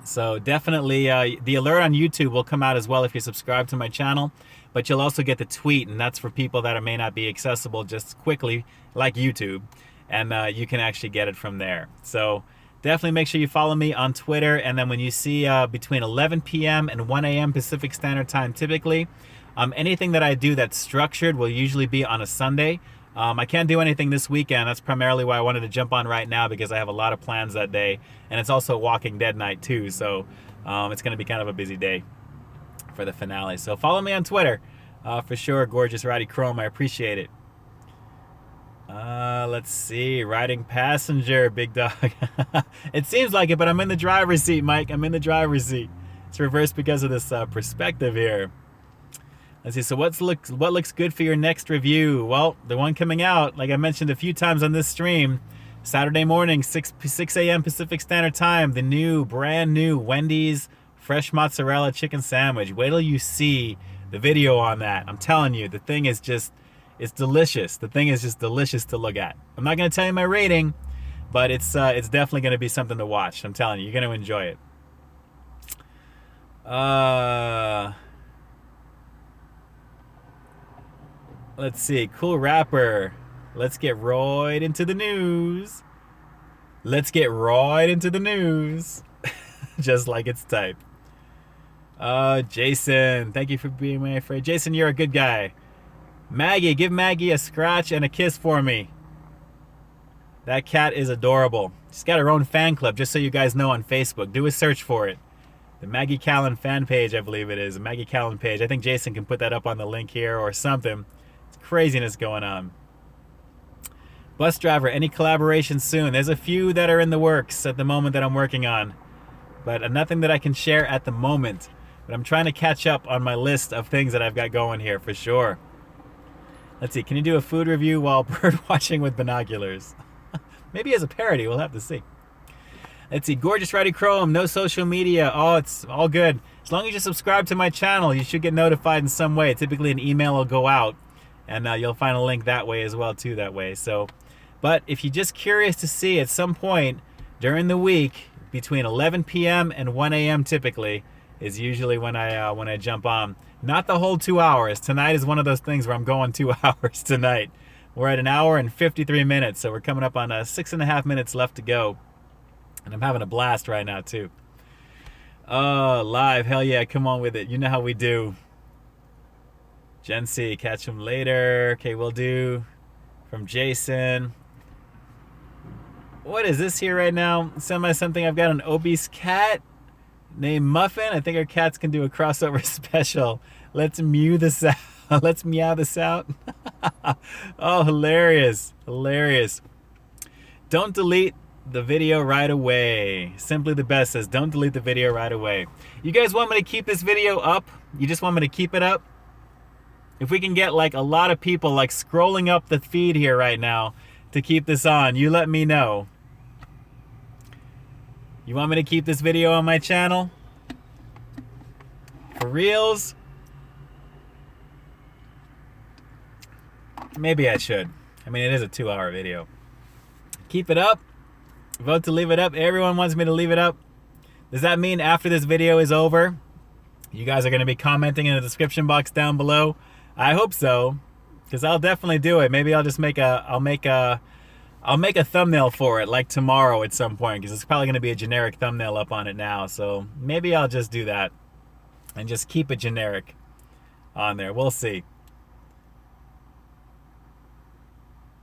S1: So definitely the alert on YouTube will come out as well if you subscribe to my channel, but you'll also get the tweet, and that's for people that may not be accessible just quickly like YouTube, and you can actually get it from there. So definitely make sure you follow me on Twitter, and then when you see between 11 p.m. and 1 a.m. Pacific Standard Time typically, anything that I do that's structured will usually be on a Sunday. I can't do anything this weekend. That's primarily why I wanted to jump on right now, because I have a lot of plans that day, and it's also Walking Dead night too, so it's going to be kind of a busy day for the finale. So follow me on Twitter for sure, Gorgeous Roddy Chrome. I appreciate it. Let's see. Riding passenger, big dog. It seems like it, but I'm in the driver's seat, Mike. I'm in the driver's seat. It's reversed because of this perspective here. Let's see, so what looks good for your next review? Well, the one coming out, like I mentioned a few times on this stream, Saturday morning, 6 a.m. Pacific Standard Time, the brand new Wendy's fresh mozzarella chicken sandwich. Wait till you see the video on that. I'm telling you, the thing is just, it's delicious. The thing is just delicious to look at. I'm not going to tell you my rating, but it's definitely going to be something to watch. I'm telling you, you're going to enjoy it. Let's see, cool rapper. Let's get right into the news. Let's get right into the news. Just like it's typed. Jason, thank you for being my friend. Jason, you're a good guy. Maggie, give Maggie a scratch and a kiss for me. That cat is adorable. She's got her own fan club, just so you guys know, on Facebook. Do a search for it. The Maggie Callan fan page, I believe it is. The Maggie Callan page. I think Jason can put that up on the link here or something. Craziness going on. Bus driver, any collaboration soon? There's a few that are in the works at the moment that I'm working on, but nothing that I can share at the moment. But I'm trying to catch up on my list of things that I've got going here for sure. Let's see, can you do a food review while bird watching with binoculars? Maybe as a parody, we'll have to see. Let's see, Gorgeous Roddy Chrome, no social media. Oh, it's all good. As long as you subscribe to my channel, you should get notified in some way. Typically an email will go out, and you'll find a link that way as well too that way. So, but if you're just curious to see, at some point during the week between 11 p.m. and 1 a.m. typically is usually when I jump on. Not the whole 2 hours. Tonight is one of those things where I'm going 2 hours tonight. We're at 1 hour and 53 minutes, so we're coming up on 6.5 minutes left to go, and I'm having a blast right now too. Oh, live, hell yeah, come on with it. You know how we do. Gen C, catch him later. Okay, we'll do. From Jason. What is this here right now? Send me something. I've got an obese cat named Muffin. I think our cats can do a crossover special. Let's mew this out. Let's meow this out. Oh, hilarious. Hilarious. Don't delete the video right away. Simply the Best says, don't delete the video right away. You guys want me to keep this video up? You just want me to keep it up? If we can get like a lot of people like scrolling up the feed here right now to keep this on, you let me know. You want me to keep this video on my channel? For reals? Maybe I should. I mean, it is a 2-hour video. Keep it up. Vote to leave it up. Everyone wants me to leave it up. Does that mean after this video is over, you guys are going to be commenting in the description box down below? I hope so, because I'll definitely do it. Maybe I'll just make a, I'll make a thumbnail for it, like tomorrow at some point, because it's probably going to be a generic thumbnail up on it now. So maybe I'll just do that and just keep it generic on there. We'll see.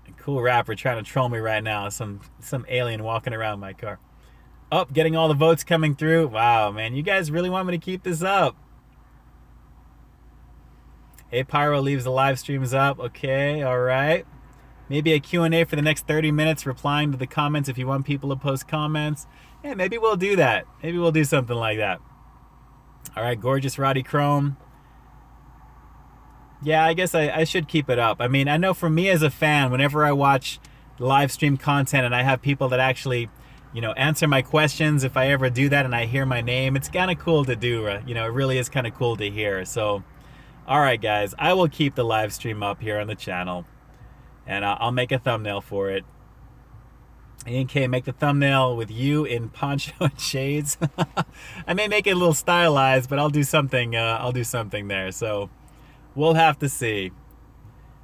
S1: A cool rapper trying to troll me right now. Some alien walking around my car. Oh, getting all the votes coming through. Wow, man, you guys really want me to keep this up. Hey, Pyro leaves the live streams up. Okay, all right. Maybe a Q&A for the next 30 minutes, replying to the comments if you want people to post comments. Yeah, maybe we'll do that. Maybe we'll do something like that. All right, Gorgeous Roddy Chrome. Yeah, I guess I should keep it up. I mean, I know for me as a fan, whenever I watch live stream content and I have people that actually, you know, answer my questions, if I ever do that and I hear my name, it's kind of cool to do. You know, it really is kind of cool to hear. So, all right, guys, I will keep the live stream up here on the channel, and I'll make a thumbnail for it. Ian K, make the thumbnail with you in poncho and shades. I may make it a little stylized, but I'll do something. I'll do something there. So we'll have to see.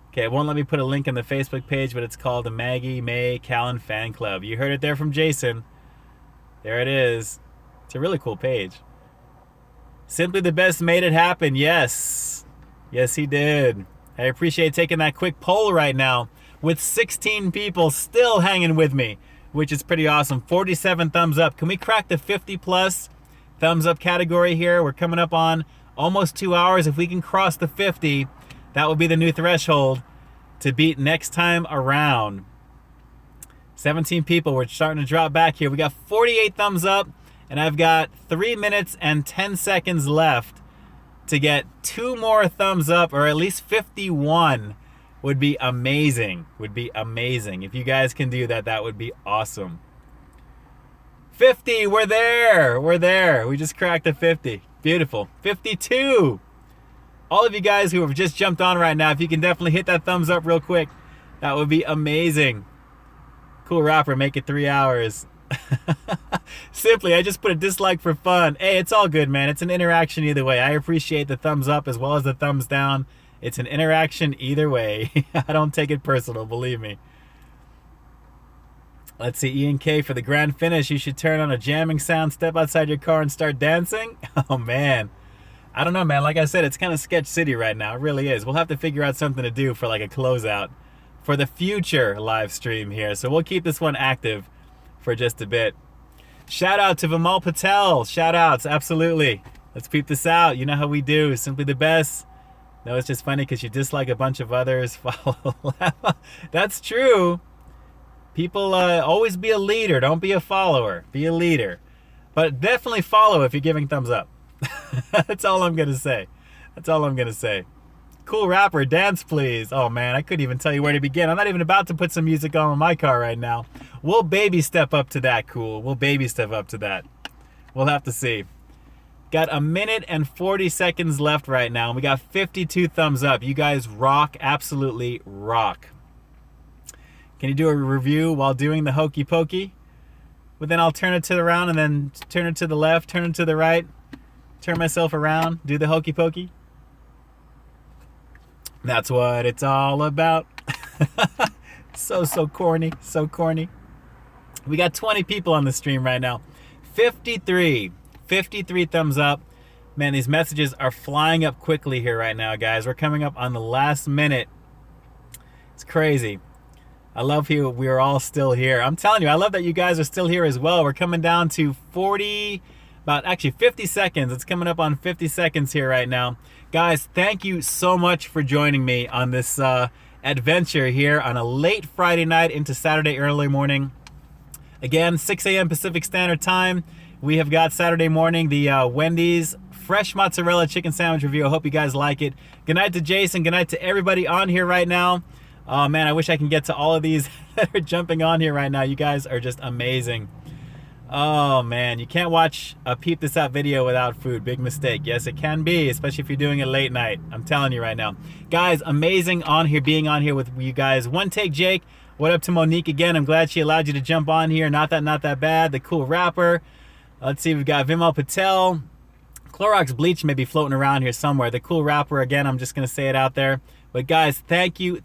S1: Okay, it won't let me put a link in the Facebook page, but it's called the Maggie May Callan Fan Club. You heard it there from Jason. There it is. It's a really cool page. Simply the Best made it happen. Yes. Yes, he did. I appreciate taking that quick poll right now with 16 people still hanging with me, which is pretty awesome. 47 thumbs up. Can we crack the 50 plus thumbs up category here? We're coming up on almost 2 hours. If we can cross the 50, that will be the new threshold to beat next time around. 17 people. We're starting to drop back here. We got 48 thumbs up, and I've got 3 minutes and 10 seconds left to get 2 more thumbs up, or at least 51 would be amazing. Would be amazing. If you guys can do that, that would be awesome. 50, we're there. We're there. We just cracked the 50. Beautiful. 52. All of you guys who have just jumped on right now, if you can definitely hit that thumbs up real quick, that would be amazing. Cool rapper, make it 3 hours. Simply, I just put a dislike for fun. Hey, it's all good, man. It's an interaction either way. I appreciate the thumbs up as well as the thumbs down. It's an interaction either way. I don't take it personal, believe me. Let's see, Ian K, for the grand finish, you should turn on a jamming sound, step outside your car and start dancing. Oh, man. I don't know, man. Like I said, it's kind of sketch city right now. It really is. We'll have to figure out something to do for like a closeout for the future live stream here. So we'll keep this one active for just a bit. Shout out to Vimal Patel. Shout outs, absolutely. Let's peep this out. You know how we do. Simply the best. No, it's just funny because you dislike a bunch of others. Follow. That's true. People always be a leader. Don't be a follower. Be a leader. But definitely follow if you're giving thumbs up. That's all I'm going to say. That's all I'm going to say. Cool rapper, dance please. Oh man, I couldn't even tell you where to begin. I'm not even about to put some music on in my car right now. We'll baby step up to that, cool. We'll baby step up to that. We'll have to see. Got 1 minute and 40 seconds left right now. And we got 52 thumbs up. You guys rock, absolutely rock. Can you do a review while doing the hokey pokey? Well, then I'll turn it to the round and then turn it to the left, turn it to the right, turn myself around, do the hokey pokey. That's what it's all about. So corny, so corny. We got 20 people on the stream right now. 53 thumbs up. Man, these messages are flying up quickly here right now, guys. We're coming up on the last minute. It's crazy. I love how we are all still here. I'm telling you, I love that you guys are still here as well. We're coming down to 50 seconds. It's coming up on 50 seconds here right now. Guys, thank you so much for joining me on this adventure here on a late Friday night into Saturday early morning. Again, 6 a.m. Pacific Standard Time. We have got Saturday morning the Wendy's fresh mozzarella chicken sandwich review. I hope you guys like it. Good night to Jason. Good night to everybody on here right now. Oh man, I wish I can get to all of these that are jumping on here right now. You guys are just amazing. Oh man, you can't watch a Peep This Out video without food. Big mistake. Yes, it can be, especially if you're doing it late night. I'm telling you right now. Guys, amazing on here, being on here with you guys. One Take Jake, what up to Monique again? I'm glad she allowed you to jump on here. Not that bad. The Cool Rapper. Let's see, we've got Vimal Patel. Clorox Bleach may be floating around here somewhere. The Cool Rapper, again, I'm just going to say it out there. But guys, thank you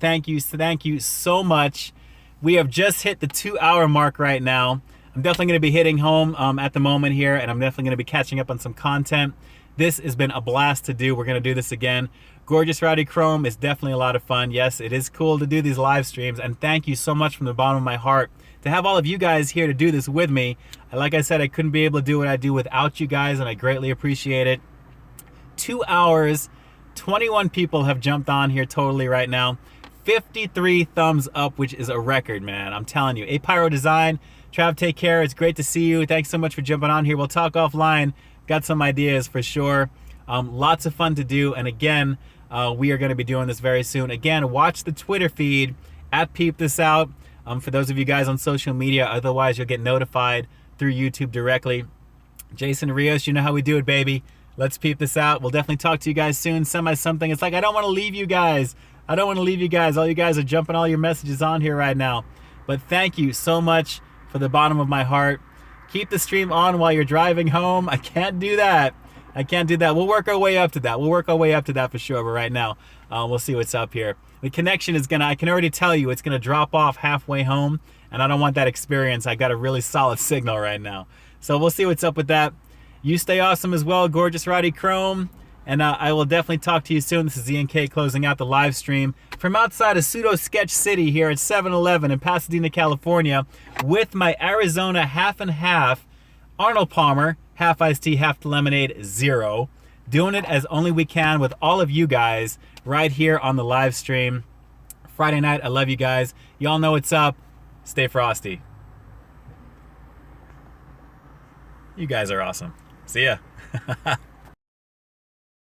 S1: so much. We have just hit the 2-hour mark right now. I'm definitely going to be hitting home at the moment here, and I'm definitely going to be catching up on some content. This has been a blast to do. We're going to do this again. Gorgeous Rowdy Chrome is definitely a lot of fun. Yes, it is cool to do these live streams, and thank you so much from the bottom of my heart to have all of you guys here to do this with me. Like I said, I couldn't be able to do what I do without you guys, and I greatly appreciate it. 2 hours, 21 people have jumped on here totally right now. 53 thumbs up, which is a record, man. I'm telling you. A Pyro Design, Trav, take care. It's great to see you. Thanks so much for jumping on here. We'll talk offline. Got some ideas for sure. Lots of fun to do. And again, we are going to be doing this very soon. Again, watch the Twitter feed at Peep This Out. For those of you guys on social media, otherwise you'll get notified through YouTube directly. Jason Rios, you know how we do it, baby. Let's peep this out. We'll definitely talk to you guys soon. Send my something. It's like, I don't want to leave you guys. I don't want to leave you guys. All you guys are jumping all your messages on here right now. But thank you so much for the bottom of my heart. Keep the stream on while you're driving home. I can't do that. I can't do that. We'll work our way up to that. We'll work our way up to that for sure. But right now, we'll see what's up here. The connection is I can already tell you, it's gonna drop off halfway home, and I don't want that experience. I got a really solid signal right now. So we'll see what's up with that. You stay awesome as well, Gorgeous Rowdy Chrome. And I will definitely talk to you soon. This is ZNK closing out the live stream from outside of Pseudo Sketch City here at 7-Eleven in Pasadena, California, with my Arizona half and half Arnold Palmer, half iced tea, half lemonade, 0. Doing it as only we can with all of you guys right here on the live stream. Friday night, I love you guys. Y'all know what's up. Stay frosty. You guys are awesome. See ya.